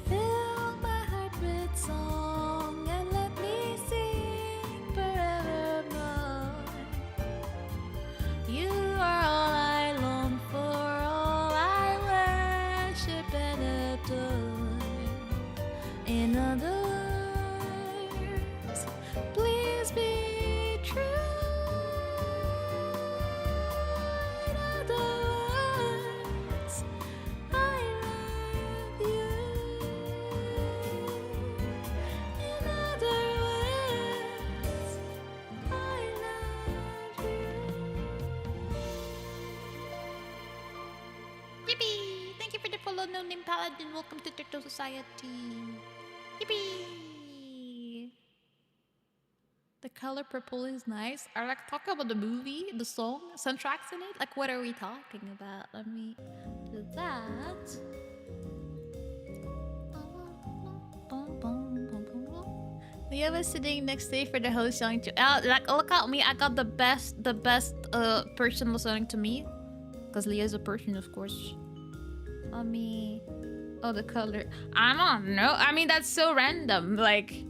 Fill my heart with song and let me sing forevermore. You are all I long for, all I worship and adore. In other words, please be true. In other words, I love you. In other words, I love you. Yippee! Thank you for the follow, No Name Paladin. Welcome to Turtle Society. Yippee! The color purple is nice. Are like talk about the movie, the song, soundtracks in it? Like, what are we talking about? Let me do that. Leah was sitting next day for the host song to like look at me. I got the best person listening to me. Cause Leah's a person, of course. Let me the color. I don't know. I mean, that's so random. Like,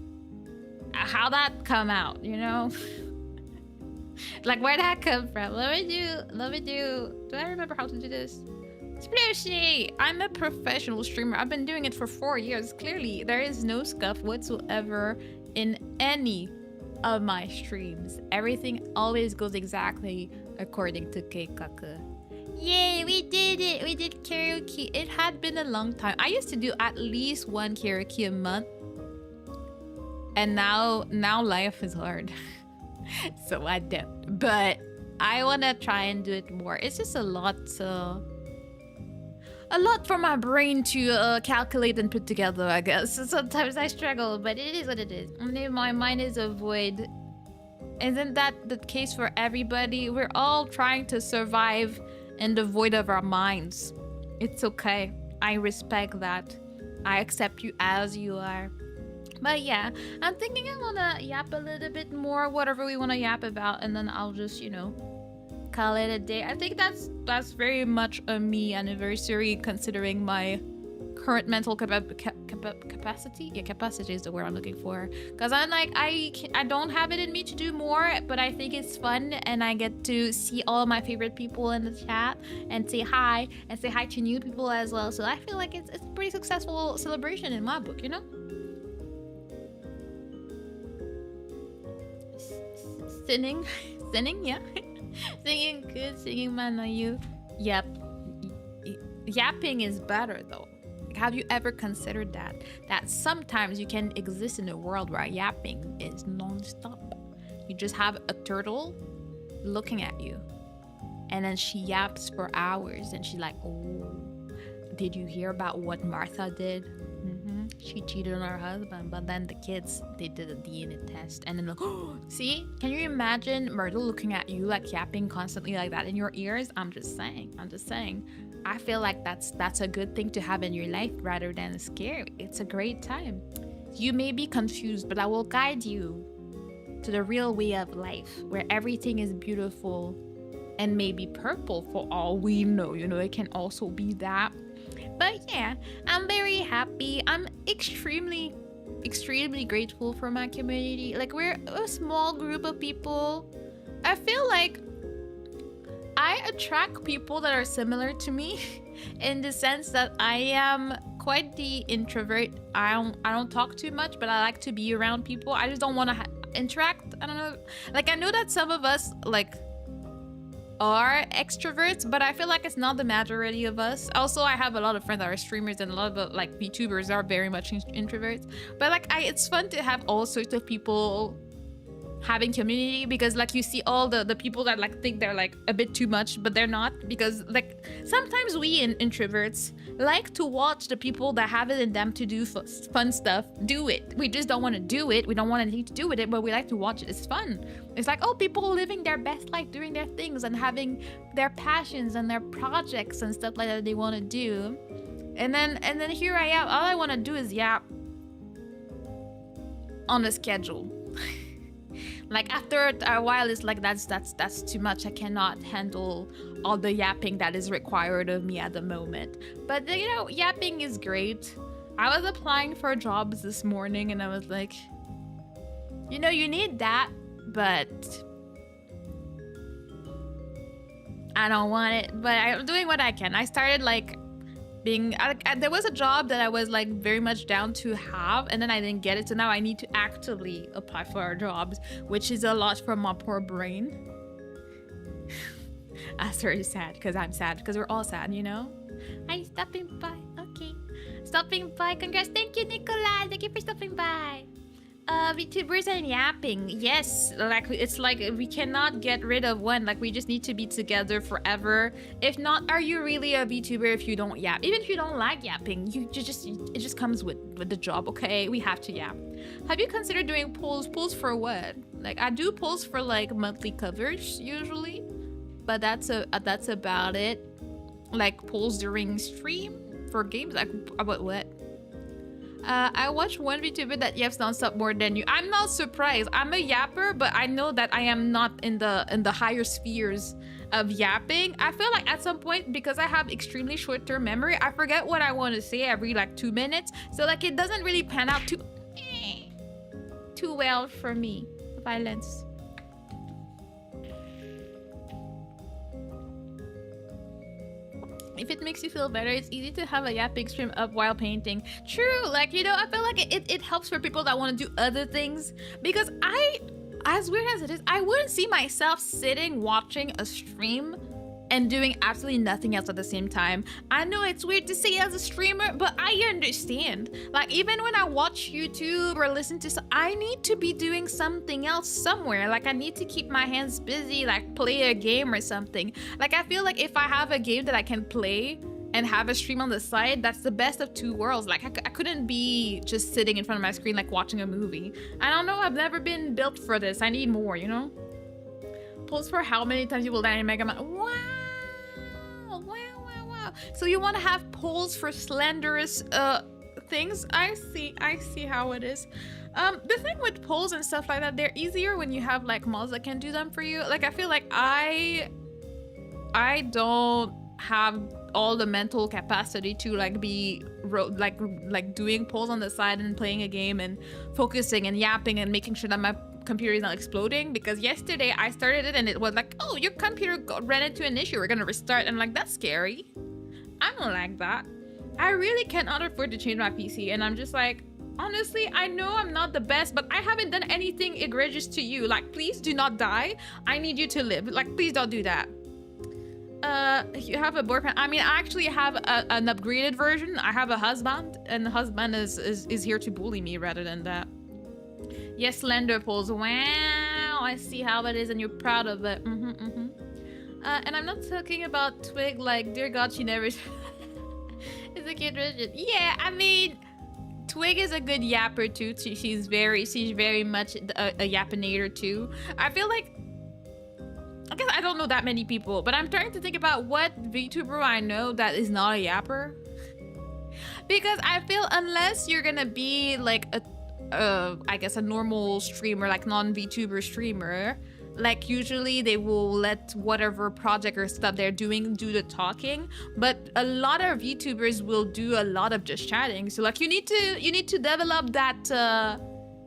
how that come out, you know? Like, where'd that come from? Let me do. Do I remember how to do this? Splooshy! I'm a professional streamer. I've been doing it for 4 years. Clearly, there is no scuff whatsoever in any of my streams. Everything always goes exactly according to Keikaku. Yay, we did it! We did karaoke. It had been a long time. I used to do at least one karaoke a month. And now life is hard. So I don't. But I want to try and do it more. It's just a lot for my brain to calculate and put together, I guess. So sometimes I struggle, but it is what it is. My mind is a void. Isn't that the case for everybody? We're all trying to survive in the void of our minds. It's okay. I respect that. I accept you as you are. But yeah, I'm thinking I want to yap a little bit more, whatever we want to yap about, and then I'll just, call it a day. I think that's very much a me anniversary, considering my current mental capacity. Yeah, capacity is the word I'm looking for. Because I'm like, I don't have it in me to do more, but I think it's fun, and I get to see all my favorite people in the chat and say hi to new people as well. So I feel like it's a pretty successful celebration in my book, Singing, yeah. Singing good, singing man on you. Yep, yapping is better though. Like, have you ever considered that sometimes you can exist in a world where yapping is non-stop? You just have a turtle looking at you, and then she yaps for hours, and she's like, oh, did you hear about what Martha did? She cheated on her husband, but then the kids, they did a DNA test, and then like, oh, see, can you imagine Myrtle looking at you like yapping constantly like that in your ears? I'm just saying. I feel like that's a good thing to have in your life rather than scary. It's a great time. You may be confused, but I will guide you to the real way of life, where everything is beautiful and maybe purple for all we know. You know, it can also be that. But yeah, I'm very happy. I'm extremely grateful for my community. Like, we're a small group of people. I feel like I attract people that are similar to me in the sense that I am quite the introvert. I don't talk too much, but I like to be around people. I just don't want to interact. I don't know. Like, I know that some of us like are extroverts, but I feel like it's not the majority of us. Also, I have a lot of friends that are streamers, and a lot of like VTubers are very much introverts. But like, it's fun to have all sorts of people having community, because like you see all the people that like think they're like a bit too much, but they're not, because like sometimes we introverts like to watch the people that have it in them to do fun stuff do it. We just don't want to do it. We don't want anything to do with it, but we like to watch it. It's fun. It's like, oh, people living their best life, doing their things and having their passions and their projects and stuff like that they want to do. And then here I am. All I want to do is yap on a schedule. Like, after a while, it's like, that's too much. I cannot handle all the yapping that is required of me at the moment. But you know, yapping is great. I was applying for jobs this morning, and I was like, you know, you need that, but I don't want it. But I'm doing what I can. I started like there was a job that I was like very much down to have, and then I didn't get it, so now I need to actively apply for jobs, which is a lot for my poor brain. I'm very sad, because I'm sad, because we're all sad, you know. Hi, stopping by. Okay, stopping by. Congrats. Thank you, Nicola. Thank you for stopping by. VTubers and yapping. Yes, like, it's like we cannot get rid of one. Like, we just need to be together forever. If not, are you really a VTuber if you don't yap? Even if you don't like yapping, it just comes with the job, okay? We have to yap. Have you considered doing polls? Polls for what? Like, I do polls for like monthly coverage usually, but that's about it. Like, polls during stream for games, like, about what? I watched one VTuber that yaps nonstop more than you. I'm not surprised. I'm a yapper, but I know that I am not in the higher spheres of yapping. I feel like at some point, because I have extremely short-term memory, I forget what I want to say every like 2 minutes. So like, it doesn't really pan out too well for me. Violence. If it makes you feel better, it's easy to have a yapping stream up while painting. True, like, you know, I feel like it helps for people that want to do other things, because as weird as it is, I wouldn't see myself sitting watching a stream and doing absolutely nothing else at the same time. I know it's weird to say as a streamer, but I understand. Like, even when I watch YouTube or listen to I need to be doing something else somewhere. Like, I need to keep my hands busy, like play a game or something. Like, I feel like if I have a game that I can play and have a stream on the side, that's the best of two worlds. Like, I couldn't be just sitting in front of my screen like watching a movie. I don't know, I've never been built for this. I need more, you know? Polls for how many times you will die in Mega Man. Wow. So you want to have polls for slenderous things? I see how it is. The thing with polls and stuff like that, they're easier when you have like mods that can do them for you. Like, I feel like I don't have all the mental capacity to like be like doing polls on the side and playing a game and focusing and yapping and making sure that my computer is not exploding, because yesterday I started it and it was like, oh, your computer ran into an issue, we're gonna restart. I'm like, that's scary. I don't like that. I really cannot afford to change my PC, and I'm just like, honestly, I know I'm not the best, but I haven't done anything egregious to you. Like, please do not die. I need you to live. Like, please don't do that. You have a boyfriend. I mean, I actually have an upgraded version. I have a husband, and the husband is here to bully me rather than that. Yes, slender poles. Wow, I see how it is, and you're proud of it. And I'm not talking about Twig like, dear God, she never. It's a cute version. Yeah, I mean, Twig is a good yapper too. She's very much a yappinator too. I feel like, I guess I don't know that many people, but I'm trying to think about what VTuber I know that is not a yapper. Because I feel unless you're gonna be like I guess a normal streamer, like non-VTuber streamer, like usually they will let whatever project or stuff they're doing do the talking, but a lot of YouTubers will do a lot of just chatting. So like you need to develop that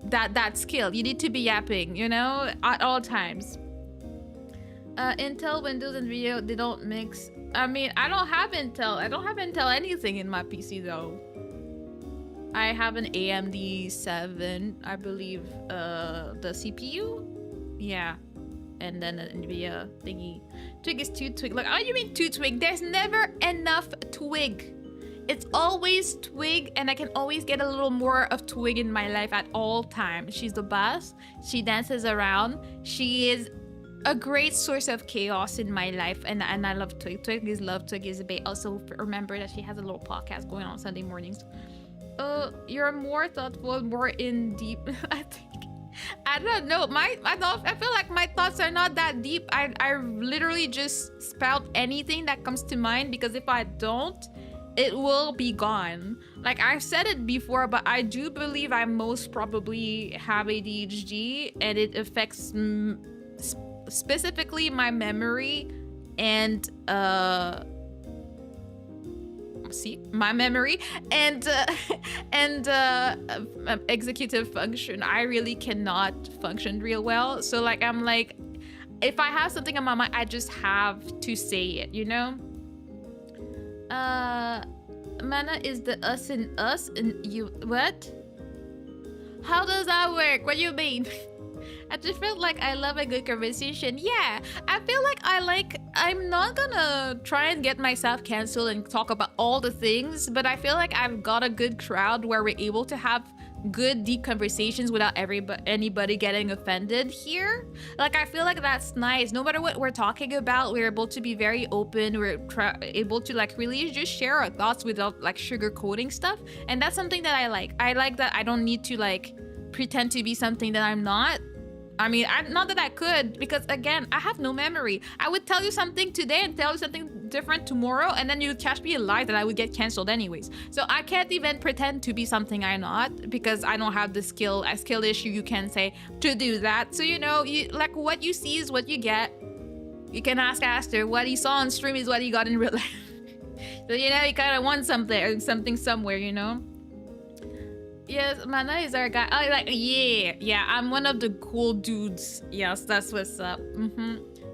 that skill. You need to be yapping, you know, at all times. Intel, Windows, and video, they don't mix. I mean, I don't have Intel. I don't have Intel anything in my PC though. I have an AMD 7, I believe, the CPU. Yeah. And then an NVIDIA thingy. Twig is 2 Twig. Like, oh, you mean 2 Twig? There's never enough Twig. It's always Twig, and I can always get a little more of Twig in my life at all times. She's the best. She dances around. She is a great source of chaos in my life, and I love Twig. Twig is love. Twig is a bait. Also, remember that she has a little podcast going on Sunday mornings. You're more thoughtful, more in deep. I don't know. I feel like my thoughts are not that deep. I literally just spout anything that comes to mind, because if I don't, it will be gone. Like I've said it before, but I do believe I most probably have ADHD, and it affects specifically my memory and my memory and executive function. I really cannot function real well. So like I'm like, if I have something on my mind, I just have to say it, you know. Mana is the us and us, and you what? How does that work? What do you mean? I just felt like I love a good conversation. Yeah, I feel like I'm not gonna try and get myself canceled and talk about all the things, but I feel like I've got a good crowd where we're able to have good deep conversations without anybody getting offended here. Like I feel like that's nice. No matter what we're talking about, we're able to be very open. We're able to like really just share our thoughts without like sugarcoating stuff, and that's something that I like. I like that I don't need to like pretend to be something that I'm not. I mean, not that I could, because again, I have no memory. I would tell you something today and tell you something different tomorrow, and then you'd catch me a lie that I would get canceled anyways. So I can't even pretend to be something I'm not, because I don't have the skill, a skill issue you can say to do that. So you know, you like what you see is what you get. You can ask Aster, what he saw on stream is what he got in real life. So you know, he kind of won something somewhere, you know. Yes, Mana is our guy. Oh, like, yeah, I'm one of the cool dudes. Yes, that's what's up.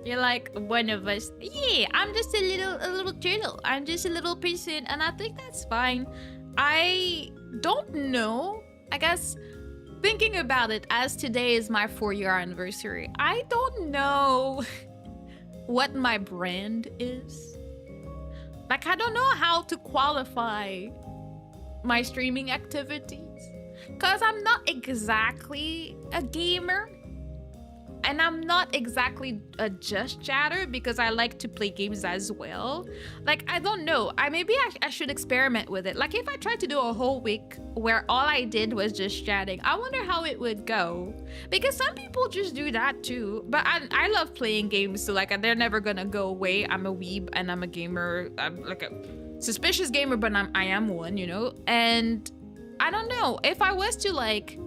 You're like one of us. Yeah, I'm just a little turtle. I'm just a little person, and I think that's fine. I don't know. I guess thinking about it, as today is my 4-year anniversary, I don't know what my brand is. Like, I don't know how to qualify my streaming activities, because I'm not exactly a gamer, and I'm not exactly a just chatter, because I like to play games as well. Like, I don't know, maybe I should experiment with it. Like if I tried to do a whole week where all I did was just chatting, I wonder how it would go, because some people just do that too. But I love playing games, so like they're never gonna go away. I'm a weeb and I'm a gamer. I'm like a suspicious gamer, but I am one, you know. And I don't know, if I was to like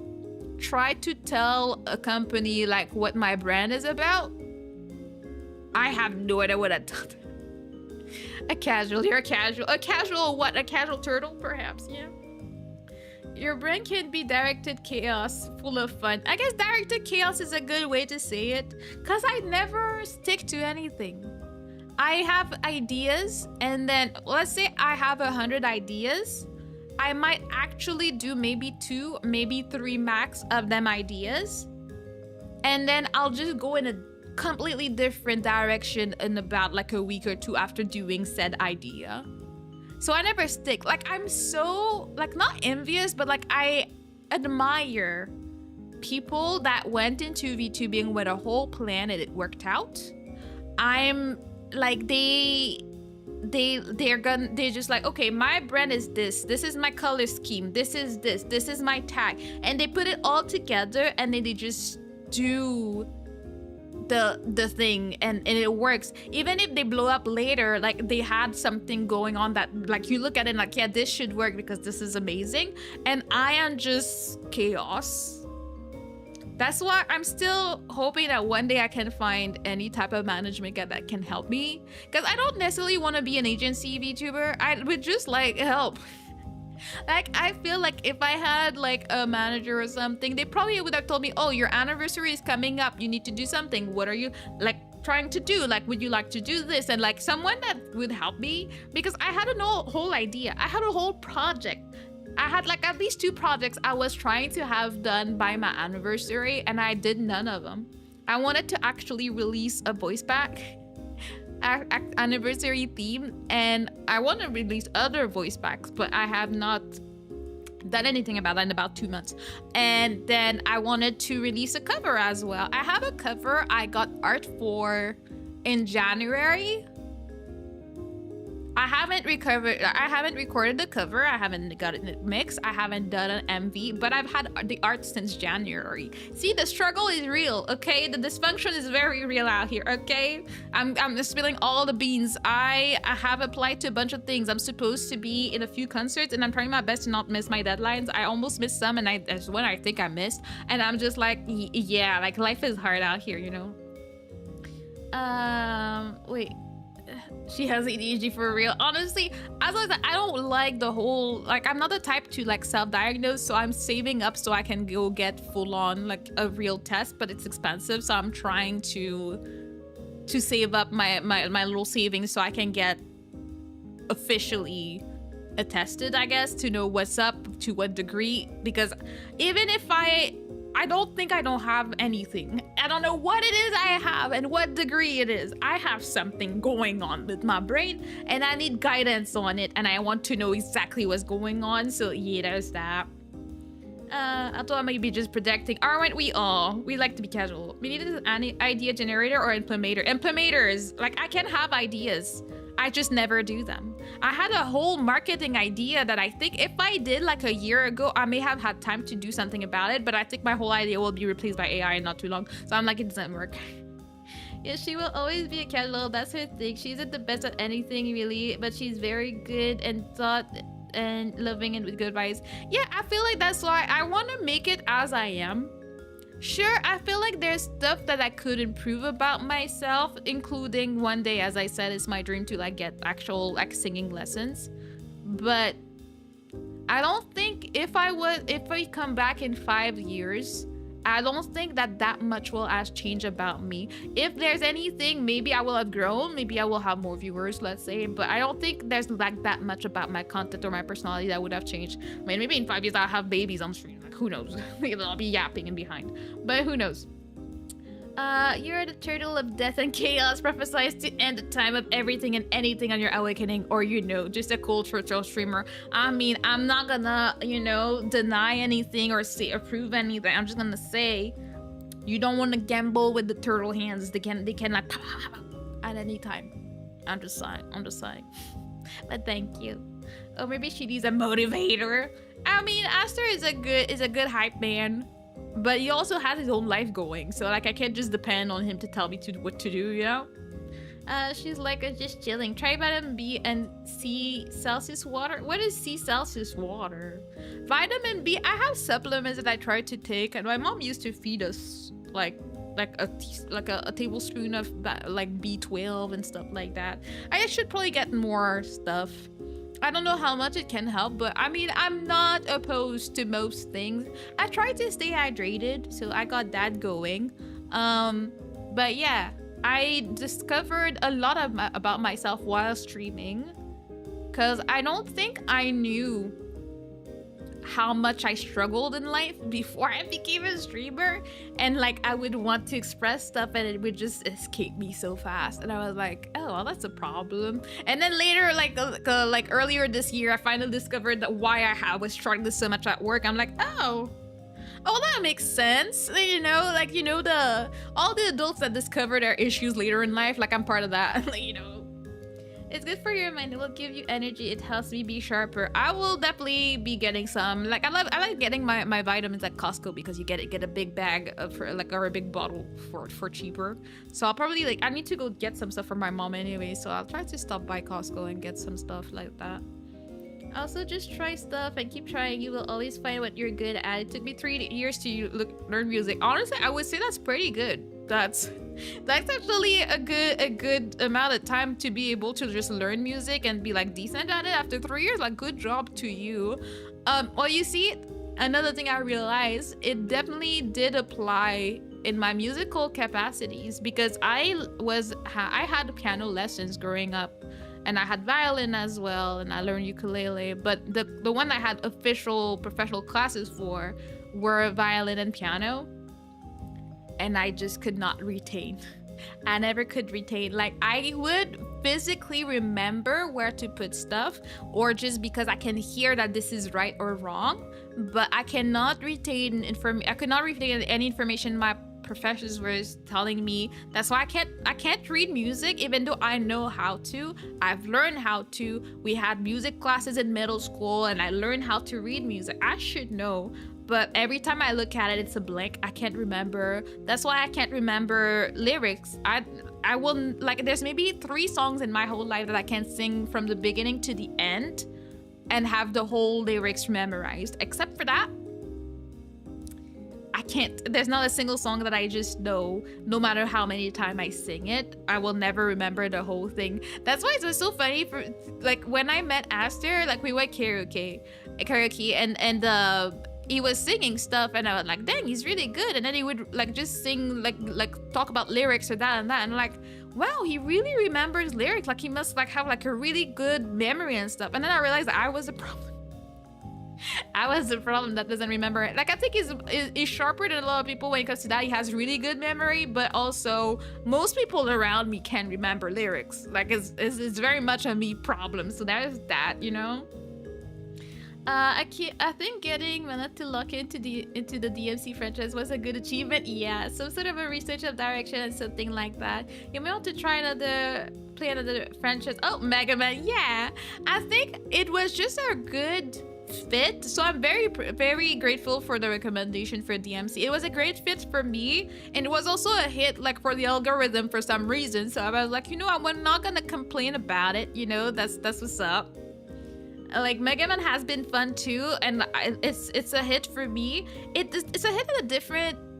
try to tell a company like what my brand is about, I have no idea what I'd tell them. A casual what? A casual turtle, perhaps. Yeah. Your brain can be directed chaos, full of fun. I guess directed chaos is a good way to say it, because I never stick to anything. I have ideas, and then let's say I have 100 ideas. I might actually do maybe 2, maybe 3 max of them ideas, and then I'll just go in completely different direction in about like a week or two after doing said idea. So I never stick. Like, I'm so, like, not envious, but like I admire people that went into VTubing with a whole plan and it worked out. I'm like, they're just like, okay, my brand is this is my color scheme, this is my tag, and they put it all together and then they just do the thing and it works. Even if they blow up later, like they had something going on that like you look at it and like, yeah, this should work because this is amazing, and I am just chaos. That's why I'm still hoping that one day I can find any type of management that can help me, because I don't necessarily want to be an agency VTuber. I would just like help. Like, I feel like if I had like a manager or something, they probably would have told me, oh, your anniversary is coming up, you need to do something, what are you like trying to do, like would you like to do this, and like someone that would help me, because I had a whole idea, I had a whole project. I had like at least 2 projects I was trying to have done by my anniversary, and I did none of them. I wanted to actually release a voice pack anniversary theme, and I want to release other voice packs, but I have not done anything about that in about 2 months. And then I wanted to release a cover as well. I have a cover I got art for in January. I haven't recorded the cover, I haven't got it mixed, I haven't done an MV, but I've had the art since January. See, the struggle is real, okay? The dysfunction is very real out here, okay? I'm spilling all the beans. I have applied to a bunch of things. I'm supposed to be in a few concerts, and I'm trying my best to not miss my deadlines. I almost missed some, and there's one I think I missed, and I'm just like, yeah, like life is hard out here, you know? Wait. She has ADHD for real. Honestly, as I said, I don't like the whole, like, I'm not the type to like self-diagnose, so I'm saving up so I can go get full-on like a real test, but it's expensive, so I'm trying to save up my little savings so I can get officially attested, I guess, to know what's up, to what degree, because even if I don't think I don't have anything. I don't know what it is I have and what degree it is. I have something going on with my brain and I need guidance on it, and I want to know exactly what's going on. So yeah, there's that. I thought I might be just projecting. Aren't we all? We like to be casual. We need an idea generator or implementer. Implementers, like I can have ideas, I just never do them. I had a whole marketing idea that I think if I did like a year ago, I may have had time to do something about it, but I think my whole idea will be replaced by AI in not too long. So I'm like, it doesn't work. Yeah, she will always be a casual, that's her thing. She isn't the best at anything really, but she's very good and thought and loving and with good advice. Yeah, I feel like that's why I want to make it as I am. Sure, I feel like there's stuff that I could improve about myself, including one day, as I said, it's my dream to like get actual like singing lessons. But I don't think if we come back in 5 years, I don't think that much will has changed about me. If there's anything, maybe I will have grown, maybe I will have more viewers, let's say, but I don't think there's like that much about my content or my personality that would have changed. I mean, maybe in 5 years I'll have babies on stream, like who knows? Maybe I'll be yapping in behind, but who knows? You're the turtle of death and chaos, prophesies to end the time of everything and anything on your awakening, or you know, just a cool turtle streamer. I mean, I'm not gonna, you know, deny anything or say or prove anything. I'm just gonna say, you don't want to gamble with the turtle hands. They can like at any time. I'm just saying. But thank you. Or maybe she needs a motivator. I mean, Aster is a good hype man. But he also has his own life going, so like I can't just depend on him to tell me what to do, you know? She's like just chilling. Try vitamin B and C Celsius water. What is C Celsius water? Vitamin B. I have supplements that I try to take, and my mom used to feed us like a tablespoon of like B12 and stuff like that. I should probably get more stuff. I don't know how much it can help, but I mean, I'm not opposed to most things. I try to stay hydrated, so I got that going. But yeah, I discovered a lot about myself while streaming, because I don't think I knew how much I struggled in life before I became a streamer, and like I would want to express stuff and it would just escape me so fast, and I was like, oh well, that's a problem. And then later, like earlier this year, I finally discovered that why was struggling so much at work. I'm like, oh, that makes sense. You know, like, you know, all the adults that discover their issues later in life, like I'm part of that. Like, you know, it's good for your mind. It will give you energy. It helps me be sharper. I will definitely be getting some. Like I like getting my vitamins at Costco because you get a big bag for like, or a big bottle for cheaper. So I'll probably I need to go get some stuff for my mom anyway. So I'll try to stop by Costco and get some stuff like that. Also, just try stuff and keep trying. You will always find what you're good at. It took me 3 years to learn music. Honestly, I would say that's pretty good. That's actually a good amount of time to be able to just learn music and be like decent at it after 3 years. Like, good job to you. Well, you see, another thing I realized, it definitely did apply in my musical capacities because I had piano lessons growing up. And I had violin as well, and I learned ukulele. But the one I had official professional classes for were violin and piano. And I just could not retain. I never could retain. Like, I would physically remember where to put stuff, or just because I can hear that this is right or wrong. But I cannot retain I could not retain any information my professors was telling me. That's why I can't read music, even though I know how to. I've learned how to. We had music classes in middle school and I learned how to read music. I should know, but every time I look at it, it's a blank. I can't remember. That's why I can't remember lyrics. I will, like, there's maybe 3 songs in my whole life that I can sing from the beginning to the end and have the whole lyrics memorized. Except for that, I can't. There's not a single song that I just know, no matter how many times I sing it. I will never remember the whole thing. That's why it was so funny for, like, when I met Aster, like, we went karaoke and he was singing stuff and I was like, dang, he's really good. And then he would like just sing, like talk about lyrics or that and that, and like, wow, he really remembers lyrics. Like, he must like have like a really good memory and stuff. And then I realized that I was the problem. I was the problem that doesn't remember it. Like, I think he's sharper than a lot of people when it comes to that. He has really good memory, but also most people around me can remember lyrics. Like, it's very much a me problem. So there's that, you know. I think getting Mana to lock into the DMC franchise was a good achievement. Yeah, some sort of a research of direction and something like that. You may want to try play another franchise. Oh, Mega Man. Yeah, I think it was just a good fit. So I'm very grateful for the recommendation for DMC. It was a great fit for me, and it was also a hit like for the algorithm for some reason. So I was like, you know, I'm not gonna complain about it. You know, that's what's up. Like, Mega Man has been fun too, and it's a hit for me. It's a hit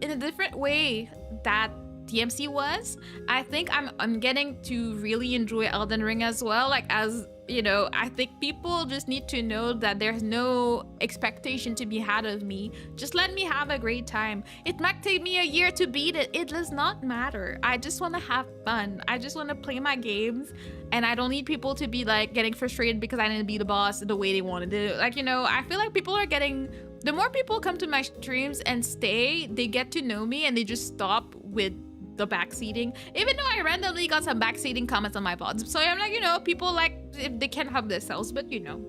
in a different way that DMC was. I think I'm getting to really enjoy Elden Ring as well. Like, as you know, I think people just need to know that there's no expectation to be had of me. Just let me have a great time. It might take me a year to beat it. It does not matter. I just want to have fun. I just want to play my games, and I don't need people to be like getting frustrated because I didn't beat the boss the way they wanted to. Like, you know, I feel like people are getting, the more people come to my streams and stay, they get to know me and they just stop with the backseating. Even though I randomly got some backseating comments on my pods, so I'm like, you know, people like if they can have themselves, but you know.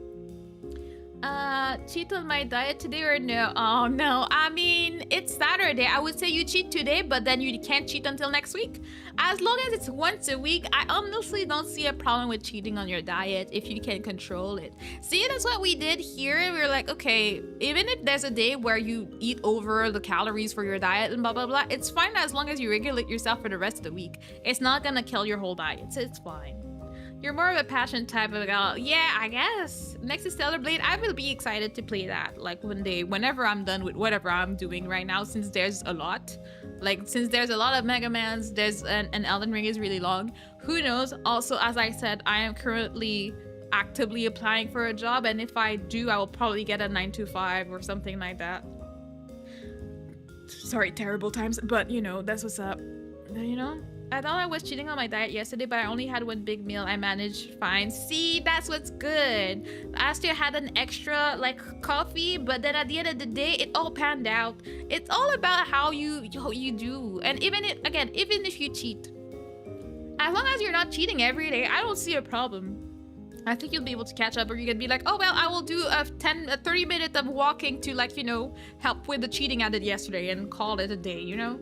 Cheat on my diet today or no? Oh no, I mean, it's Saturday. I would say you cheat today, but then you can't cheat until next week. As long as it's once a week, I honestly don't see a problem with cheating on your diet if you can control it. See, that's what we did here. We were like, okay, even if there's a day where you eat over the calories for your diet and blah blah blah, it's fine as long as you regulate yourself for the rest of the week. It's not gonna kill your whole diet, so it's fine. You're more of a passion type of gal. Yeah, I guess. Next is Stellar Blade. I will be excited to play that. Like, one day, whenever I'm done with whatever I'm doing right now, since there's a lot. Like, since there's a lot of Mega Mans, there's an Elden Ring is really long. Who knows? Also, as I said, I am currently actively applying for a job, and if I do, I will probably get a 9 to 5 or something like that. Sorry, terrible times, but you know, that's what's up. You know? I thought I was cheating on my diet yesterday, but I only had one big meal. I managed fine. See, that's what's good. Last year I had an extra like coffee, but then at the end of the day, it all panned out. It's all about how you do. And even if you cheat, as long as you're not cheating every day, I don't see a problem. I think you'll be able to catch up, or you can be like, oh well, I will do a 30 minutes of walking to like, you know, help with the cheating I did yesterday and call it a day, you know?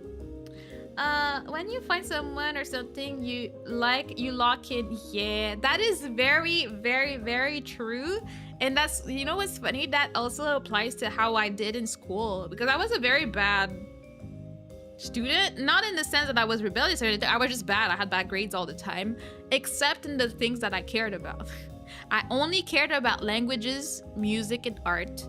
When you find someone or something you like, you lock in. Yeah, that is very, very, very true. And that's, you know what's funny? That also applies to how I did in school, because I was a very bad student. Not in the sense that I was rebellious or anything. I was just bad. I had bad grades all the time, except in the things that I cared about. I only cared about languages, music, and art.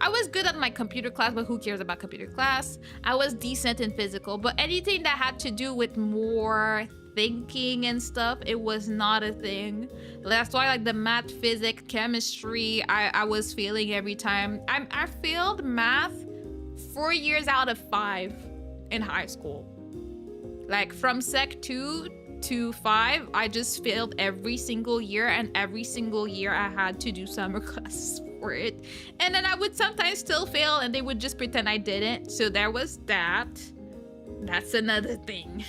I was good at my computer class, but who cares about computer class? I was decent in physical, but anything that had to do with more thinking and stuff, it was not a thing. That's why like the math, physics, chemistry, I was failing every time. I failed math 4 years out of 5 in high school. Like from Sec 2 to 5, I just failed every single year, and every single year I had to do summer classes for it. And then I would sometimes still fail and they would just pretend I didn't. So there was that. That's another thing.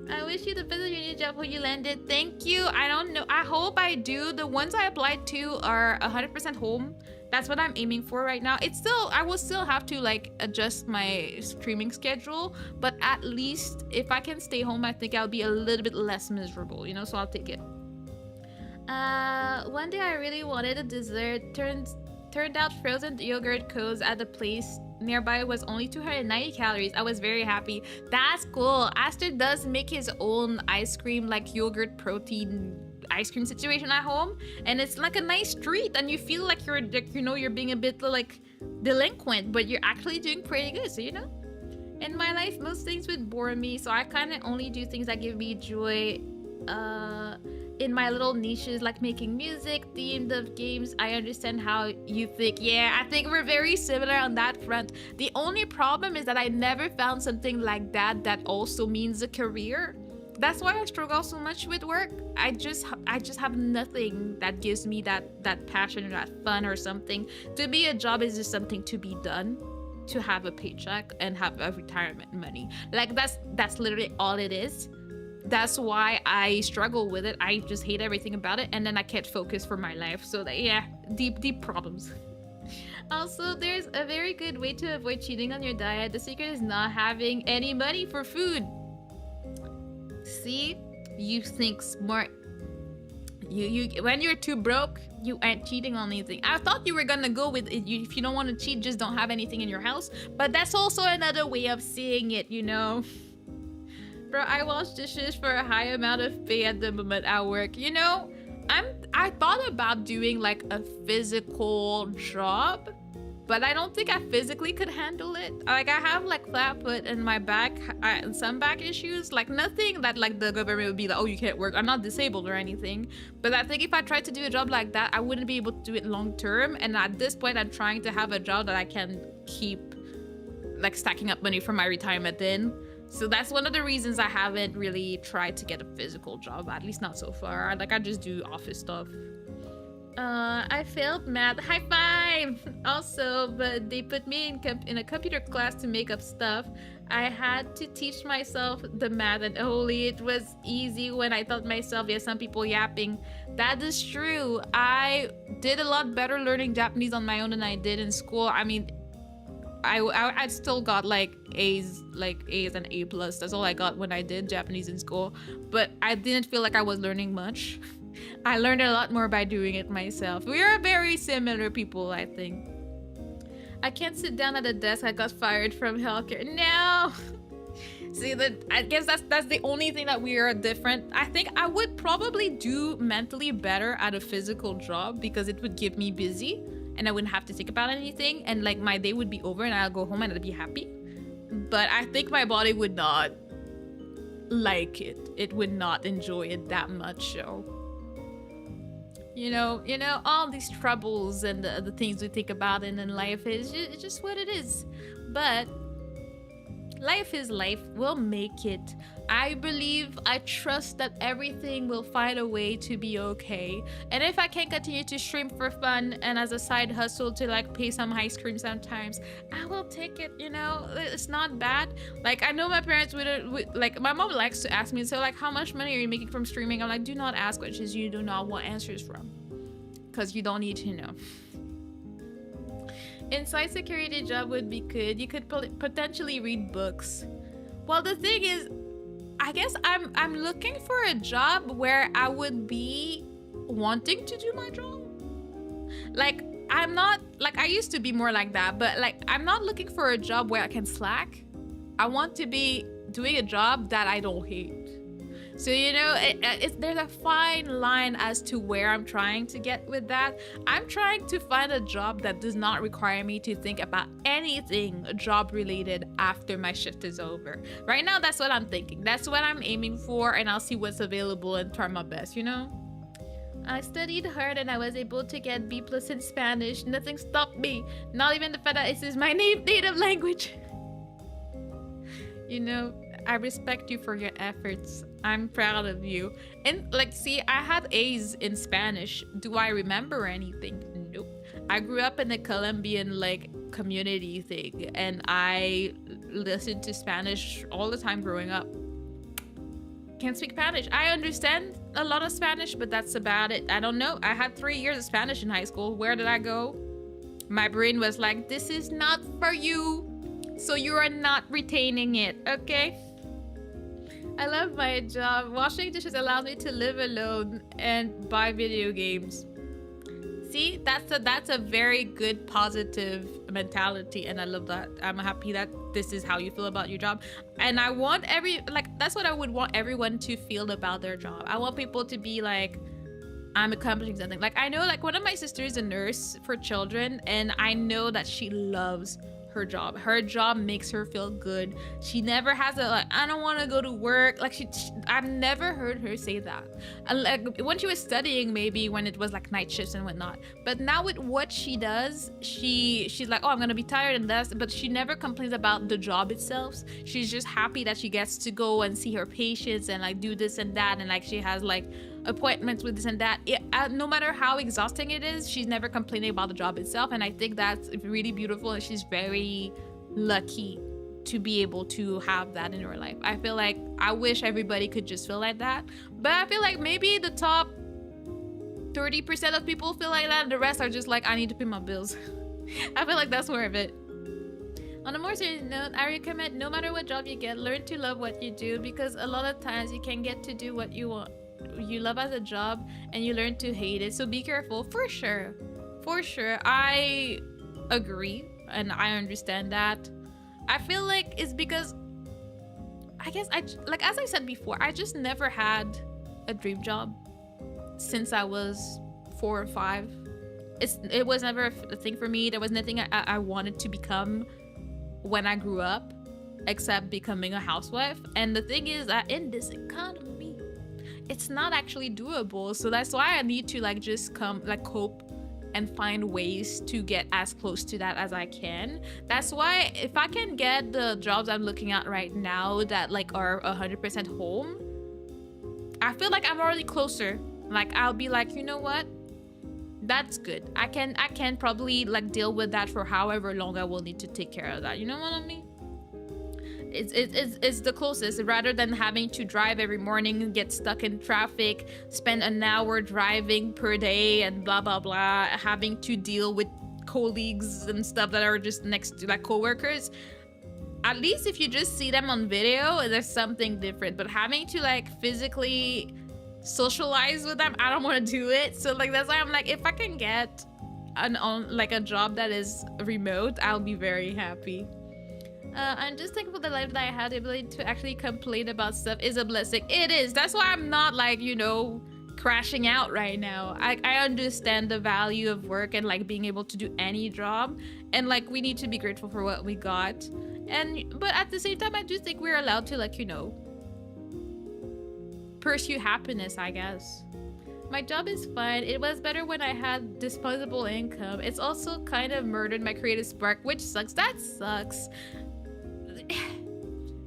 I wish you the best of your new job when you landed. Thank you. I don't know. I hope I do. The ones I applied to are 100% home. That's what I'm aiming for right now. It's still, I will still have to like adjust my streaming schedule, but at least if I can stay home, I think I'll be a little bit less miserable, you know, so I'll take it. One day I really wanted a dessert. Turned out frozen yogurt cones at the place nearby was only 290 calories. I was very happy. That's cool. Aster does make his own ice cream, like yogurt protein ice cream situation at home, and it's like a nice treat, and you feel like you're, you know, you're being a bit like delinquent, but you're actually doing pretty good, so you know. In my life, most things would bore me, so I kind of only do things that give me joy. In my little niches, like making music, themed of games. I understand how you think. Yeah, I think we're very similar on that front. The only problem is that I never found something like that also means a career. That's why I struggle so much with work. I just have nothing that gives me that passion or that fun or something. To be a job is just something to be done, to have a paycheck and have a retirement money. Like that's literally all it is. That's why I struggle with it. I just hate everything about it, and then I can't focus for my life. So that, yeah, deep problems. Also, there's a very good way to avoid cheating on your diet. The secret is not having any money for food. See, you think smart. You when you're too broke, you ain't cheating on anything. I thought you were gonna go with it. If you don't want to cheat, just don't have anything in your house. But that's also another way of seeing it, you know. Bro, I wash dishes for a high amount of pay at the moment at work. You know, I thought about doing like a physical job, but I don't think I physically could handle it. Like I have like flat foot in my back, and some back issues. Like nothing that like the government would be like, oh, you can't work. I'm not disabled or anything. But I think if I tried to do a job like that, I wouldn't be able to do it long term. And at this point, I'm trying to have a job that I can keep like stacking up money for my retirement in. So that's one of the reasons I haven't really tried to get a physical job, at least not so far. I just do office stuff. I failed math. High five! Also, but they put me in a computer class to make up stuff. I had to teach myself the math, and holy, it was easy when I thought myself, yeah, some people yapping. That is true. I did a lot better learning Japanese on my own than I did in school. I mean, I still got like A's and A+. That's all I got when I did Japanese in school. But I didn't feel like I was learning much. I learned a lot more by doing it myself. We are very similar people, I think. I can't sit down at a desk. I got fired from healthcare. No! See, I guess that's the only thing that we are different. I think I would probably do mentally better at a physical job because it would keep me busy. And I wouldn't have to think about anything, and like my day would be over and I'll go home and I'd be happy. But I think my body would not like it. It would not enjoy it that much, so. You know, all these troubles and the things we think about in life is just what it is. But Life is life. We'll make it. I trust that everything will find a way to be okay. And if I can continue to stream for fun and as a side hustle to like pay some ice cream sometimes, I will take it, you know? It's not bad. Like, I know my parents would like, my mom likes to ask me, so like, how much money are you making from streaming? I'm like, do not ask questions you do not want answers from. Because you don't need to know. Inside security job would be good. You could potentially read books. Well, the thing is, I guess I'm looking for a job where I would be wanting to do my job. Like, I'm not, like, I used to be more like that, but like, I'm not looking for a job where I can slack. I want to be doing a job that I don't hate. So, you know, there's a fine line as to where I'm trying to get with that. I'm trying to find a job that does not require me to think about anything job related after my shift is over. Right now, that's what I'm thinking. That's what I'm aiming for, and I'll see what's available and try my best, you know? I studied hard and I was able to get B+ in Spanish. Nothing stopped me. Not even the fact that this is my native language. You know, I respect you for your efforts. I'm proud of you. And like, see, I had A's in Spanish. Do I remember anything? Nope. I grew up in a Colombian like community thing, and I listened to Spanish all the time growing up. Can't speak Spanish. I understand a lot of Spanish, but that's about it. I don't know. I had 3 years of Spanish in high school. Where did I go? My brain was like, this is not for you. So you are not retaining it, okay? I love my job. Washing dishes allows me to live alone and buy video games. See, that's a very good positive mentality, and I love that. I'm happy that this is how you feel about your job. And I want that's what I would want everyone to feel about their job. I want people to be like, I'm accomplishing something. Like, I know, like, one of my sisters is a nurse for children, and I know that she loves her job. Her job makes her feel good. She never has a like, I don't want to go to work. Like, I've never heard her say that. Like, when she was studying, maybe when it was like night shifts and whatnot. But now with what she does, she's like, oh, I'm gonna be tired and this. But she never complains about the job itself. She's just happy that she gets to go and see her patients and like do this and that, and like she has like appointments with this and that. No matter how exhausting it is, she's never complaining about the job itself, and I think that's really beautiful, and she's very lucky to be able to have that in her life. I feel like I wish everybody could just feel like that, but I feel like maybe the top 30% of people feel like that, and the rest are just like, I need to pay my bills. I feel like that's more of it. On a more serious note, I recommend no matter what job you get, learn to love what you do, because a lot of times you can get to do what you love as a job and you learn to hate it. So be careful. For sure, I agree, and I understand that. I feel like it's because I guess as I said before, I just never had a dream job since I was 4 or 5. It was never a thing for me. There was nothing I wanted to become when I grew up except becoming a housewife. And the thing is that in this economy, it's not actually doable. So that's why I need to just cope and find ways to get as close to that as I can. That's why if I can get the jobs I'm looking at right now that are 100% home, I feel like I'm already closer. I'll be like, you know what? That's good. I can probably deal with that for however long I will need to take care of that. You know what I mean? It's the closest, rather than having to drive every morning, get stuck in traffic, spend an hour driving per day and blah blah blah, having to deal with colleagues and stuff that are just next to coworkers. At least if you just see them on video, there's something different. But having to physically socialize with them, I don't want to do it. So that's why I'm if I can get a job that is remote, I'll be very happy. I'm just thankful the life that I had, the ability to actually complain about stuff is a blessing. It is. That's why I'm not crashing out right now. I understand the value of work and being able to do any job, and we need to be grateful for what we got. But at the same time, I do think we're allowed to pursue happiness, I guess. My job is fine. It was better when I had disposable income. It's also kind of murdered my creative spark, which sucks. That sucks.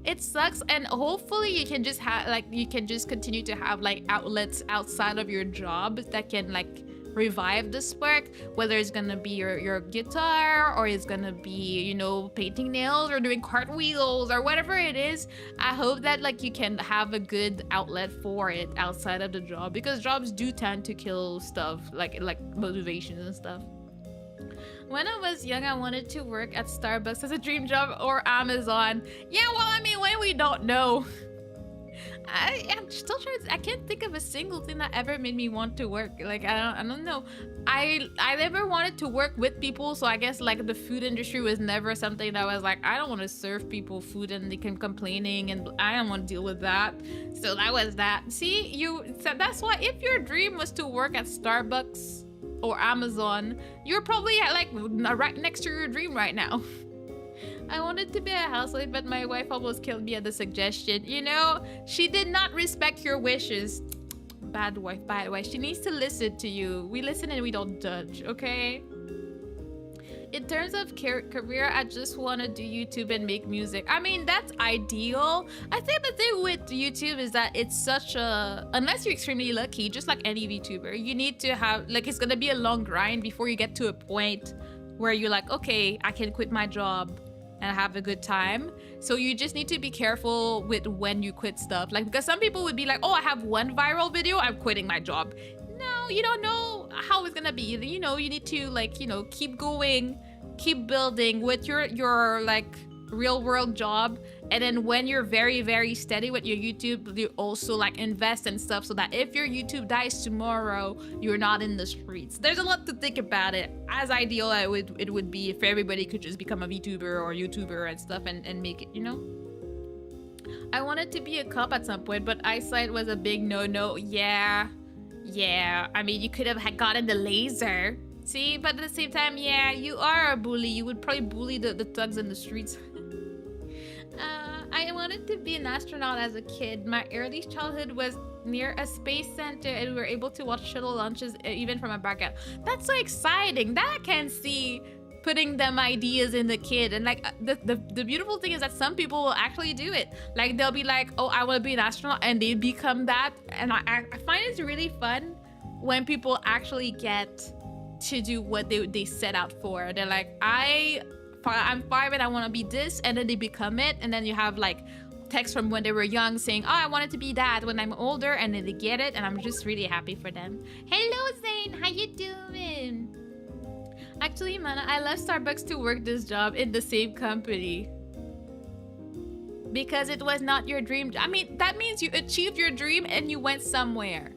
it sucks, and hopefully you can just have like you can just continue to have like outlets outside of your job that can like revive the spark, whether it's gonna be your guitar, or it's gonna be, you know, painting nails or doing cartwheels or whatever it is. I hope that like you can have a good outlet for it outside of the job, because jobs do tend to kill stuff like motivation and stuff. When I was young, I wanted to work at Starbucks as a dream job, or Amazon. Yeah, well, I mean, when we don't know. I'm still trying to, I can't think of a single thing that ever made me want to work. Like, I don't know. I never wanted to work with people, so I guess like the food industry was never something that I was like, I don't want to serve people food and they keep complaining and I don't want to deal with that. So that was that. See, so that's why if your dream was to work at Starbucks or Amazon, you're probably like right next to your dream right now. I wanted to be a housewife, but my wife almost killed me at the suggestion. You know, she did not respect your wishes. Bad wife, bad wife. She needs to listen to you. We listen and we don't judge, okay? In terms of career, I just want to do YouTube and make music. I mean, that's ideal. I think the thing with YouTube is that it's such a... Unless you're extremely lucky, just like any VTuber, you need to have... Like, it's going to be a long grind before you get to a point where you're like, okay, I can quit my job and have a good time. So you just need to be careful with when you quit stuff. Like, because some people would be like, oh, I have one viral video, I'm quitting my job. No, you don't know how it's gonna be. You know, you need to like, you know, keep going, keep building with your like real world job. And then when you're very, very steady with your YouTube, you also like invest in stuff so that if your YouTube dies tomorrow, you're not in the streets. There's a lot to think about it. As ideal it would be if everybody could just become a VTuber or YouTuber and stuff and make it, you know? I wanted to be a cop at some point, but eyesight was a big no-no. Yeah. I mean, you could have gotten the laser. See, but at the same time, yeah, you are a bully. You would probably bully the thugs in the streets. I wanted to be an astronaut as a kid. My early childhood was near a space center and we were able to watch shuttle launches even from a backyard. That's so exciting. That I can see putting them ideas in the kid. And like the beautiful thing is that some people will actually do it. Like they'll be like, oh, I want to be an astronaut, and they become that. And I find it's really fun when people actually get to do what they set out for. They're like, I'm 5 and I want to be this, and then they become it. And then you have like text from when they were young saying, oh, I wanted to be that when I'm older, and then they get it, and I'm just really happy for them. Hello Zane, how you doing? Actually, man, I left Starbucks to work this job in the same company because it was not your dream. I mean, that means you achieved your dream and you went somewhere.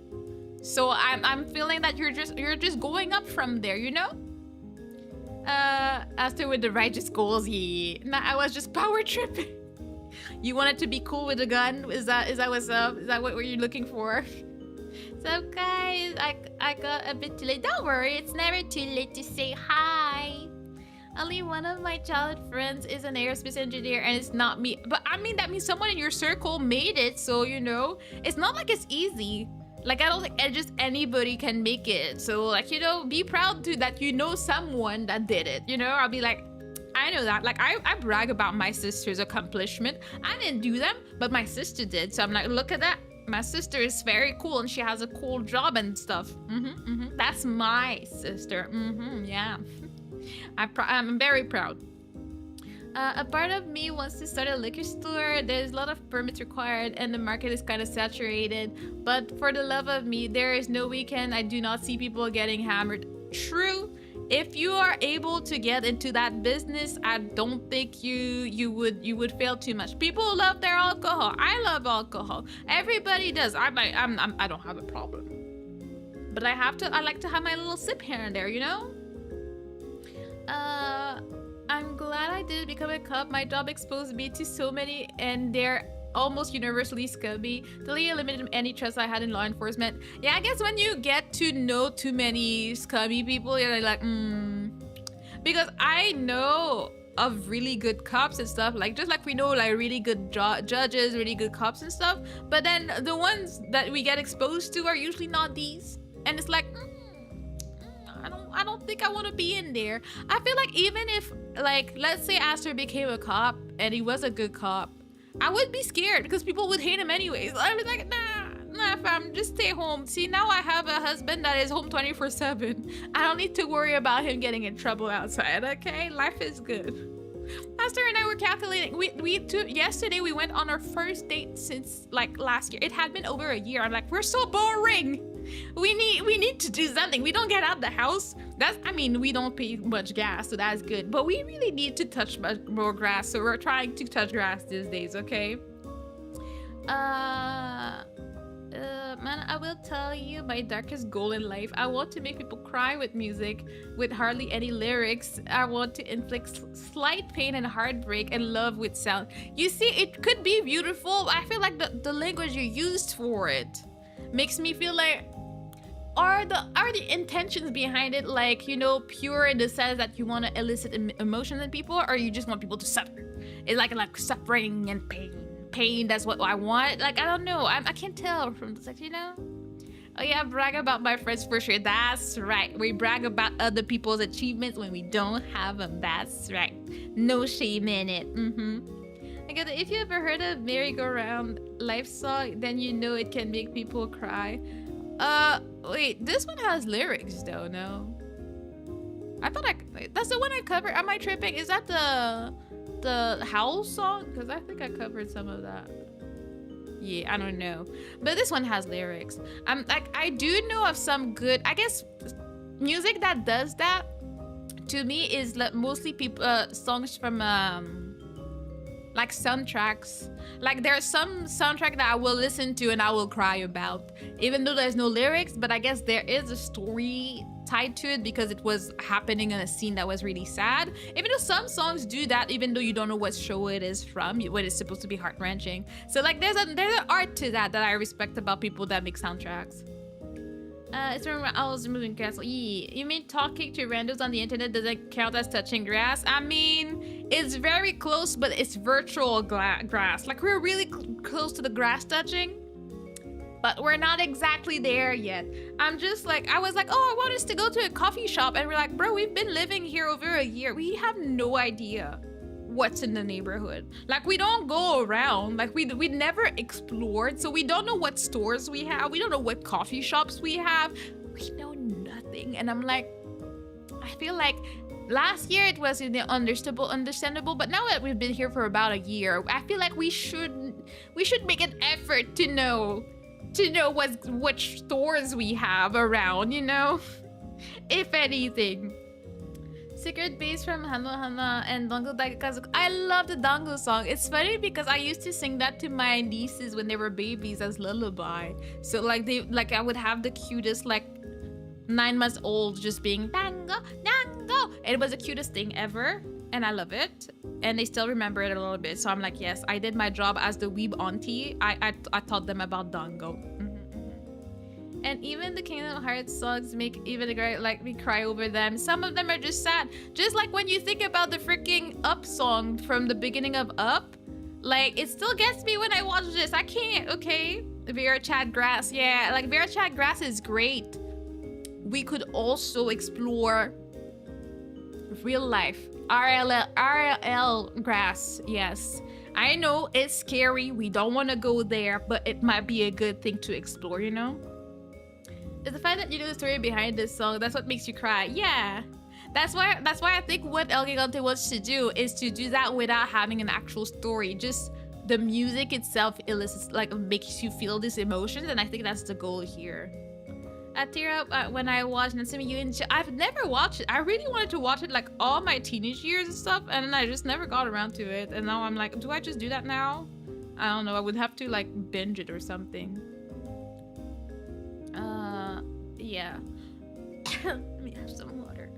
So I'm feeling that you're just going up from there, you know? After with the righteous goals, yeah. Nah, I was just power tripping. You wanted to be cool with a gun? Is that what's up? Is that what you're looking for? So guys, I got a bit too late. Don't worry, it's never too late to say hi. Only one of my childhood friends is an aerospace engineer, and it's not me. But I mean, that means someone in your circle made it, so you know, it's not like it's easy. Like, I don't think just anybody can make it. So, like, you know, be proud to that you know someone that did it. You know, I'll be like, I know that. Like, I brag about my sister's accomplishment. I didn't do them, but my sister did. So I'm like, look at that. My sister is very cool, and she has a cool job and stuff. That's my sister. Yeah. I'm very proud. A part of me wants to start a liquor store. There's a lot of permits required and the market is kind of saturated. But for the love of me, there is no weekend I do not see people getting hammered. True. If you are able to get into that business, I don't think you would fail too much. People love their alcohol. I love alcohol. Everybody does. I don't have a problem. But I like to have my little sip here and there, you know? I'm glad I didn't become a cop. My job exposed me to so many, and they're almost universally scummy. Totally eliminated any trust I had in law enforcement. Yeah, I guess when you get to know too many scummy people, you're like, Because I know of really good cops and stuff, like just like we know like really good judges, really good cops and stuff. But then the ones that we get exposed to are usually not these, and it's like, I don't think I want to be in there. I feel like even if, like, let's say Aster became a cop and he was a good cop, I would be scared because people would hate him anyways. I'd be like, nah, fam, just stay home. See, now I have a husband that is home 24/7. I don't need to worry about him getting in trouble outside, okay? Life is good. Pastor and I were calculating. Yesterday we went on our first date since like last year. It had been over a year. I'm like, we're so boring. We need to do something. We don't get out the house. We don't pay much gas, so that's good. But we really need to touch more grass. So we're trying to touch grass these days, okay? Man, I will tell you my darkest goal in life. I want to make people cry with music with hardly any lyrics. I want to inflict slight pain and heartbreak and love with sound. You see, it could be beautiful. I feel like the language you used for it makes me feel like, are the intentions behind it like, you know, pure in the sense that you want to elicit emotions in people, or you just want people to suffer? It's like suffering and pain, that's what I want. Like, I don't know, I can't tell from the sex, you know. Oh yeah, brag about my friends for sure. That's right, we brag about other people's achievements when we don't have them. That's right, no shame in it. I get it. If you ever heard a merry-go-round life song, then you know it can make people cry. Wait, this one has lyrics though. No, I thought that's the one I covered. Am I tripping? Is that the Howl song? Because I think I covered some of that. Yeah, I don't know, but this one has lyrics. I do know of some good, I guess, music that does that to me is mostly people songs from like soundtracks. Like there's some soundtrack that I will listen to and I will cry about, even though there's no lyrics, but I guess there is a story tied to it because it was happening in a scene that was really sad. Even though some songs do that, even though you don't know what show it is from, when it's supposed to be heart-wrenching. So like there's an art to that I respect about people that make soundtracks. It's from Owl's Moving Castle. You mean talking to randos on the internet doesn't count as touching grass? I mean, it's very close, but it's virtual grass. Like, we're really close to the grass touching, but we're not exactly there yet. I'm just like, I was like, oh, I want us to go to a coffee shop. And we're like, bro, we've been living here over a year. We have no idea what's in the neighborhood. Like, we don't go around. Like, we never explored, so we don't know what stores we have. We don't know what coffee shops we have. We know nothing. And I'm like, I feel like last year it was understandable, but now that we've been here for about a year, I feel like we should make an effort to know which stores we have around, you know, if anything. Secret Base from Hana Hana and Dango Daikazu. I love the Dango song. It's funny because I used to sing that to my nieces when they were babies as lullaby. So like I would have the cutest, like 9 months old just being Dango, Dango. It was the cutest thing ever, and I love it. And they still remember it a little bit. So I'm like, yes, I did my job as the weeb auntie. I taught them about Dango. And even the Kingdom Hearts songs make even like me cry over them. Some of them are just sad. Just like when you think about the freaking Up song from the beginning of Up, like it still gets me when I watch this. I can't, okay? Vera Chad Grass, yeah, like Vera Chad Grass is great. We could also explore real life. RLL grass, yes. I know it's scary. We don't want to go there, but it might be a good thing to explore, you know? It's the fact that you know the story behind this song, that's what makes you cry. Yeah. That's why I think what El Gigante wants to do is to do that without having an actual story. Just the music itself elicits, like, makes you feel these emotions, and I think that's the goal here. I tear up when I watched Natsumi Yuen. I've never watched it. I really wanted to watch it like all my teenage years and stuff, and I just never got around to it. And now I'm like, do I just do that now? I don't know. I would have to like binge it or something. Yeah. Let me have some water.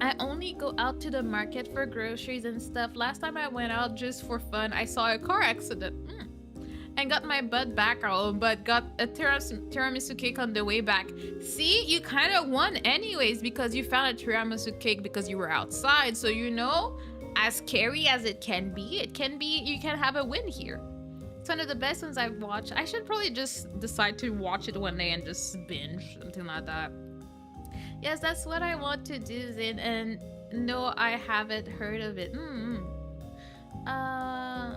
I only go out to the market for groceries and stuff. Last time I went out just for fun, I saw a car accident and got my butt back home, but got a tiramisu cake on the way back. See, you kind of won anyways because you found a tiramisu cake because you were outside. So, you know, as scary as it can be, you can have a win here. It's one of the best ones I've watched. I should probably just decide to watch it one day and just binge, something like that. Yes, that's what I want to do, Zin. And no, I haven't heard of it. Uh,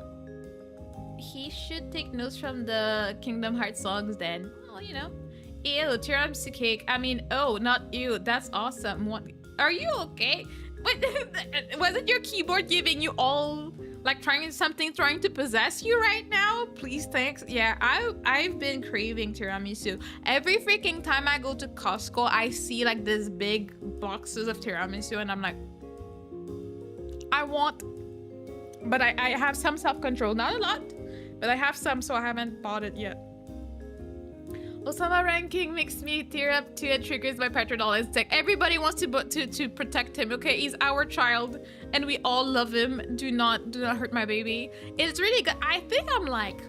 he should take notes from the Kingdom Hearts songs then. Well, you know. Ew, tiramisu cake. I mean, oh, not ew. That's awesome. What? Are you okay? But wasn't your keyboard giving you all like trying to possess you right now? Please, thanks. Yeah, I've been craving tiramisu. Every freaking time I go to Costco, I see like this big boxes of tiramisu, and I'm like, I want. But I have some self-control, not a lot, but I have some, so I haven't bought it yet. Osama ranking makes me tear up too and triggers my petrodol instinct. Everybody wants to protect him, okay? He's our child and we all love him. Do not hurt my baby. It's really good. I think I'm like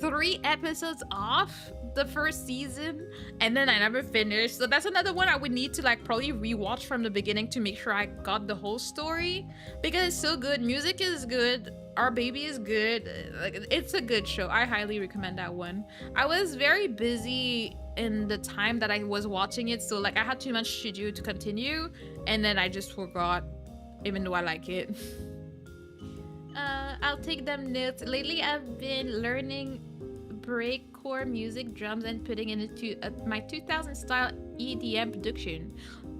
3 episodes off the first season and then I never finished. So that's another one I would need to like probably rewatch from the beginning to make sure I got the whole story because it's so good. Music is good. Our baby is good. Like, it's a good show. I highly recommend that one. I was very busy in the time that I was watching it, so like I had too much to do to continue, and then I just forgot, even though I like it. I'll take them notes. Lately, I've been learning breakcore music, drums, and putting it into my 2000 style EDM production.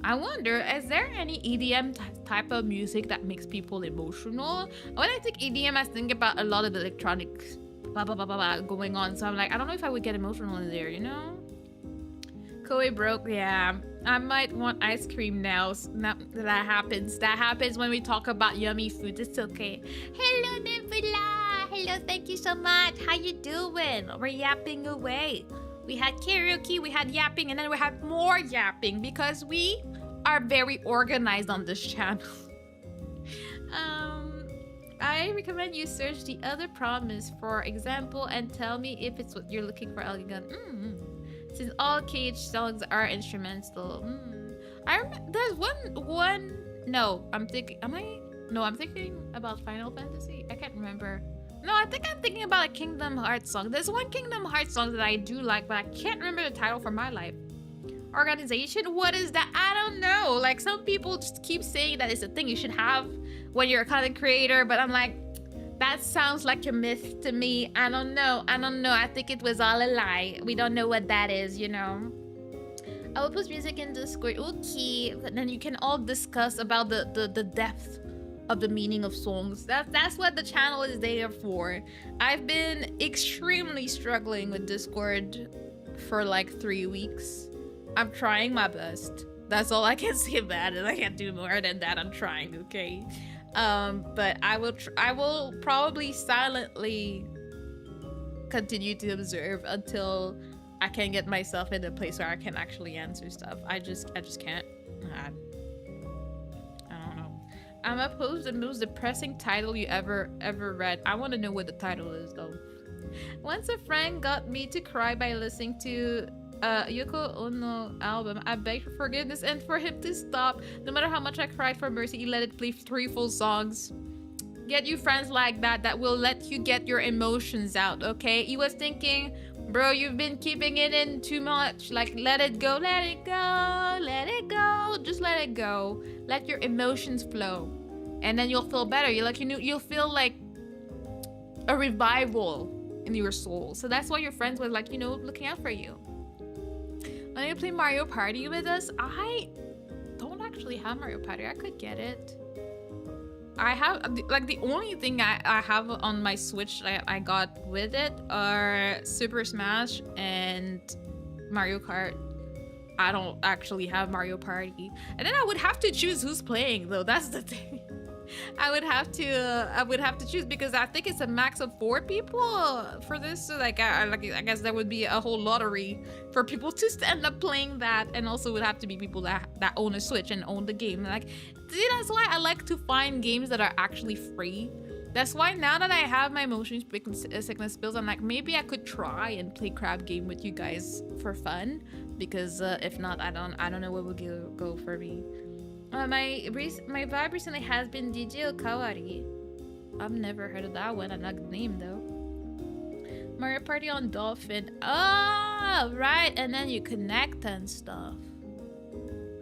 I wonder, is there any EDM type of music that makes people emotional? When I think EDM, I think about a lot of electronic blah, blah, blah, blah, blah going on. So I'm like, I don't know if I would get emotional in there, you know? Koei broke, yeah. I might want ice cream now. That happens. That happens when we talk about yummy food. It's okay. Hello, Nebula. Hello, thank you so much. How you doing? We're yapping away. We had karaoke, we had yapping, and then we had more yapping because we are very organized on this channel. I recommend you search the other promise, for example, and tell me if it's what you're looking for, Elegant. Since all KH songs are instrumental. There's one. No, I'm thinking. I'm thinking about Final Fantasy. I can't remember. No, I think I'm thinking about a Kingdom Hearts song. There's one Kingdom Hearts song that I do like, but I can't remember the title for my life. Organization? What is that? I don't know. Like, some people just keep saying that it's a thing you should have when you're a content creator, but I'm like, that sounds like a myth to me. I don't know. I think it was all a lie. We don't know what that is, you know? I will post music in Discord. Okay, but then you can all discuss about the depth of the meaning of songs. That's what the channel is there for. I've been extremely struggling with Discord for like 3 weeks. I'm trying my best. That's all I can say about it. I can't do more than that. I'm trying, okay? But I will probably silently continue to observe until I can get myself in a place where I can actually answer stuff. I just can't. I'm opposed to the most depressing title you ever read. I want to know what the title is though. Once a friend got me to cry by listening to Yoko Ono album. I begged for forgiveness and for him to stop. No matter how much I cried for mercy, he let it play 3 full songs. Get you friends like that will let you get your emotions out, okay? He was thinking, bro, you've been keeping it in too much. Like, let it go, let it go, let it go. Just let it go. Let your emotions flow. And then you'll feel better. You'll feel like a revival in your soul. So that's why your friends were like, looking out for you. When you play Mario Party with us, I don't actually have Mario Party. I could get it. I have, like, the only thing I have on my Switch I got with it are Super Smash and Mario Kart. I don't actually have Mario Party. And then I would have to choose who's playing, though. That's the thing. I would have to choose because I think it's a max of 4 people for this. So I guess there would be a whole lottery for people to end up playing that, and also would have to be people that own a Switch and own the game. Like, see, that's why I like to find games that are actually free. That's why now that I have my motion sickness pills, I'm like, maybe I could try and play Crab Game with you guys for fun. Because if not, I don't know what would go for me. My vibe recently has been DJ Okawari. I've never heard of that one. I know the name though. Mario Party on Dolphin. Oh, right. And then you connect and stuff.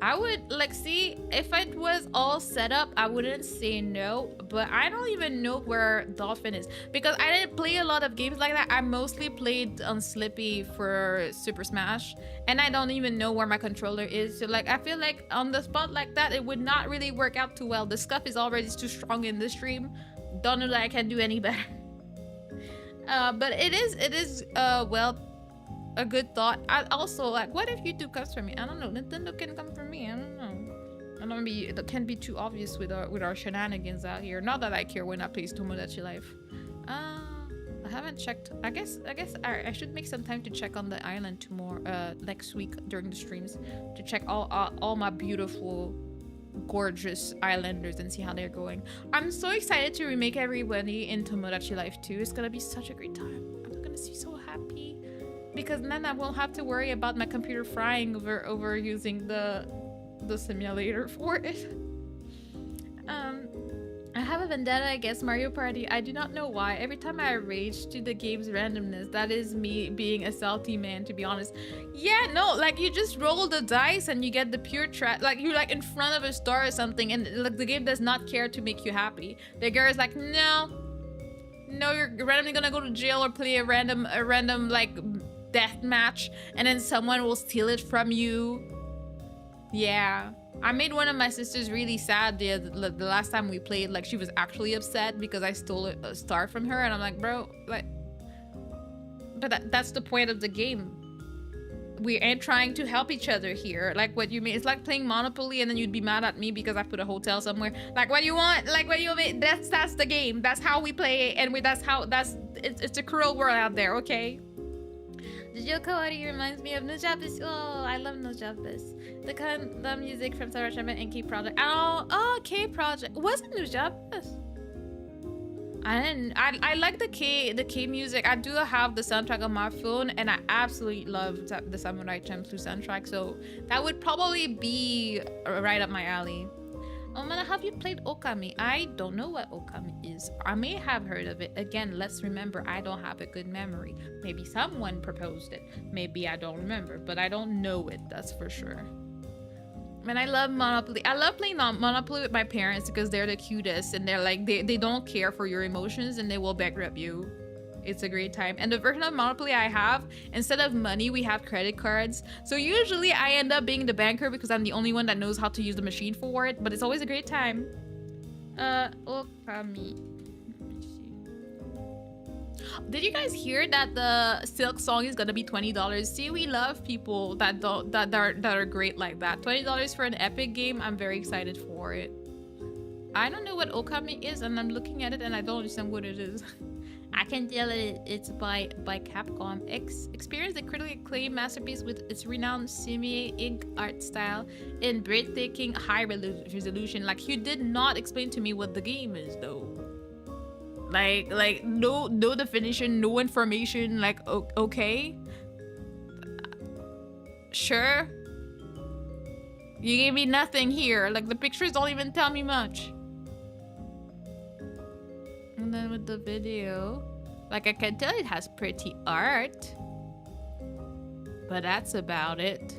I would like see if it was all set up, I wouldn't say no, but I don't even know where Dolphin is because I didn't play a lot of games like that. I mostly played on Slippy for Super Smash, and I don't even know where my controller is. So like I feel like on the spot like that, it would not really work out too well. The scuff is already too strong in the stream. Don't know that I can do any better. But it is well, a good thought. I also like, what if YouTube comes for me? I don't know. Nintendo can come for me. I don't know. I don't be. It can be too obvious with our shenanigans out here. Not that I care when I play Tomodachi Life. I haven't checked. I guess I should make some time to check on the island tomorrow. Next week during the streams to check all my beautiful, gorgeous islanders and see how they're going. I'm so excited to remake everybody in Tomodachi Life too. It's gonna be such a great time. I'm gonna be so happy. Because then I won't have to worry about my computer frying over using the simulator for it. I have a vendetta against Mario Party. I do not know why. Every time I rage to the game's randomness, that is me being a salty man, to be honest. Yeah, no, like you just roll the dice and you get the pure trash. Like you're like in front of a star or something, and like the game does not care to make you happy. The girl is like, no, you're randomly gonna go to jail or play a random like death match, and then someone will steal it from you. Yeah, I made one of my sisters really sad the last time we played. Like she was actually upset because I stole a star from her, and I'm like, bro, like, but that's the point of the game. We ain't trying to help each other here. Like what you mean, it's like playing Monopoly and then you'd be mad at me because I put a hotel somewhere. Like what you want, like what you mean, that's the game. That's how we play, and it's a cruel world out there, okay? The Jokawari reminds me of Nujabes. Oh, I love Nujabes. The music from Sarah Sherman and K Project. Oh, K Project. Wasn't Nujabes? I like the K music. I do have the soundtrack on my phone, and I absolutely love the Samurai Champloo soundtrack. So that would probably be right up my alley. Mana, have you played Okami? I don't know what Okami is. I may have heard of it. Again, let's remember, I don't have a good memory. Maybe someone proposed it. Maybe I don't remember, but I don't know it, that's for sure. And I love Monopoly. I love playing Monopoly with my parents because they're the cutest, and they're like, they don't care for your emotions, and they will bankrupt you. It's a great time. And the version of Monopoly I have, instead of money, we have credit cards. So usually I end up being the banker because I'm the only one that knows how to use the machine for it. But it's always a great time. Okami. Did you guys hear that the Silk song is gonna be $20? See, we love people that are great like that. $20 for an epic game. I'm very excited for it. I don't know what Okami is, and I'm looking at it and I don't understand what it is. I can tell it's by Capcom. Experienced a critically acclaimed masterpiece with its renowned semi-ink art style in breathtaking high resolution. Like, you did not explain to me what the game is, though. Like no definition, no information. Like, okay, sure. You gave me nothing here. Like, the pictures don't even tell me much. And then with the video, like, I can tell it has pretty art, but that's about it.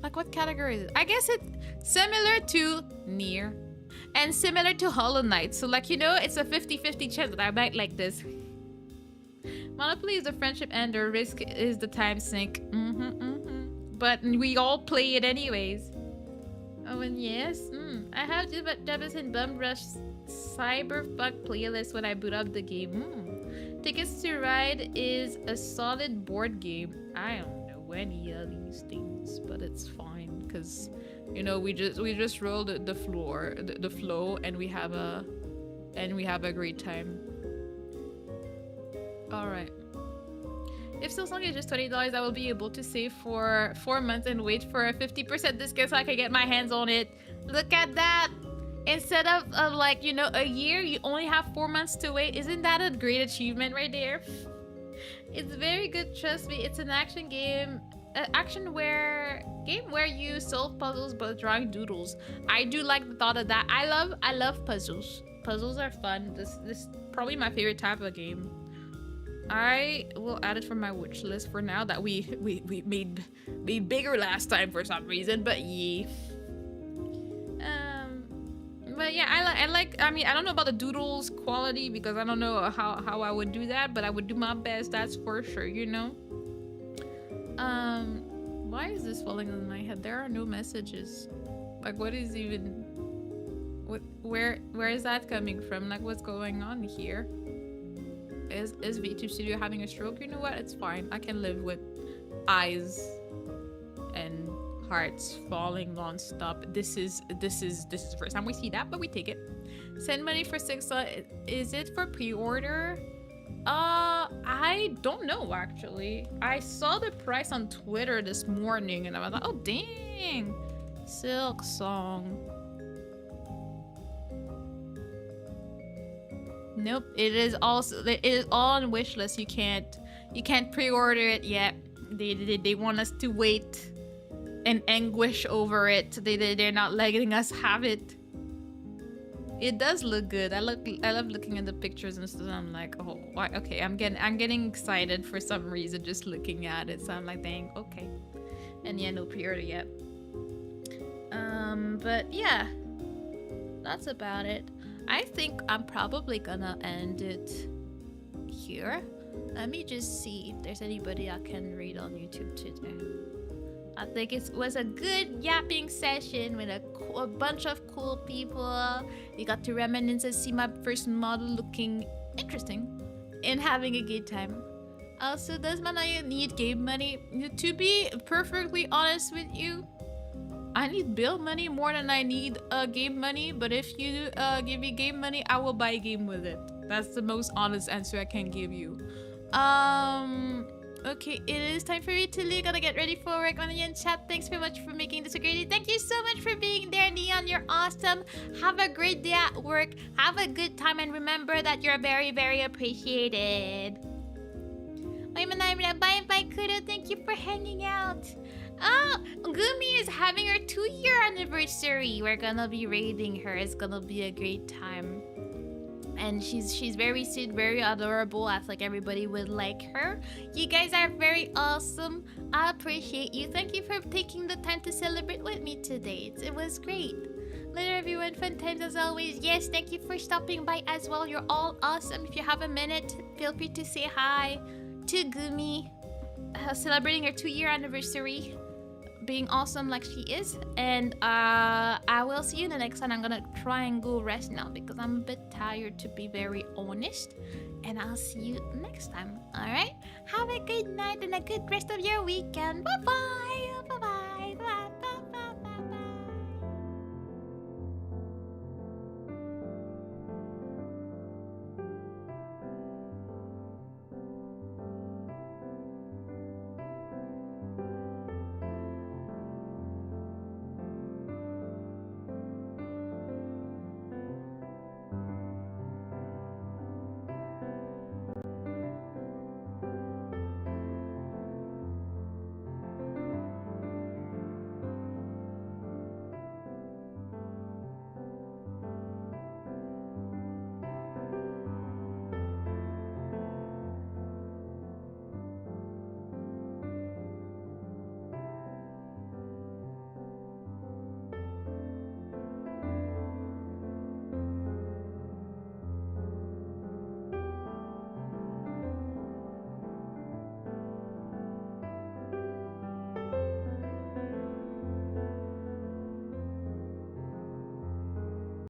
Like, what category is it? I guess it's similar to Nier and similar to Hollow Knight. So, like, you know, it's a 50-50 chance that I might like this. Monopoly is the friendship ender. Risk is the time sink. But we all play it anyways. Oh, and yes, I have Jabba's and Bum Rush Cyberfuck playlist when I boot up the game. Tickets to Ride is a solid board game. I don't know any of these things, but it's fine because, you know, we just roll the flow, and we have a great time. All right. If Silksong is just $20, I will be able to save for 4 months and wait for a 50% discount so I can get my hands on it. Look at that! Instead of like, you know, a year, you only have 4 months to wait. Isn't that a great achievement right there? It's very good, trust me. It's an action game, game where you solve puzzles but drawing doodles. I do like the thought of that. I love puzzles. Puzzles are fun. This is probably my favorite type of game. I will add it from my wish list for now. That we made bigger last time for some reason, but yeah. But yeah, I like. I mean, I don't know about the doodles quality because I don't know how I would do that, but I would do my best. That's for sure. You know. Why is this falling on my head? There are no messages. Like, what is even? Where is that coming from? Like, what's going on here? Is VTube Studio having a stroke? You know what? It's fine. I can live with eyes and hearts falling non-stop. This is the first time we see that, but we take it. Send money for 6. Is it for pre-order? I don't know actually. I saw the price on Twitter this morning and I was like, oh dang, Silk Song. Nope, it is all on wish list. You can't pre-order it yet. They want us to wait and anguish over it. They're not letting us have it. It does look good. I love looking at the pictures and stuff. I'm like, oh, why? Okay, I'm getting excited for some reason just looking at it. So I'm like, dang, okay. And yeah, no pre-order yet. But yeah, that's about it. I think I'm probably gonna end it here. Let me just see if there's anybody I can read on YouTube today. I think it was a good yapping session with a bunch of cool people. We got to reminisce and see my first model looking interesting and having a good time. Also, does Manaya need game money? To be perfectly honest with you, I need bill money more than I need game money. But if you give me game money, I will buy a game with it. That's the most honest answer I can give you. Okay, it is time for me to leave. Gotta get ready for work. On the end chat, thanks very much for making this a great day. Thank you so much for being there, Neon. You're awesome. Have a great day at work. Have a good time, and remember that you're very, very appreciated. Bye, Kudo. Thank you for hanging out. Oh, Gumi is having her 2-year anniversary. We're gonna be raiding her. It's gonna be a great time. And she's very sweet, very adorable. I feel like everybody would like her. You guys are very awesome. I appreciate you. Thank you for taking the time to celebrate with me today. It was great. Later, everyone. Fun times as always. Yes, thank you for stopping by as well. You're all awesome. If you have a minute, feel free to say hi to Gumi. Celebrating her 2-year anniversary. Being awesome like she is. And I will see you in the next time. I'm gonna try and go rest now because I'm a bit tired, to be very honest. And I'll see you next time. Alright? Have a good night and a good rest of your weekend. Bye bye.